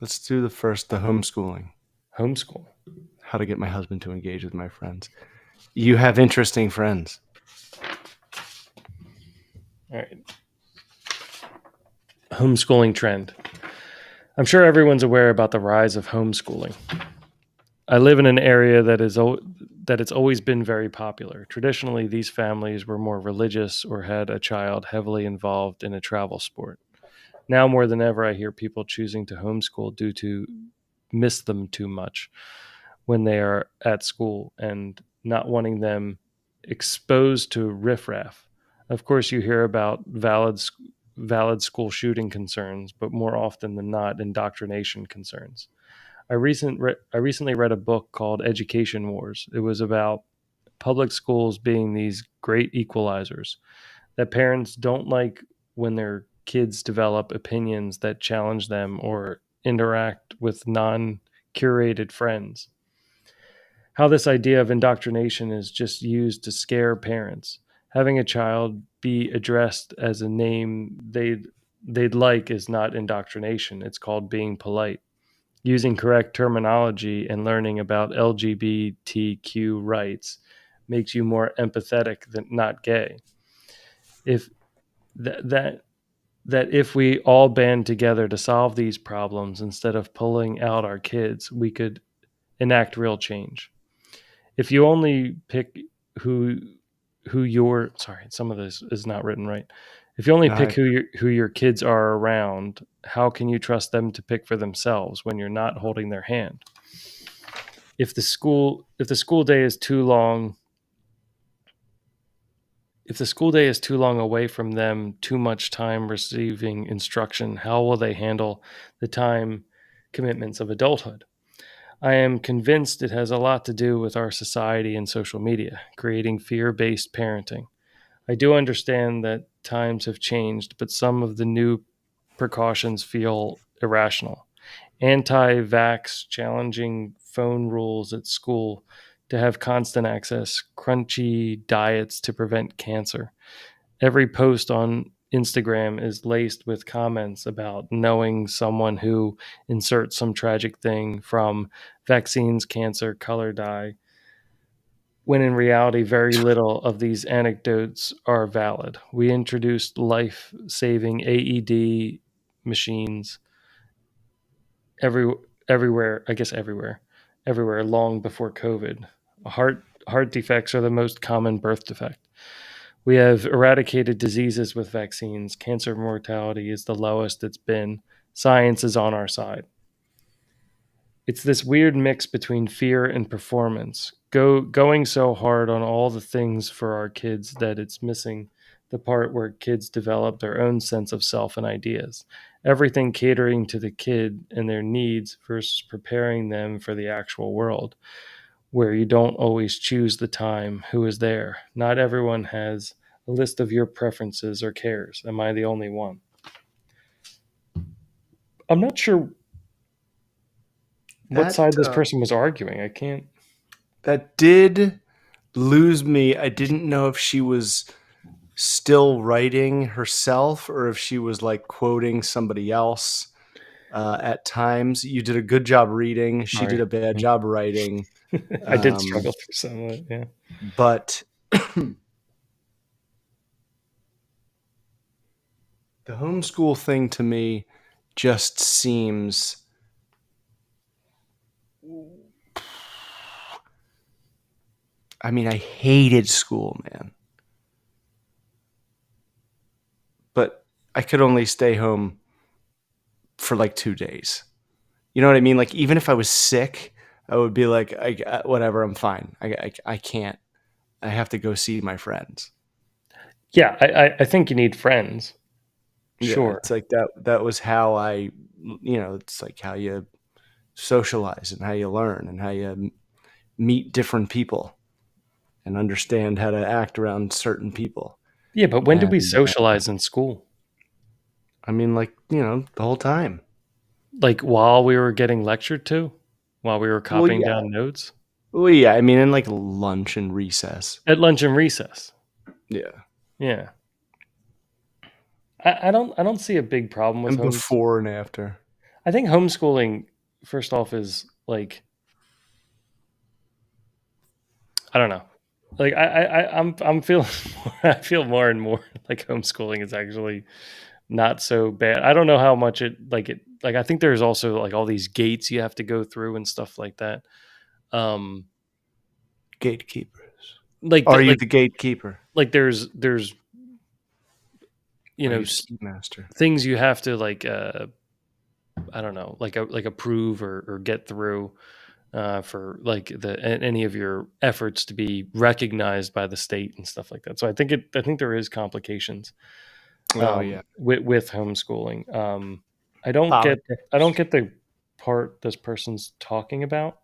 Let's do the homeschooling. Homeschool. How to get my husband to engage with my friends. You have interesting friends. All right. Homeschooling trend. I'm sure everyone's aware about the rise of homeschooling. I live in an area that it's always been very popular. Traditionally, these families were more religious or had a child heavily involved in a travel sport. Now more than ever, I hear people choosing to homeschool due to miss them too much when they are at school and not wanting them exposed to riffraff. Of course, you hear about valid school shooting concerns, but more often than not, indoctrination concerns. I recently read a book called Education Wars. It was about public schools being these great equalizers that parents don't like when their kids develop opinions that challenge them or interact with non curated friends. How this idea of indoctrination is just used to scare parents. Having a child be addressed as a name they'd like is not indoctrination. It's called being polite. Using correct terminology and learning about LGBTQ rights makes you more empathetic than not gay. If that that that if we all band together to solve these problems instead of pulling out our kids, we could enact real change. If you only pick who who your sorry, some of this is not written right. If you only pick I, who your kids are around, how can you trust them to pick for themselves when you're not holding their hand? If the school day is too long, if the school day is too long away from them, too much time receiving instruction, how will they handle the time commitments of adulthood? I am convinced it has a lot to do with our society and social media, creating fear based parenting. I do understand that times have changed, but some of the new precautions feel irrational. Anti vax challenging phone rules at school to have constant access, crunchy diets to prevent cancer. Every post on Instagram is laced with comments about knowing someone who inserts some tragic thing from vaccines, cancer, color dye, when in reality, very little of these anecdotes are valid. We introduced life saving AED machines every everywhere, I guess everywhere long before COVID. Heart defects are the most common birth defect. We have eradicated diseases with vaccines. Cancer mortality is the lowest it's been. Science is on our side. It's this weird mix between fear and performance. Going so hard on all the things for our kids that it's missing the part where kids develop their own sense of self and ideas. Everything catering to the kid and their needs versus preparing them for the actual world, where you don't always choose the time, who is there. Not everyone has a list of your preferences or cares. Am I the only one? I'm not sure what that side this person was arguing. I can't. that did lose me. I didn't know if she was still writing herself or if she was like quoting somebody else at times. You did a good job reading. She did Sorry. a bad job writing. I did struggle through some of it. Yeah. But the homeschool thing to me just seems, I mean, I hated school, man. But I could only stay home for like 2 days. You know what I mean? Like, even if I was sick, I would be like, whatever, I'm fine. I can't. I have to go see my friends. Yeah. I think you need friends. Yeah, Sure. it's like that was how I, it's like how you socialize and how you learn and how you meet different people and understand how to act around certain people. Yeah. But when did we And socialize in school? I mean, like, the whole time. Like while we were getting lectured to, while we were Well, copying yeah. down notes Well, yeah. I mean, in like lunch and recess. at lunch and recess. Yeah. Yeah. I don't see a big problem with And homes. before and after. I think homeschooling, first off, is like I don't know. Like I'm feeling more, I feel more and more like homeschooling is actually not so bad. I don't know how much it I think there's also like all these gates you have to go through and stuff like that. Um Gatekeepers. like Are the, you the gatekeeper? like there's you Are know you Keymaster? things you have to like I don't know, like approve or get through for like any of your efforts to be recognized by the state and stuff like that. So I think there is complications Oh, yeah. with homeschooling. I don't get I don't Politics. get the part this person's talking about.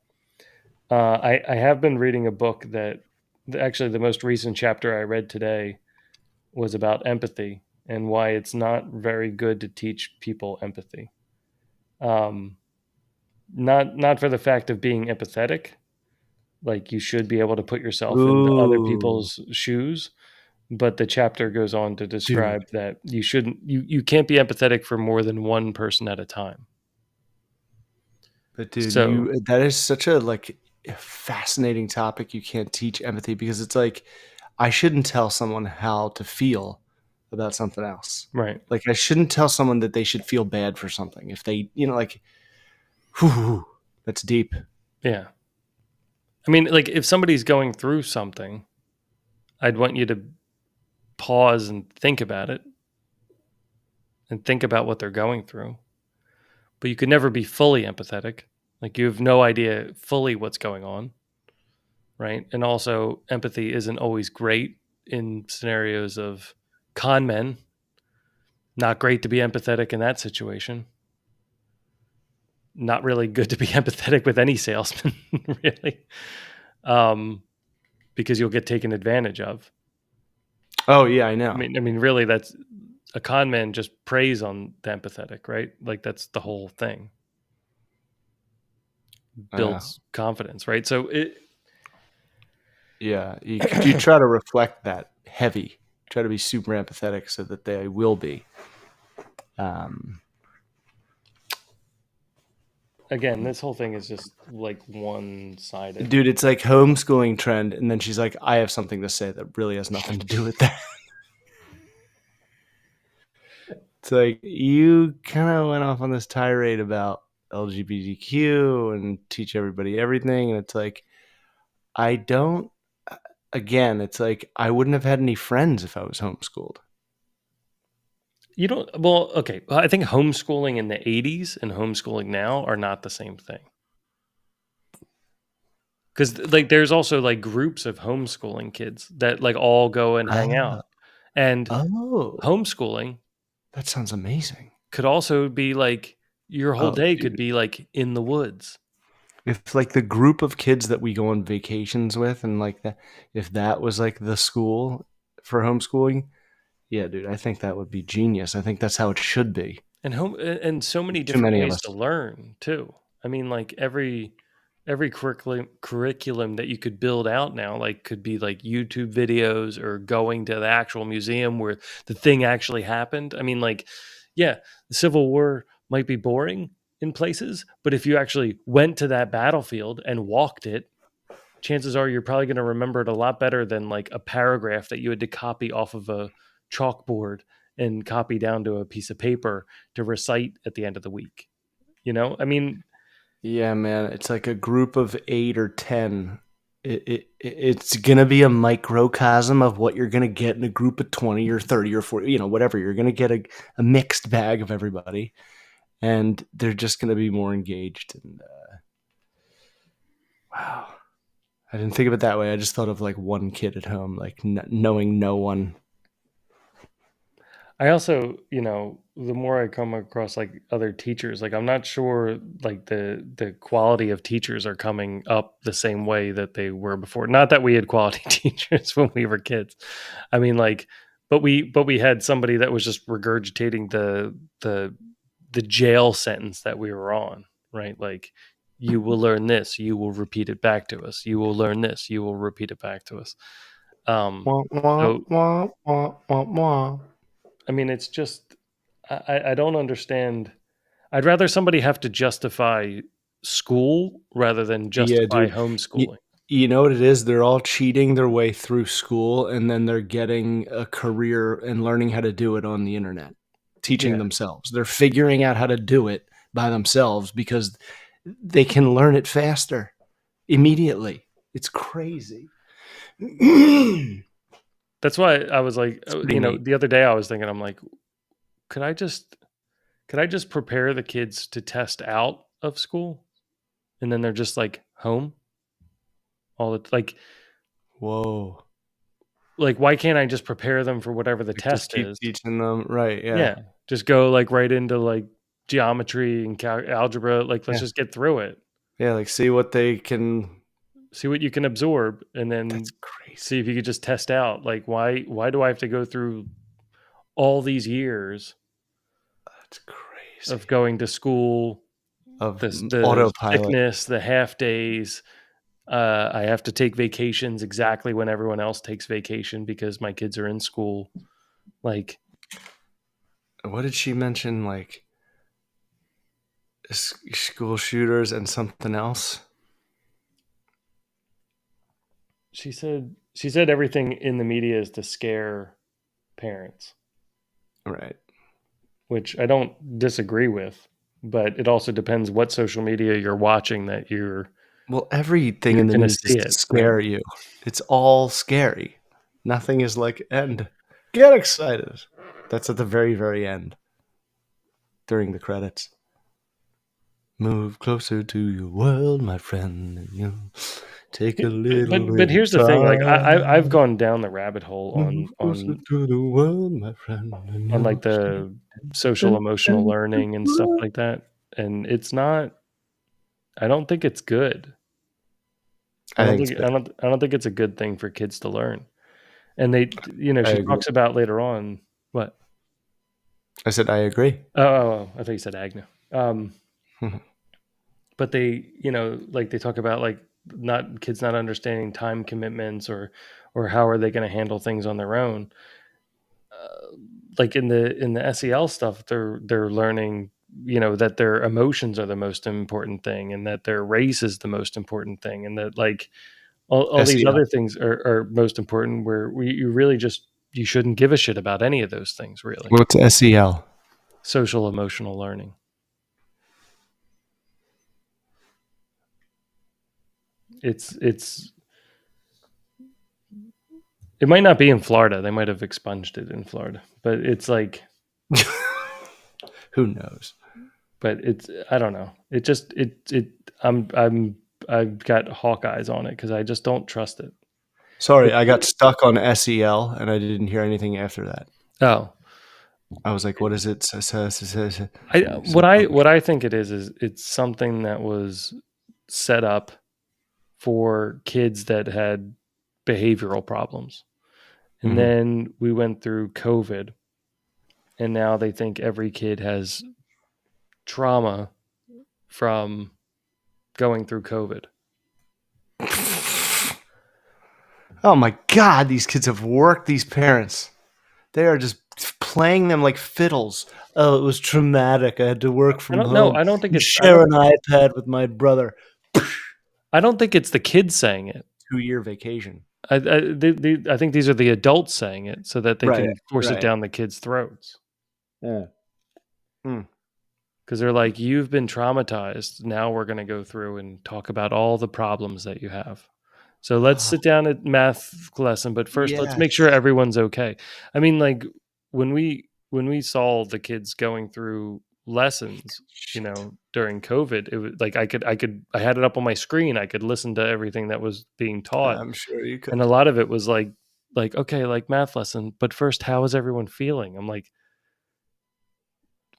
I have been reading a book that actually the most recent chapter I read today was about empathy and why it's not very good to teach people empathy. Um, not for the fact of being empathetic, like you should be able to put yourself into other Ooh, people's shoes, but the chapter goes on to dude. describe that you can't be empathetic for more than one person at a time. But dude, So that is such a like a fascinating topic. You can't teach empathy because it's like I shouldn't tell someone how to feel about something else. right. Like I shouldn't tell someone that they should feel bad for something if they, like, whew, that's deep. Yeah. I mean, like if somebody's going through something, I'd want you to pause and think about it and think about what they're going through. But you could never be fully empathetic. Like you have no idea fully what's going on, right? And also empathy isn't always great in scenarios of con men. Not great to be empathetic in that situation. Not really good to be empathetic with any salesman, really, um, because you'll get taken advantage of. Oh yeah, I know. Really, that's a con man just preys on the empathetic, right? Like that's the whole thing. I know. Builds confidence, right? So it, Yeah, you try to reflect that heavy. Try to be super empathetic so that they will be. Um, again, this whole thing is just like one sided. Dude, it's like homeschooling trend, and then she's like, "I have something to say that really has nothing to do with that." It's like you kind of went off on this tirade about LGBTQ and teach everybody everything, and it's like I don't. Again, it's like I wouldn't have had any friends if I was homeschooled. You don't, well, okay. I think homeschooling in the 80s and homeschooling now are not the same thing. Because like there's also like groups of homeschooling kids that like all go and hang Oh, out. And oh, homeschooling that sounds amazing. could also be like your whole Oh, day could dude, be like in the woods. if like the group of kids that we go on vacations with, and like that, if that was like the school for homeschooling, yeah, dude, I think that would be genius. I think that's how it should be. And so many Too different many of ways us. to learn too. I mean, like every curriculum that you could build out now, like, could be like YouTube videos or going to the actual museum where the thing actually happened. I mean, like, yeah, the Civil War might be boring in places, but if you actually went to that battlefield and walked it, chances are you're probably going to remember it a lot better than like a paragraph that you had to copy off of a chalkboard and copy down to a piece of paper to recite at the end of the week. I mean, Yeah, man, it's like a group of 8 or 10. It's gonna be a microcosm of what you're gonna get in a group of 20 or 30 or 40, whatever. You're gonna get a mixed bag of everybody, and they're just gonna be more engaged. And wow, I didn't think of it that way. I just thought of like one kid at home, like knowing no one. I also, the more I come across like other teachers, like I'm not sure like the quality of teachers are coming up the same way that they were before. Not that we had quality teachers when we were kids. I mean, like, but we had somebody that was just regurgitating the jail sentence that we were on, right? Like, you will learn this, you will repeat it back to us. You will learn this, you will repeat it back to us. Wah, wah, So wah, wah, wah, wah. I mean, it's just I don't understand. I'd rather somebody have to justify school rather than Yeah, justify dude. You, homeschooling. you know what it is? They're all cheating their way through school, and then they're getting a career and learning how to do it on the internet, teaching Yeah. themselves. They're figuring out how to do it by themselves because they can learn it faster immediately. It's crazy. It's That's why I was like, pretty neat. the other day I was thinking, I'm like, could I just prepare the kids to test out of school and then they're just like home all the Whoa. like why can't I just prepare them for whatever the Like, just test keep is? teaching them. Right. Yeah. Yeah. Just go like right into like geometry and algebra. Like, let's Yeah. just get through it. Yeah. Like, see what they can. See what you can absorb and That's then crazy. see if you could just test out like why do I have to go through all these years That's of crazy. going to school, Of the autopilot. sickness, the half days. I have to take vacations exactly when everyone else takes vacation because my kids are in school. Like, What did she mention? Like school shooters and something else. she said everything in the media is to scare parents, Right. which I don't disagree with, but it also depends what social media you're watching that Well, everything you're in the going to news is see to it, right? scare you. It's all scary. Nothing is like end. Get excited. That's at the very, very end during the credits. Move closer to your world, my friend, and you'll take a little But bit of here's the thing, like I've time. gone down the rabbit hole Move on closer to the world, my friend, and like you'll see. the social emotional learning and stuff like that, and it's not. I don't think it's good. I think it's bad. I don't think it's a good thing for kids to learn. And I she agree. talks about later on what? I said I agree. I thought you said Agnew. Um, but like they talk about like not kids not understanding time commitments or how are they going to handle things on their own. Like in the SEL stuff, they're learning, that their emotions are the most important thing, and that their race is the most important thing, and that like all these SEL. other things are most important. Where you really just you shouldn't give a shit about any of those things, really. What's SEL? Social emotional learning. It's it might not be in Florida. They might have expunged it in Florida, but it's like, Who knows? but it's I don't know. It just it I've got Hawkeyes on it because I just don't trust it. Sorry, It, I got it. stuck on SEL and I didn't hear anything after that. Oh, I was like, "What is it?" what I think it is it's something that was set up for kids that had behavioral problems, and Mhm. then we went through COVID, and now they think every kid has trauma from going through COVID. Oh my God, these kids have worked these parents. They are just playing them like fiddles. Oh, it was traumatic. I had to work I from don't know. home I don't think and it's. share an iPad with my brother. I don't think it's the kids saying it. 2-year vacation. I think these are the adults saying it so that they Right. can force it Right. down the kids' throats. Yeah. Hmm. Because they're like, you've been traumatized. Now we're going to go through and talk about all the problems that you have. So let's Oh, sit down at math lesson, but first let's make sure yes. everyone's okay. I mean, like when we saw the kids going through lessons, Shit. during COVID, it was like I had it up on my screen. I could listen to everything that was being taught, I'm sure you and a could. lot of it was like okay, like math lesson, but first, how is everyone feeling? I'm like,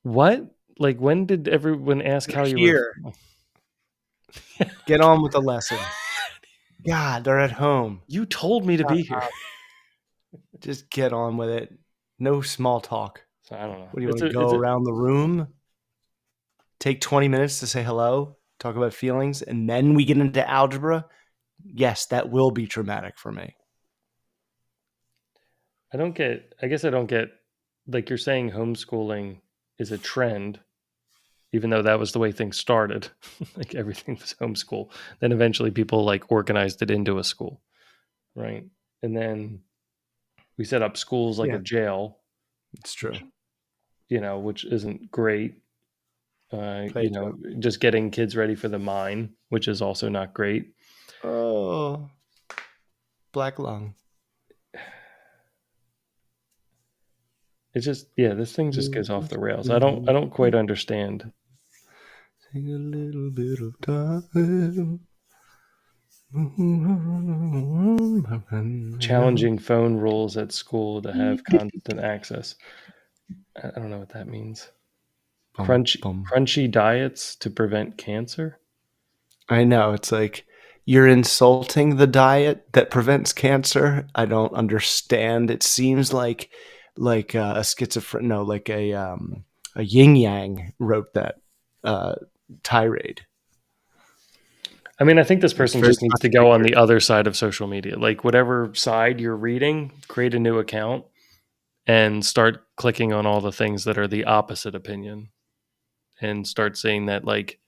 what? Like, when did everyone ask They're how you were? here. Get on with the lesson. God, they're at home. You told me to Shut be here. up. Just get on with it. No small talk. So I don't know. What do you want to go around the room? Take 20 minutes to say hello, talk about feelings, and then we get into algebra? Yes, that will be traumatic for me. I guess I don't get, like you're saying homeschooling is a trend, even though that was the way things started. Like everything was homeschool. Then eventually people like organized it into a school, right? And then we set up schools like a Yeah, jail, it's true. which, which isn't great. Play Joe. Just getting kids ready for the mine, which is also not great. Oh, black lung. It's just, yeah, this thing just goes off the rails. I don't quite understand. Take a little bit of time. Challenging phone rules at school to have constant access. I don't know what that means. Bum, Crunchy bum. crunchy diets to prevent cancer? I know. It's like you're insulting the diet that prevents cancer. I don't understand. It seems like a schizophrenic, no, like a yin yang wrote that uh, tirade. I mean, I think this It's person very just needs to go on contradictory. the other side of social media. Like whatever side you're reading, create a new account and start clicking on all the things that are the opposite opinion and start seeing that like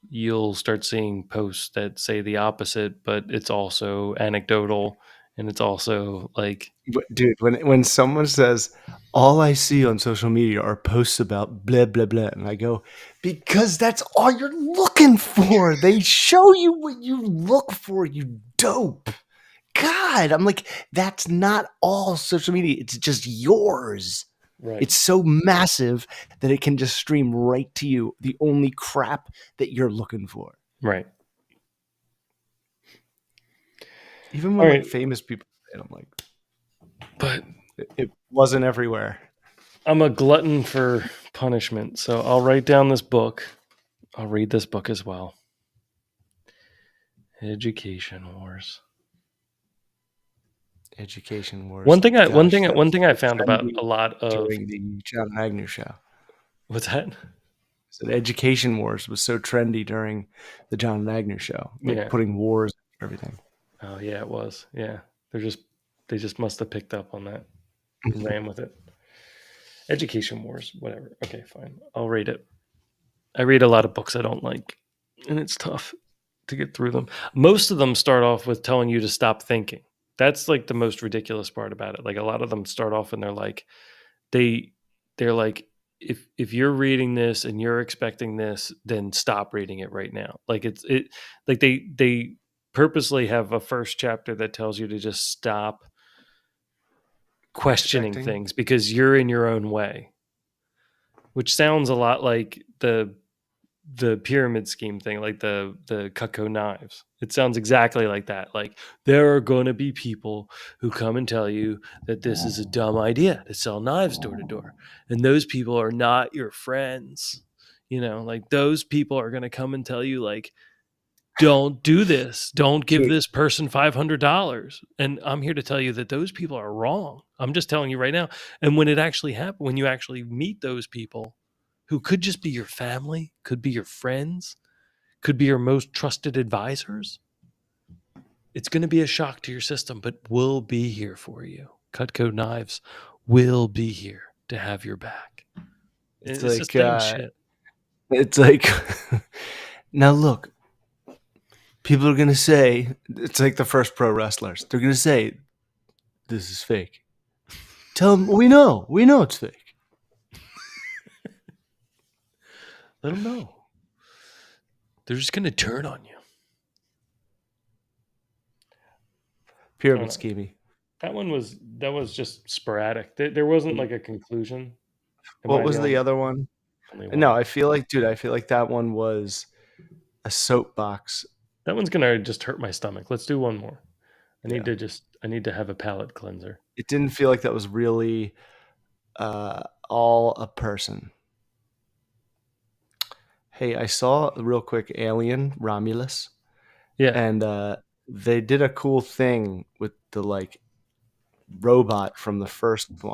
you'll start seeing posts that say the opposite, but it's also anecdotal and it's also like Dude, when someone says all I see on social media are posts about blah blah blah, and I go, because that's all you're looking for. They show you what you look for, you dope. God, I'm like, that's not all social media. It's just yours. right, It's so massive that it can just stream right to you, the only crap that you're looking for. right. Even All when like right, famous people say it, I'm like, but it wasn't everywhere. I'm a glutton for punishment, so I'll write down this book. I'll read this book as well. Education Wars. Education wars. One Gosh, thing that one was thing I so found about trendy a lot of during the John Agnew show. what's that? So the education wars was so trendy during the John Agnew show, like Yeah. putting wars and everything. Oh yeah, it was. Yeah. They just must have picked up on that and ran with it. Education Wars, whatever. Okay, fine. I'll read it. I read a lot of books I don't like, and it's tough to get through them. Most of them start off with telling you to stop thinking. That's like the most ridiculous part about it. Like a lot of them start off and they they're like if you're reading this and you're expecting this, then stop reading it right now. Like it like they purposely have a first chapter that tells you to just stop questioning Expecting. things because you're in your own way, which sounds a lot like the pyramid scheme thing, like the Cutco knives. It sounds exactly like that. Like there are going to be people who come and tell you that this is a dumb idea to sell knives door to door, and those people are not your friends. Like those people are going to come and tell you like, don't do this. Don't give Dude, this person $500. And I'm here to tell you that those people are wrong. I'm just telling you right now. And when it actually happens, when you actually meet those people who could just be your family, could be your friends, could be your most trusted advisors, It's going to be a shock to your system, but we'll be here for you. Cutco Knives will be here to have your back. It's It's the like same shit. it's like now look, people are gonna say it's like the first pro wrestlers. They're gonna say this is fake. Tell them we know it's fake. Let them know. They're just going to turn on you. Pyramid scheming. That was just sporadic. There wasn't like a conclusion. What was the other one? No, I feel like that one was a soapbox. That one's gonna just hurt my stomach. Let's do one more. I need to have a palate cleanser. It didn't feel like that was really all a person. Hey, I saw real quick Alien Romulus. Yeah. And they did a cool thing with the like robot from the first one.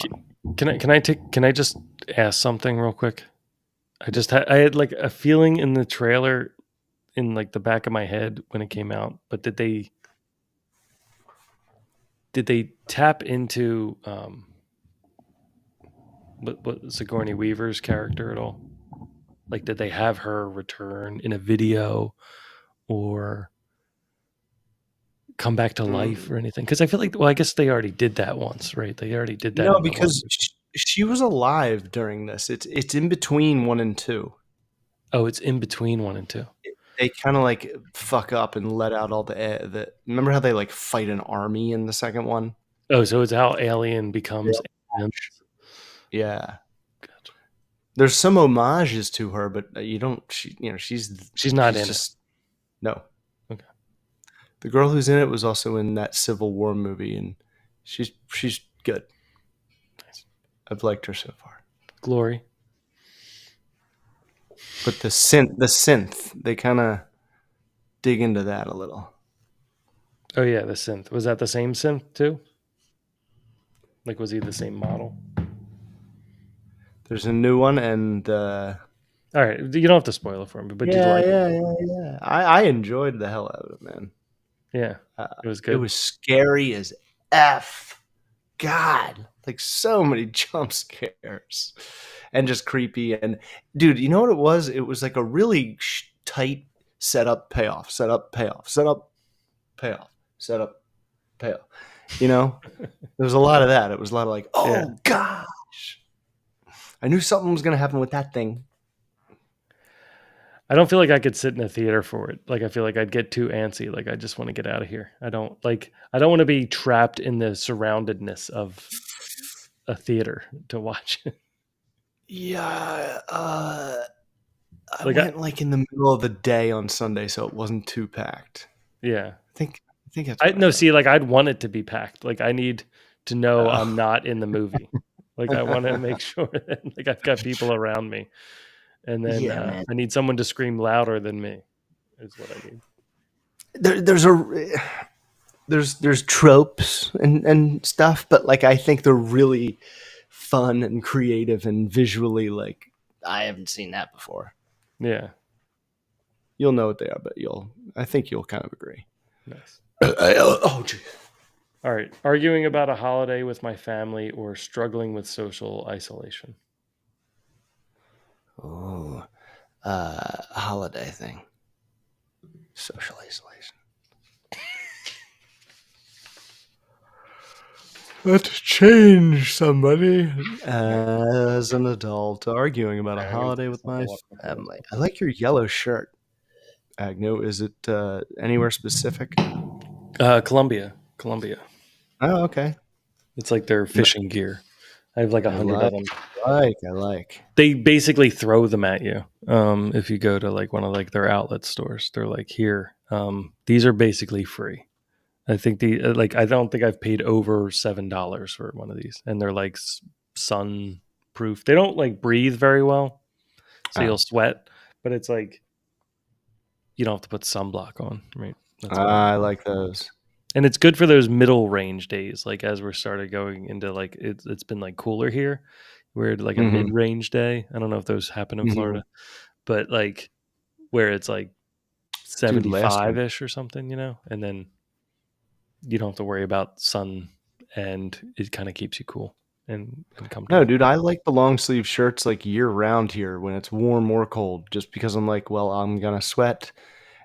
Can I just ask something real quick? I had like a feeling in the trailer in like the back of my head when it came out, but did they tap into what Sigourney Weaver's character at all? Like, did they have her return in a video or come back to life or anything? Because I feel like, well, I guess they already did that once, right? They already did that. No, because she was alive during this. It's in between 1 and 2. Oh, it's in between 1 and 2. They kind of like fuck up and let out all the. Remember how they like fight an army in the second one? Oh, so it's how Alien becomes. Yeah. Gotcha. There's some homages to her, but you don't. She's not in it. No. Okay. The girl who's in it was also in that Civil War movie, and she's good. Nice. I've liked her so far. Glory. But the synth, they kind of dig into that a little. Oh yeah, the synth. Was that the same synth too? Like, was he the same model? There's a new one, and all right, you don't have to spoil it for me, but did you like it? Yeah. I enjoyed the hell out of it, man. Yeah, it was good. It was scary as F. God, like so many jump scares, and just creepy. And dude, you know what it was? It was like a really tight setup, payoff, setup, payoff, setup, payoff, setup, payoff. You know, there was a lot of that. It was a lot of like, oh gosh, I knew something was gonna happen with that thing. I don't feel like I could sit in a theater for it. Like, I feel like I'd get too antsy. Like, I just want to get out of here. I don't want to be trapped in the surroundedness of a theater to watch it. Yeah. I went like in the middle of the day on Sunday, so it wasn't too packed. Yeah. I think that's see, like, I'd want it to be packed. Like, I need to know I'm not in the movie. Like, I want to make sure that like I've got people around me. And then I need someone to scream louder than me. Is what I need. There's tropes and stuff, but like I think they're really fun and creative and visually like I haven't seen that before. Yeah, you'll know what they are, but I think you'll kind of agree. Nice. Oh, geez. All right. Arguing about a holiday with my family or struggling with social isolation. Oh, a holiday thing. Social isolation. Let's change somebody. As an adult, arguing about a holiday with my family. I like your yellow shirt, Agnew. Is it anywhere specific? Colombia. Oh, okay. It's like their fishing gear. I have like 100 of them. I like. They basically throw them at you. If you go to like one of like their outlet stores, they're like, here. These are basically free. I think I don't think I've paid over $7 for one of these, and they're like sun proof. They don't like breathe very well, so you'll sweat, but it's like you don't have to put sunblock on, right? I like those. And it's good for those middle range days, like as we're started going into like it's been like cooler here. We're like a mid range day. I don't know if those happen in Florida, but like where it's like 75-ish or something, you know, and then you don't have to worry about sun, and it kind of keeps you cool and No, comfortable. dude, I like the long sleeve shirts like year round here when it's warm or cold, just because I'm like, well, I'm gonna sweat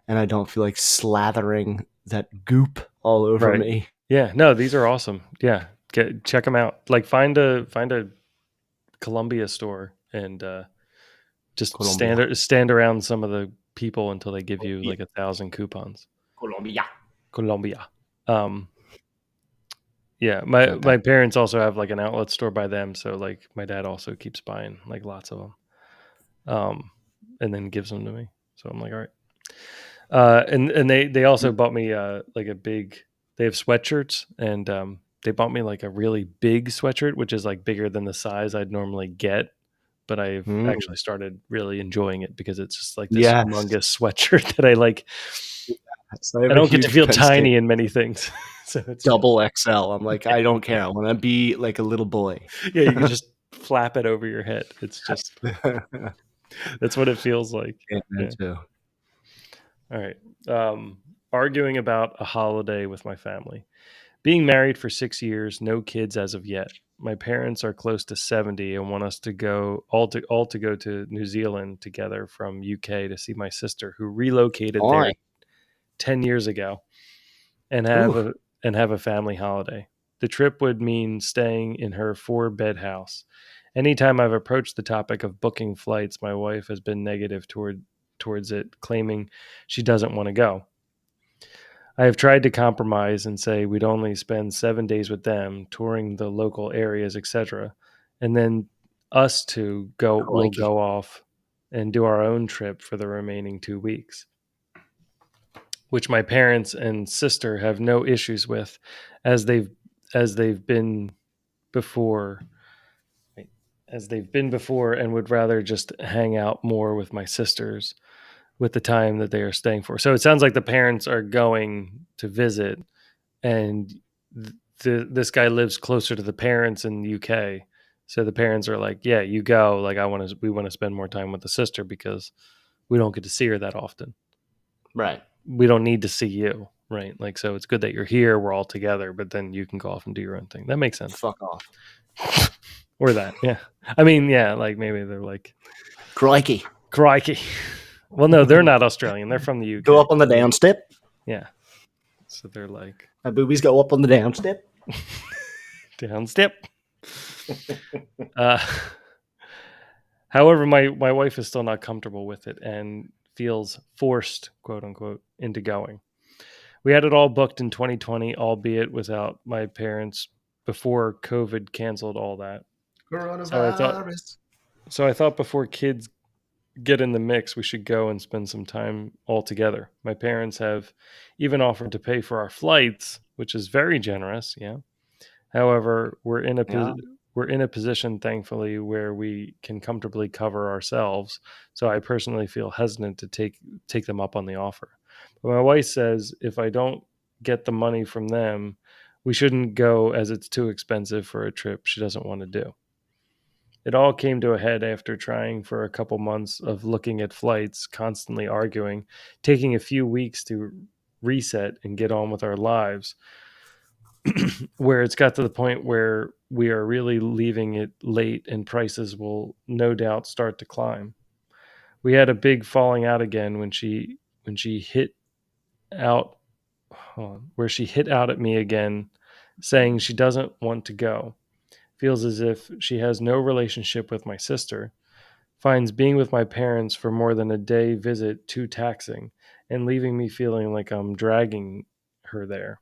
and I don't feel like slathering that goop all over Right. me. Yeah. No, these are awesome. Yeah. Check them out. Like find a Columbia store and just Colombia. stand around some of the people until they give you Colombia. like 1,000 coupons. Colombia. Colombia. Um, yeah, my Fantastic. parents also have like an outlet store by them, so like my dad also keeps buying like lots of them, and then gives them to me. So I'm like, all right. And they also bought me like a big. They have sweatshirts, and they bought me like a really big sweatshirt, which is like bigger than the size I'd normally get. But I've Mm, actually started really enjoying it because it's just like this yes. humongous sweatshirt that I like. So I I have a don't get to huge feel Penn State tiny in many things, so it's fun. double XL. I'm like, I don't care. I want to be like a little boy. Yeah, you can just flap it over your head. It's just Can't that's what it feels like. man Yeah. too. All right. Um, arguing about a holiday with my family. Being married for 6 years, no kids as of yet. My parents are close to 70 and want us to go all to go to New Zealand together from UK to see my sister who relocated Fine. there 10 years ago and Ooh, have a family holiday. The trip would mean staying in her 4-bed house. Anytime I've approached the topic of booking flights, my wife has been negative towards it, claiming she doesn't want to go. I have tried to compromise and say we'd only spend 7 days with them, touring the local areas, etc., and then us two go will crikey. go off and do our own trip for the remaining 2 weeks, which my parents and sister have no issues with, as they've been before, as they've been before, and would rather just hang out more with my sisters with the time that they are staying for. So it sounds like the parents are going to visit, and this guy lives closer to the parents in the UK. So the parents are like, "Yeah, you go. Like, we want to spend more time with the sister because we don't get to see her that often. Right. We don't need to see you, right? Like, so it's good that you're here. We're all together, but then you can go off and do your own thing. That makes sense. Fuck off. Or that, yeah. I mean, yeah, like maybe they're like, Crikey. crikey. Well, no, they're not Australian. They're from the Go UK. up on the down step. Yeah. So they're like, My boobies go up on the down step. down step. Uh, however, my wife is still not comfortable with it and feels forced, quote unquote, into going. We had it all booked in 2020, albeit without my parents before COVID canceled all that. So I thought Coronavirus. so I thought before kids get in the mix, we should go and spend some time all together. My parents have even offered to pay for our flights, which is very generous, yeah. However, Yeah. we're in a position, thankfully, where we can comfortably cover ourselves. So I personally feel hesitant to take them up on the offer. But my wife says if I don't get the money from them, we shouldn't go as it's too expensive for a trip she doesn't want to do. It all came to a head after trying for a couple months of looking at flights, constantly arguing, taking a few weeks to reset and get on with our lives, where it's got to the point where we are really leaving it late and prices will no doubt start to climb. We had a big falling out again when she hit out where she hit out at me again, saying she doesn't want to go. Feels as if she has no relationship with my sister, finds being with my parents for more than a day visit too taxing, and leaving me feeling like I'm dragging her there.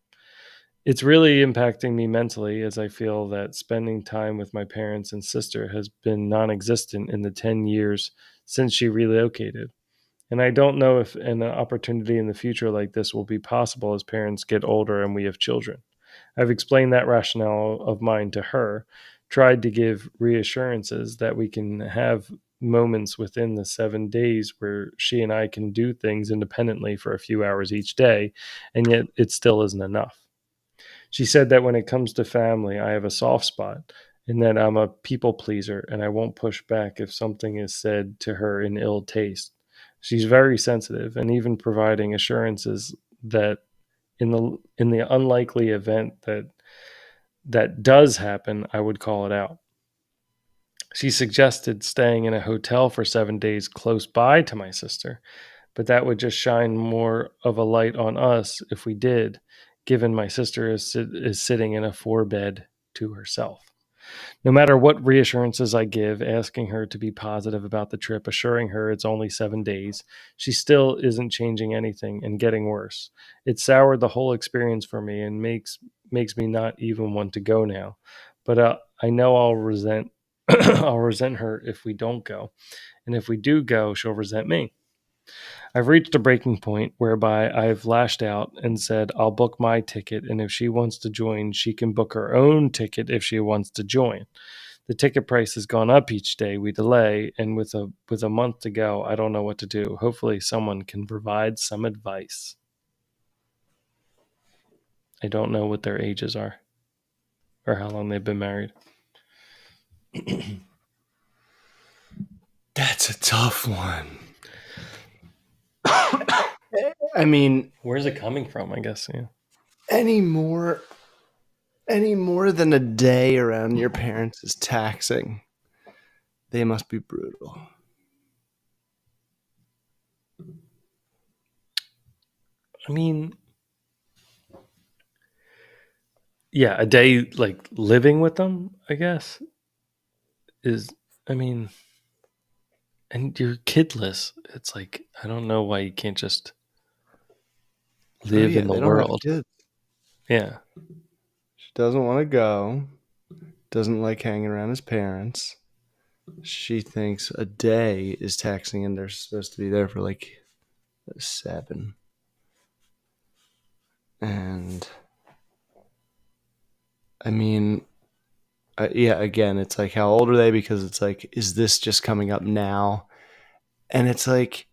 It's really impacting me mentally as I feel that spending time with my parents and sister has been non existent in the 10 years since she relocated. And I don't know if an opportunity in the future like this will be possible as parents get older and we have children. I've explained that rationale of mine to her, tried to give reassurances that we can have moments within the 7 days where she and I can do things independently for a few hours each day, and yet it still isn't enough. She said that when it comes to family, I have a soft spot and that I'm a people pleaser and I won't push back if something is said to her in ill taste. She's very sensitive and even providing assurances that In the unlikely event that that does happen, I would call it out. She suggested staying in a hotel for 7 days close by to my sister, but that would just shine more of a light on us if we did, given my sister is sitting in a 4 bed to herself. No matter what reassurances I give, asking her to be positive about the trip, assuring her it's only 7 days, she still isn't changing anything and getting worse. It soured the whole experience for me and makes me not even want to go now. But I know I'll resent I'll resent her if we don't go, and if we do go, she'll resent me. I've reached a breaking point whereby I've lashed out and said I'll book my ticket, and if she wants to join, she can book her own ticket if she wants to join. The ticket price has gone up each day we delay, and with a month to go, I don't know what to do. Hopefully, someone can provide some advice. I don't know what their ages are or how long they've been married. That's a tough one. I mean, Where's it coming from? I guess. Yeah. any more than a day around your parents is taxing. They must be brutal. I mean, yeah, a day like living with them, I guess, is. I mean, and you're kidless. It's like I don't know why you can't just Oh live yeah, in the they don't have world. kids. Yeah. She doesn't want to go. Doesn't like hanging around his parents. She thinks a day is taxing, and they're supposed to be there for like 7. And I mean, yeah, again, it's like, how old are they? Because it's like, is this just coming up now? And it's like,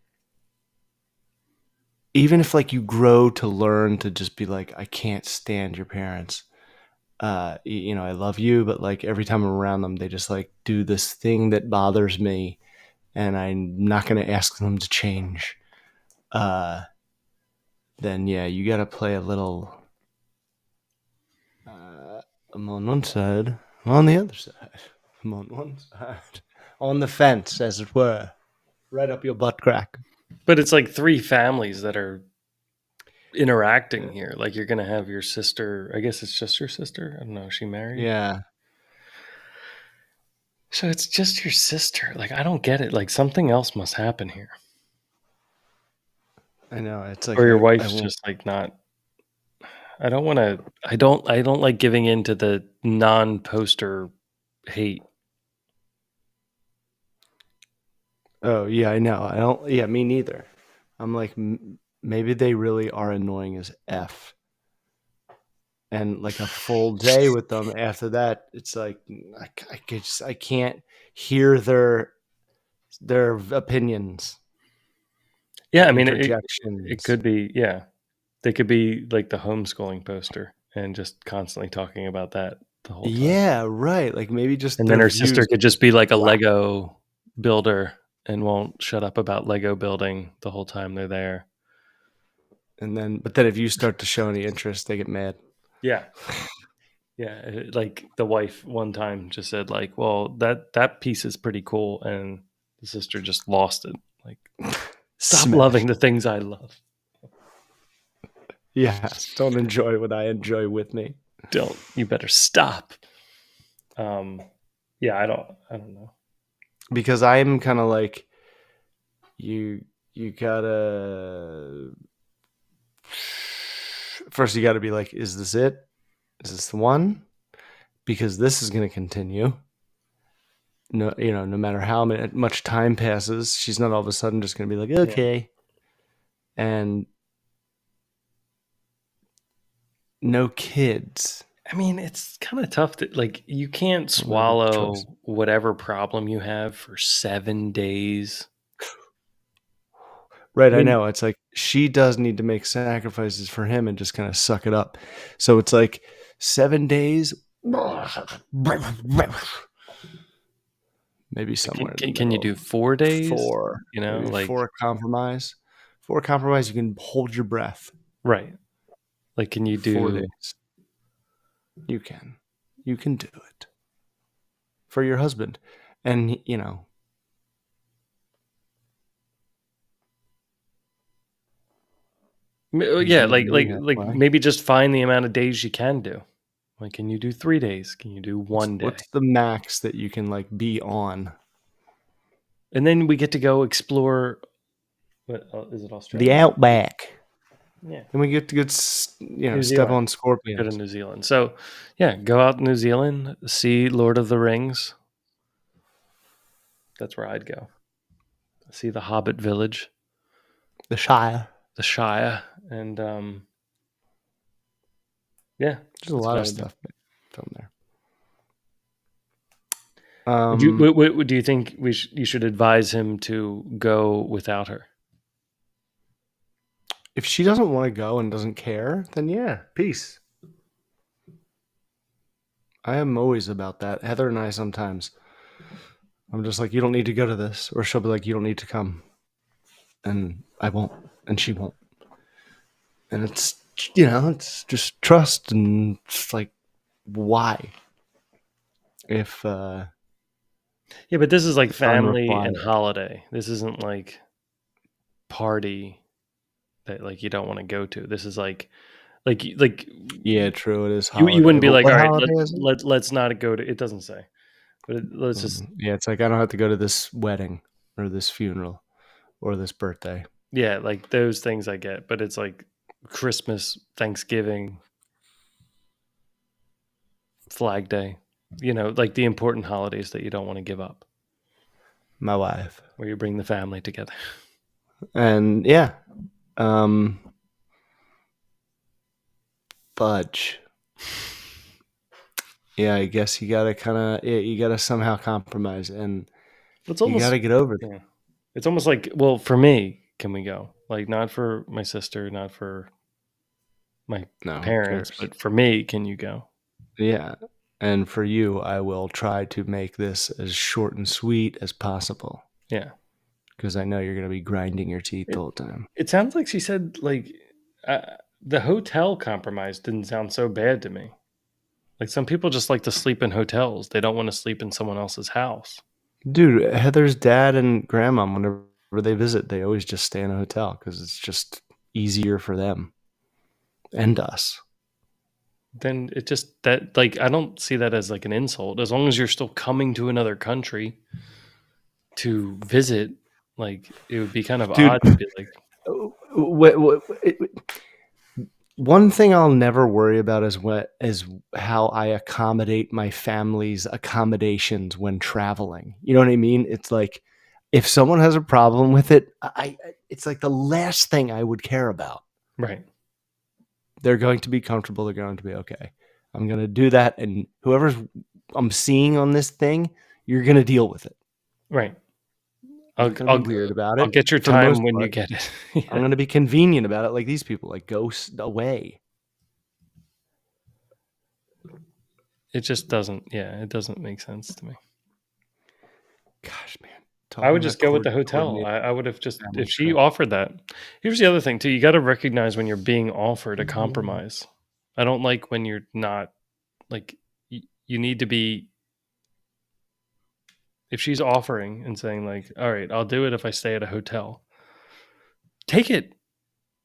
even if like you grow to learn to just be like, I can't stand your parents. I love you, but like every time I'm around them, they just like do this thing that bothers me, and I'm not going to ask them to change. Uh, then yeah, you got to play a little. I'm on one side, I'm on the other side. I'm on one side, on the fence, as it were, right up your butt crack. But it's like three families that are interacting here. Like you're gonna have your sister. I guess it's just your sister. I don't know. Is she married? Yeah, So it's just your sister. Like I don't get it. Like something else must happen here, I know. It's like or your I wife's won't. just like not. I don't want to. I don't like giving in to the non-poster hate. Oh yeah, I know. I don't. Yeah, me neither. I'm like, maybe they really are annoying as f. And like a full day with them after that, it's like I can't hear their opinions Yeah, or I mean it interjections. could be. Yeah, they could be like the homeschooling poster and just constantly talking about that the whole time. Yeah, right. Like maybe just And then their her sister views could are just just be like a whack. Lego builder and won't shut up about Lego building the whole time they're there. But then if you start to show any interest, they get mad. Yeah. Yeah, like the wife one time just said like, "Well, that piece is pretty cool," and the sister just lost it. Like, stop loving Smash. the things I love. Yes. Don't enjoy what I enjoy with me. Don't. You better stop. Um, yeah, I don't know. Because I'm kind of like, you gotta first you gotta be like, is this it? Is this the one? Because this is gonna continue. No, no matter how much time passes, she's not all of a sudden just gonna be like, Yeah. okay. And no kids. I mean, it's kind of tough to like you can't I don't know the choice. swallow whatever problem you have for 7 days. Right, I I mean, know. It's like she does need to make sacrifices for him and just kind of suck it up. So it's like 7 days, maybe somewhere in the can you middle. do 4 days? Four, You know, maybe like four compromise. 4 compromise, you can hold your breath. right. Like, can you 4 do? days. You can do it for your husband, and he's Yeah, gonna be really happy. Why? maybe just find the amount of days you can do. Like, can you do 3 days? Can you do one What's day? the max that you can like be on? And then we get to go explore. What is it? The Australia? outback. Yeah, And we get to New step Zealand. on Go to scorpions. New Zealand. So, yeah, go out to New Zealand, see Lord of the Rings. That's where I'd go. See the Hobbit village, The Shire. the Shire, and yeah, There's a that's lot what I of would do. stuff filmed there. Do you think you should advise him to go without her? If she doesn't want to go and doesn't care, then yeah, peace. I am always about that. Heather and I sometimes, I'm just like, you don't need to go to this, or she'll be like, you don't need to come, and I won't, and she won't, and it's just trust, and it's like, why? If Yeah, but this is like it's family and unrequired. holiday. This isn't like party that like you don't want to go to. This is like Yeah, true. It is you holiday. wouldn't be But like, what all right, holiday is it? let's not go to. It doesn't say, but let's just Yeah, it's like I don't have to go to this wedding or this funeral or this birthday. yeah, like those things I get. But it's like Christmas, Thanksgiving, Flag Day. Like the important holidays that you don't want to give up, My wife. where you bring the family together. And yeah, um, fudge. Yeah, I guess you gotta you gotta somehow compromise, and It's you almost gotta get over that. yeah. It's almost like, well, for me, can we go? Like not for my sister, not for my No, who parents, cares? but for me, can you go? Yeah, and for you, I will try to make this as short and sweet as possible Yeah. because I know you're gonna be grinding your teeth the It whole time. it sounds like she said like the hotel compromise didn't sound so bad to me. Like some people just like to sleep in hotels. They don't want to sleep in someone else's house. Dude, Heather's dad and grandma, whenever they visit, they always just stay in a hotel because it's just easier for them and us. Then it just that like I don't see that as like an insult. As long as you're still coming to another country to visit, like it would be kind of Dude, odd to be like, one thing I'll never worry about is how I accommodate my family's accommodations when traveling. You know what I mean? It's like if someone has a problem with it, it's like the last thing I would care about. right. They're going to be comfortable. They're going to be okay. I'm going to do that, and whoever's I'm seeing on this thing, you're going to deal with it. Right. I'm I'll not going to I'll be weird about I'll it get your for the most time when you part. get it. I'm Yeah. going to be convenient about it, like these people, like go away. It just doesn't. Yeah, it doesn't make sense to me. Gosh, man, I would talking just about go with the hotel. coordinated I would have just family if she trip. offered that. Here's the other thing too. You got to recognize when you're being offered a compromise. I don't like when you're not like you need to be if she's offering and saying like, "All right, I'll do it if I stay at a hotel." Take it.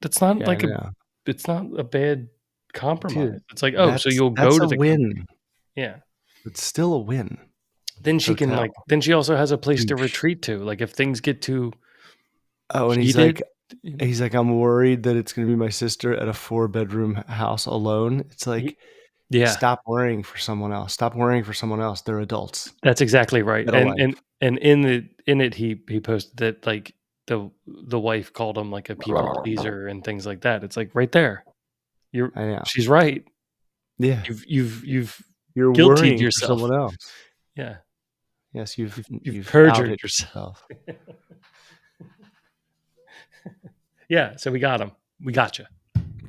That's not Yeah, I like a know, it's not a bad compromise. dude. It's like, "Oh, so you'll go That's to a the country." win. Yeah. It's still a win. Then she can Hotel. like then she also has a place to Dude. retreat to. Like if things get too Oh, and heated, he's like, I'm worried that it's gonna be my sister at a 4-bedroom house alone. It's he, like, yeah. stop worrying for someone else. Stop worrying for someone else. They're adults. That's exactly right. Get a And life. and in it he posted that like the wife called him like a people pleaser and things like that. It's like right there. You're I know. she's right. Yeah. You've You're guiltied worrying for yourself. someone else. Yeah. Yes, You've you've perjured outed yourself. yourself. Yeah, so we got him. We got you.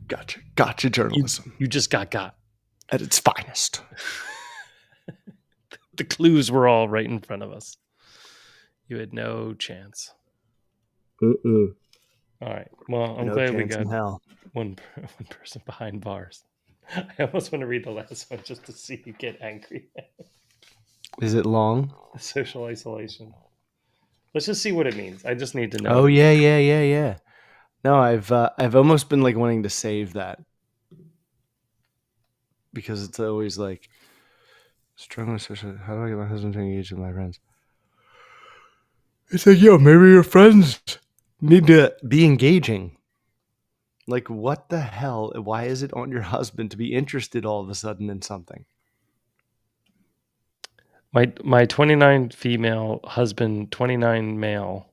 Gotcha journalism You just got. at its finest. The clues were all right in front of us. You had no chance. Mm-mm. All right. Well, I'm No glad we chance got in hell. one person behind bars. I almost want to read the last one just to see you get angry. Is it long? Social isolation. Let's just see what it means. I just need to know Oh what it yeah, means. yeah, yeah, yeah. No, I've almost been like wanting to save that because it's always like struggling social. How do I get my husband to engage with my friends? It's like, yo, maybe your friends need to be engaging. Like, what the hell? Why is it on your husband to be interested all of a sudden in something? My 29 female husband, 29 male,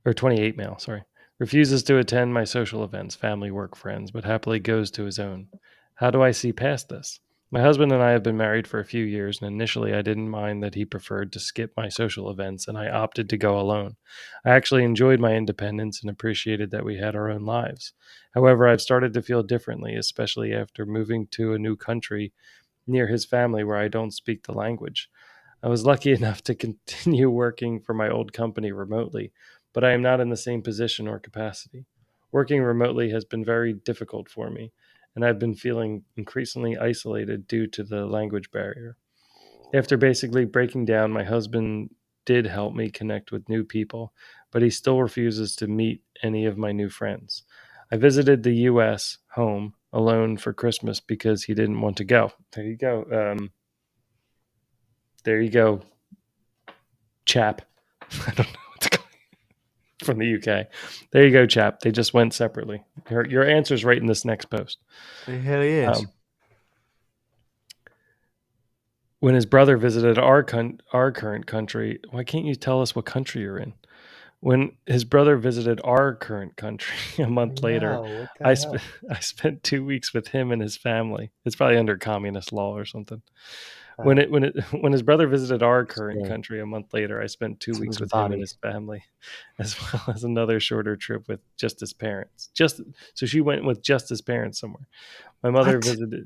or 28 male, sorry, refuses to attend my social events, family, work, friends, but happily goes to his own. How do I see past this? My husband and I have been married for a few years, and initially I didn't mind that he preferred to skip my social events, and I opted to go alone. I actually enjoyed my independence and appreciated that we had our own lives. However, I've started to feel differently, especially after moving to a new country near his family where I don't speak the language. I was lucky enough to continue working for my old company remotely, but I am not in the same position or capacity. Working remotely has been very difficult for me, and I've been feeling increasingly isolated due to the language barrier. After basically breaking down, my husband did help me connect with new people, but he still refuses to meet any of my new friends. I visited the US home alone for Christmas because he didn't want to go. There you go. There you go, chap. I don't know what to call you. From the UK. There you go, chap. They just went separately. Your answer's right in this next post. Hell yes. Um, when his brother visited our current country, why can't you tell us what country you're in? When his brother visited our current country a I month later, know. What the I spent hell? I spent 2 weeks with him and his family. It's probably under communist law or something. Uh, When his brother visited our current yeah, country a month later, I spent two it's in weeks his with him and body. his family, as well as another shorter trip with just his parents. Just so she went with just his parents somewhere. What?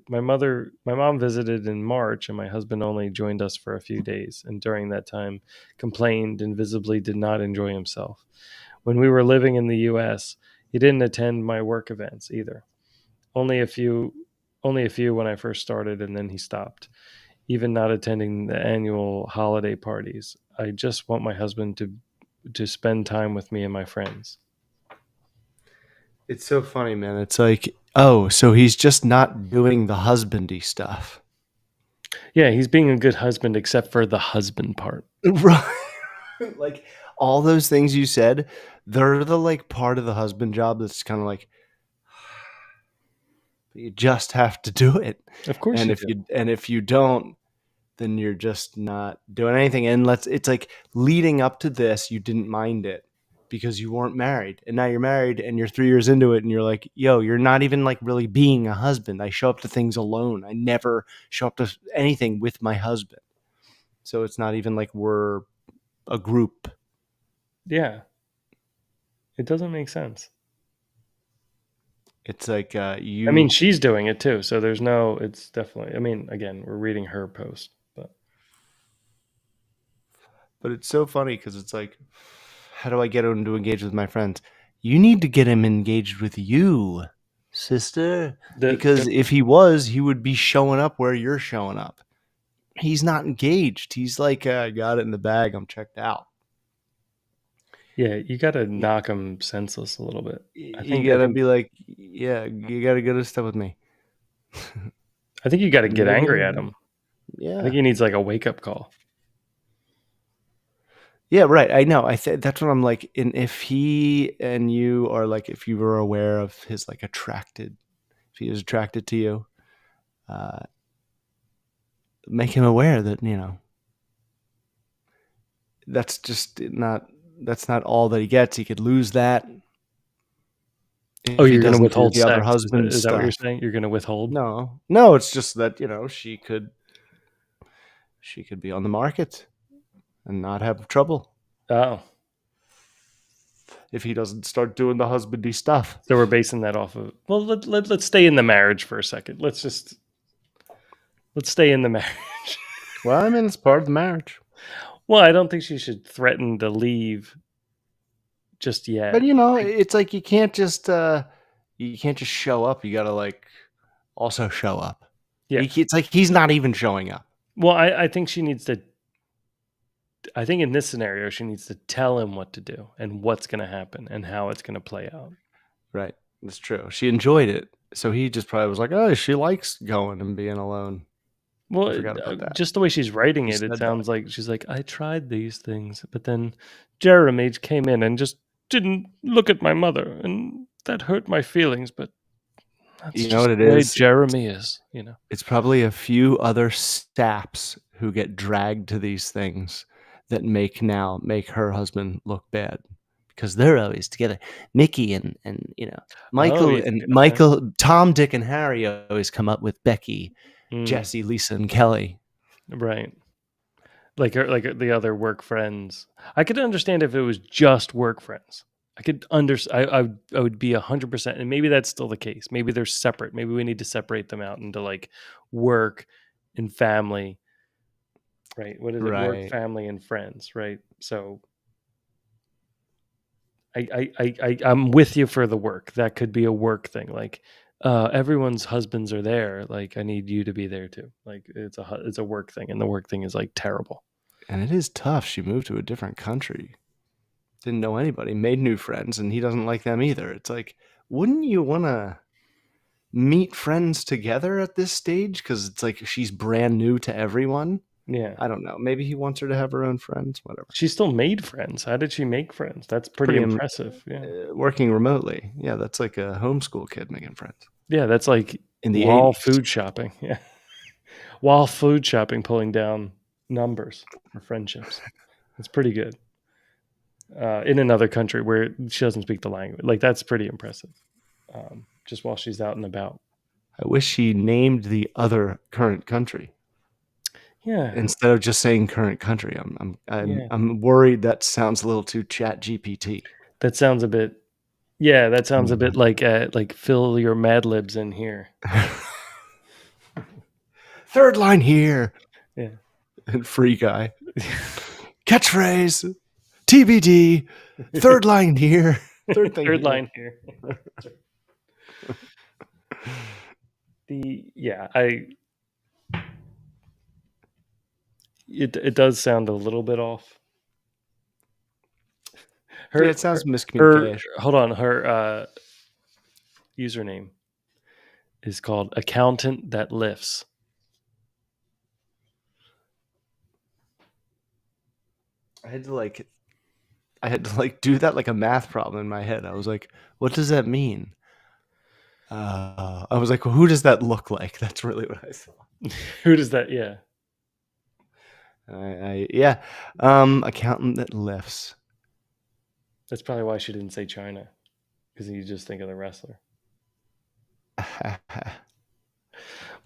My mom visited in March, and my husband only joined us for a few days, and during that time complained and visibly did not enjoy himself. When we were living in the US, he didn't attend my work events either. Only a few only a few when I first started, and then he stopped. Even not attending the annual holiday parties. I just want my husband to spend time with me and my friends. It's so funny, man. It's like, oh, so he's just not doing the husbandy stuff. Yeah, he's being a good husband except for the husband part. Right. Like all those things you said, they're the like part of the husband job that's kind of like you just have to do it. Of course you do. And if you don't, then you're just not doing anything. And it's like leading up to this, you didn't mind it because you weren't married. And now you're married and you're 3 years into it and you're like, yo, you're not even like really being a husband. I show up to things alone. I never show up to anything with my husband. So it's not even like we're a group. Yeah, it doesn't make sense. It's like I mean, you, she's doing it too, so there's no. It's definitely. I mean, again, we're reading her post, but but it's so funny because it's like, how do I get him to engage with my friends? You need to get him engaged with you, sister. Because the if he was, he would be showing up where you're showing up. He's not engaged. He's like, I got it in the bag. I'm checked out. yeah, you got to knock him senseless a little bit. I You think. I gotta think. be like, yeah, you gotta go to stuff with me. I think you got to You get gotta angry at go. him. I think Yeah. he needs like a wake up call. Yeah, right. I know. That's what I'm like. And if he and you are like, if you were aware of his like attracted, if he is attracted to you, uh, make him aware that that's just not that's not all that he gets. He could lose that Oh, if he you're going to doesn't do withhold the other sex? husband Is that what you're stuff. saying? You're going to withhold? No, no, it's just that she could be on the market and not have trouble Oh, if he doesn't start doing the husbandy stuff. so we're basing that off of. Well, let's stay in the marriage for a second. Let's stay in the marriage. Well, I mean, it's part of the marriage. Well, I don't think she should threaten to leave just yet. But it's like you can't just show up. You gotta like also show up. Yeah. It's like he's not even showing up. Well, I think she needs to. I think in this scenario, she needs to tell him what to do and what's going to happen and how it's going to play out. Right. That's true. She enjoyed it. So he just probably was like, oh, she likes going and being alone. Well, I forgot about that. just the way she's writing She it, it said sounds like she's like, I tried these things, but then Jeremy came in and just didn't look at my mother, and that hurt my feelings. But that's You know just what it the way is? Jeremy is, you know. It's probably a few other saps who get dragged to these things that make her husband look bad because they're always together. Mickey and Michael yeah, and okay. Michael, Tom, Dick, and Harry always come up with Becky, Mm, Jesse, Lisa, and Kelly. right. Like the other work friends. I could understand if it was just work friends. I could I would be 100%, and maybe that's still the case. Maybe they're separate. Maybe we need to separate them out into like work and family. Right. What is it? Work, Right. family, and friends. Right. So I'm with you for the work. That could be a work thing. Like everyone's husbands are there. Like I need you to be there too. Like it's a work thing, and the work thing is like terrible. And it is tough. She moved to a different country. Didn't know anybody, made new friends, and he doesn't like them either. It's like, wouldn't you want to meet friends together at this stage? Because it's like she's brand new to everyone. Yeah. I don't know. Maybe he wants her to have her own friends, whatever. She still made friends. How did she make friends? That's pretty impressive. Yeah. Working remotely. Yeah, that's like a homeschool kid making friends. Yeah, that's like in the while 80s. food shopping. Yeah. While food shopping, pulling down numbers for friendships. It's pretty good. In another country where she doesn't speak the language. Like that's pretty impressive. Just while she's out and about. I wish she named the other current country. Yeah. Instead of just saying current country. I'm worried that sounds a little too Chat GPT. That sounds a bit. Yeah, that sounds a bit like fill your Mad Libs in here. Third line here. Yeah. And Free Guy. Catchphrase. TBD. Third line here. Third line here. It does sound a little bit off. It sounds miscommunication. Hold on, her username is called Accountant That Lifts. I had to do that like a math problem in my head. I was like, what does that mean? I was like, well, who does that look like? That's really what I thought. Who does that? Yeah. Accountant that lifts. That's probably why she didn't say China, because you just think of the wrestler.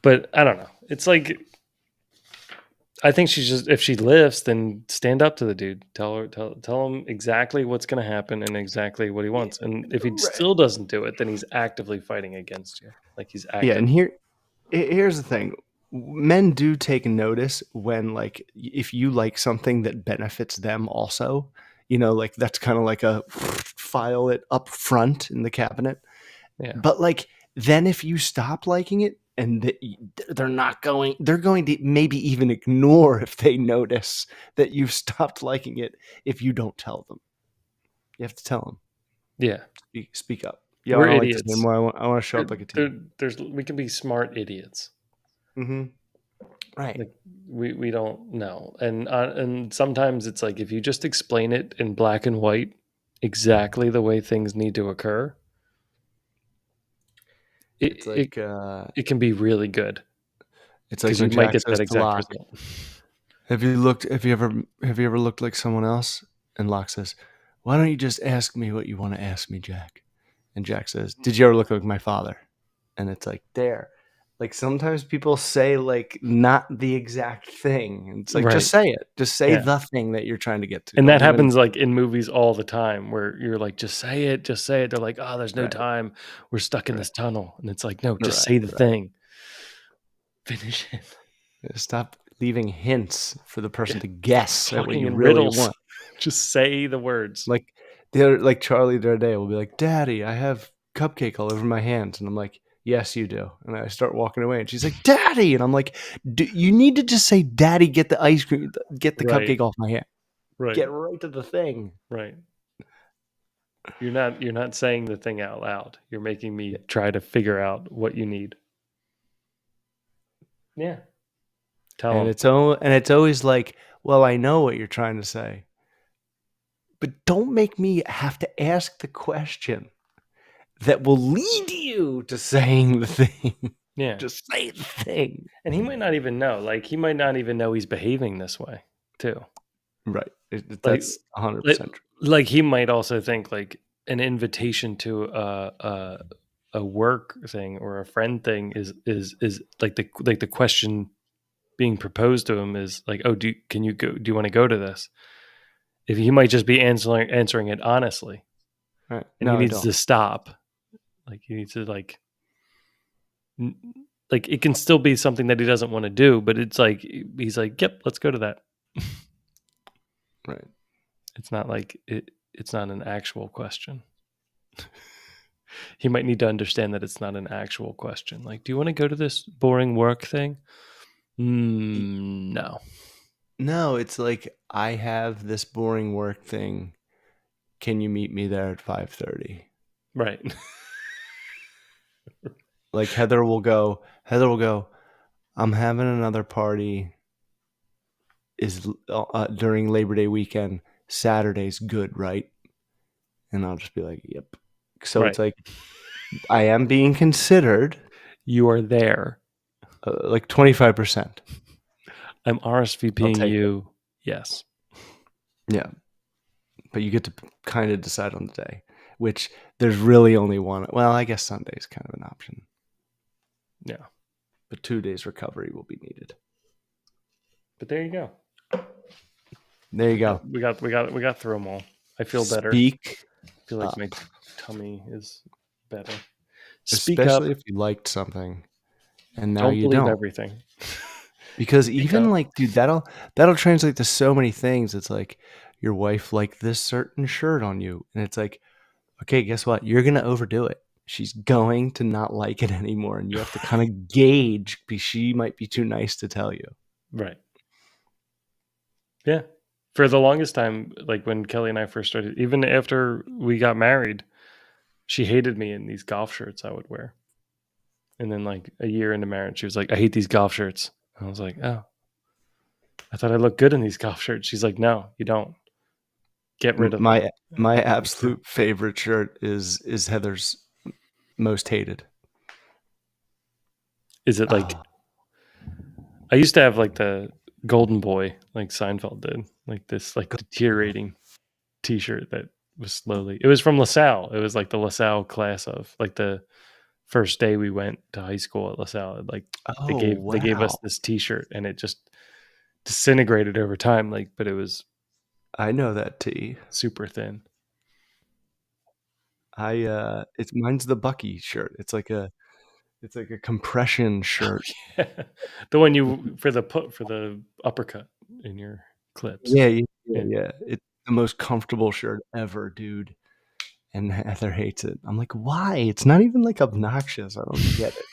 But I don't know. It's like, I think she's just, if she lifts, then stand up to the dude. Tell him exactly what's going to happen and exactly what he wants. And if he still doesn't do it, then he's actively fighting against you. Like he's active. Yeah, and here's the thing. Men do take notice when, like, if you like something that benefits them also, like that's kind of like a file it up front in the cabinet. Yeah. But like, then if you stop liking it and they're going to maybe even ignore if they notice that you've stopped liking it if you don't tell them. You have to tell them. Yeah. Speak up. Yeah, we're I idiots. Like anymore. I want to show up like a team. We can be smart idiots. Mm-hmm. Right. Like we don't know, and sometimes it's like if you just explain it in black and white, exactly the way things need to occur. It can be really good. It's like you might get that exact result. Have you ever looked like someone else? And Locke says, "Why don't you just ask me what you want to ask me, Jack?" And Jack says, "Did you ever look like my father?" And it's like, there. Like sometimes people say like not the exact thing. And it's like, just say it. Just say the thing that you're trying to get to. And that happens like in movies all the time where you're like, just say it. They're like, oh, there's no time. We're stuck in this tunnel. And it's like, no, just say the thing. Finish it. Stop leaving hints for the person to guess at what you in really riddles. want. Just say the words. Like They're like Charlie the other day will be like, "Daddy, I have cupcake all over my hands," and I'm like, "Yes, you do." And I start walking away, and she's like, "Daddy," and I'm like, "You need to just say, 'Daddy, get the ice cream, get the Right. cupcake off my hand.' Right. Get right to the thing." Right. You're not saying the thing out loud. You're making me try to figure out what you need. Yeah. Tell And them. it's always like, "Well, I know what you're trying to say, but don't make me have to ask the question that will lead you to saying the thing." Yeah. Just say the thing. And he might not even know. Like, he might not even know he's behaving this way, too. Right. Like, That's 100% like, true. like he might also think like an invitation to a work thing or a friend thing is like the question being proposed to him is like, oh, can you go? Do you want to go to this? If he might just be answering it honestly, Right. and No, he I needs don't. to stop. Like, he needs to like it can still be something that he doesn't want to do, but it's like he's like, yep, let's go to that. Right. It's not like it's not an actual question. He might need to understand that it's not an actual question. Like, do you want to go to this boring work thing? No. No, it's like, I have this boring work thing. Can you meet me there at 5:30? Right. Like Heather will go, "I'm having another party is during Labor Day weekend. Saturday's good, right?" And I'll just be like, "Yep." So Right. it's like, I am being considered, You are there. like 25%. I'm I'll RSVPing take it. you. Yes. Yeah. But you get to kind of decide on the day, which there's really only one. Well, I guess Sunday is kind of an option. Yeah. But 2 days recovery will be needed. But there you go. There you go. We got through them all. I feel better. Speak I feel like up. my tummy is better. Speak up. Especially if you liked something and now Don't you believe don't. everything. Because Speak even up. like, dude, that'll translate to so many things. It's like, your wife liked this certain shirt on you, and it's like, okay, guess what? You're gonna overdo it. She's going to not like it anymore, and you have to kind of gauge, because she might be too nice to tell you. Right. Yeah. For the longest time, like when Kelly and I first started, even after we got married, she hated me in these golf shirts I would wear. And then like a year into marriage, she was like, I hate these golf shirts. And I was like, oh, I thought I looked good in these golf shirts. She's like, no, you don't. Get rid of them. My absolute favorite shirt is Heather's most hated. Is it like, I used to have like the Golden Boy, like Seinfeld did, like this like deteriorating t-shirt that was slowly, it was from LaSalle. It was like the LaSalle class of like the first day we went to high school at LaSalle. Like they gave us this t-shirt and it just disintegrated over time. Like, but it was, I know that tee. super thin. It's mine's the Bucky shirt. It's like a compression shirt. The one you for the uppercut in your clips. Yeah. It's the most comfortable shirt ever, dude. And Heather hates it. I'm like, why? It's not even like obnoxious. I don't get it.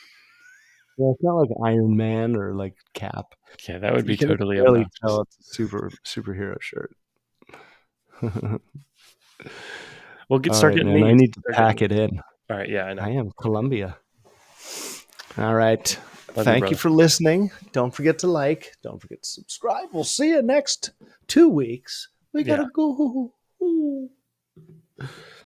Well, it's not like Iron Man or like Cap. Yeah, that would be You can totally really obnoxious. tell it's a superhero shirt. We'll start getting these. I need to pack it in. All right, yeah, I know. I am Columbia. All right. Love Thank you for listening. Don't forget to like. Don't forget to subscribe. We'll see you next 2 weeks. We gotta go.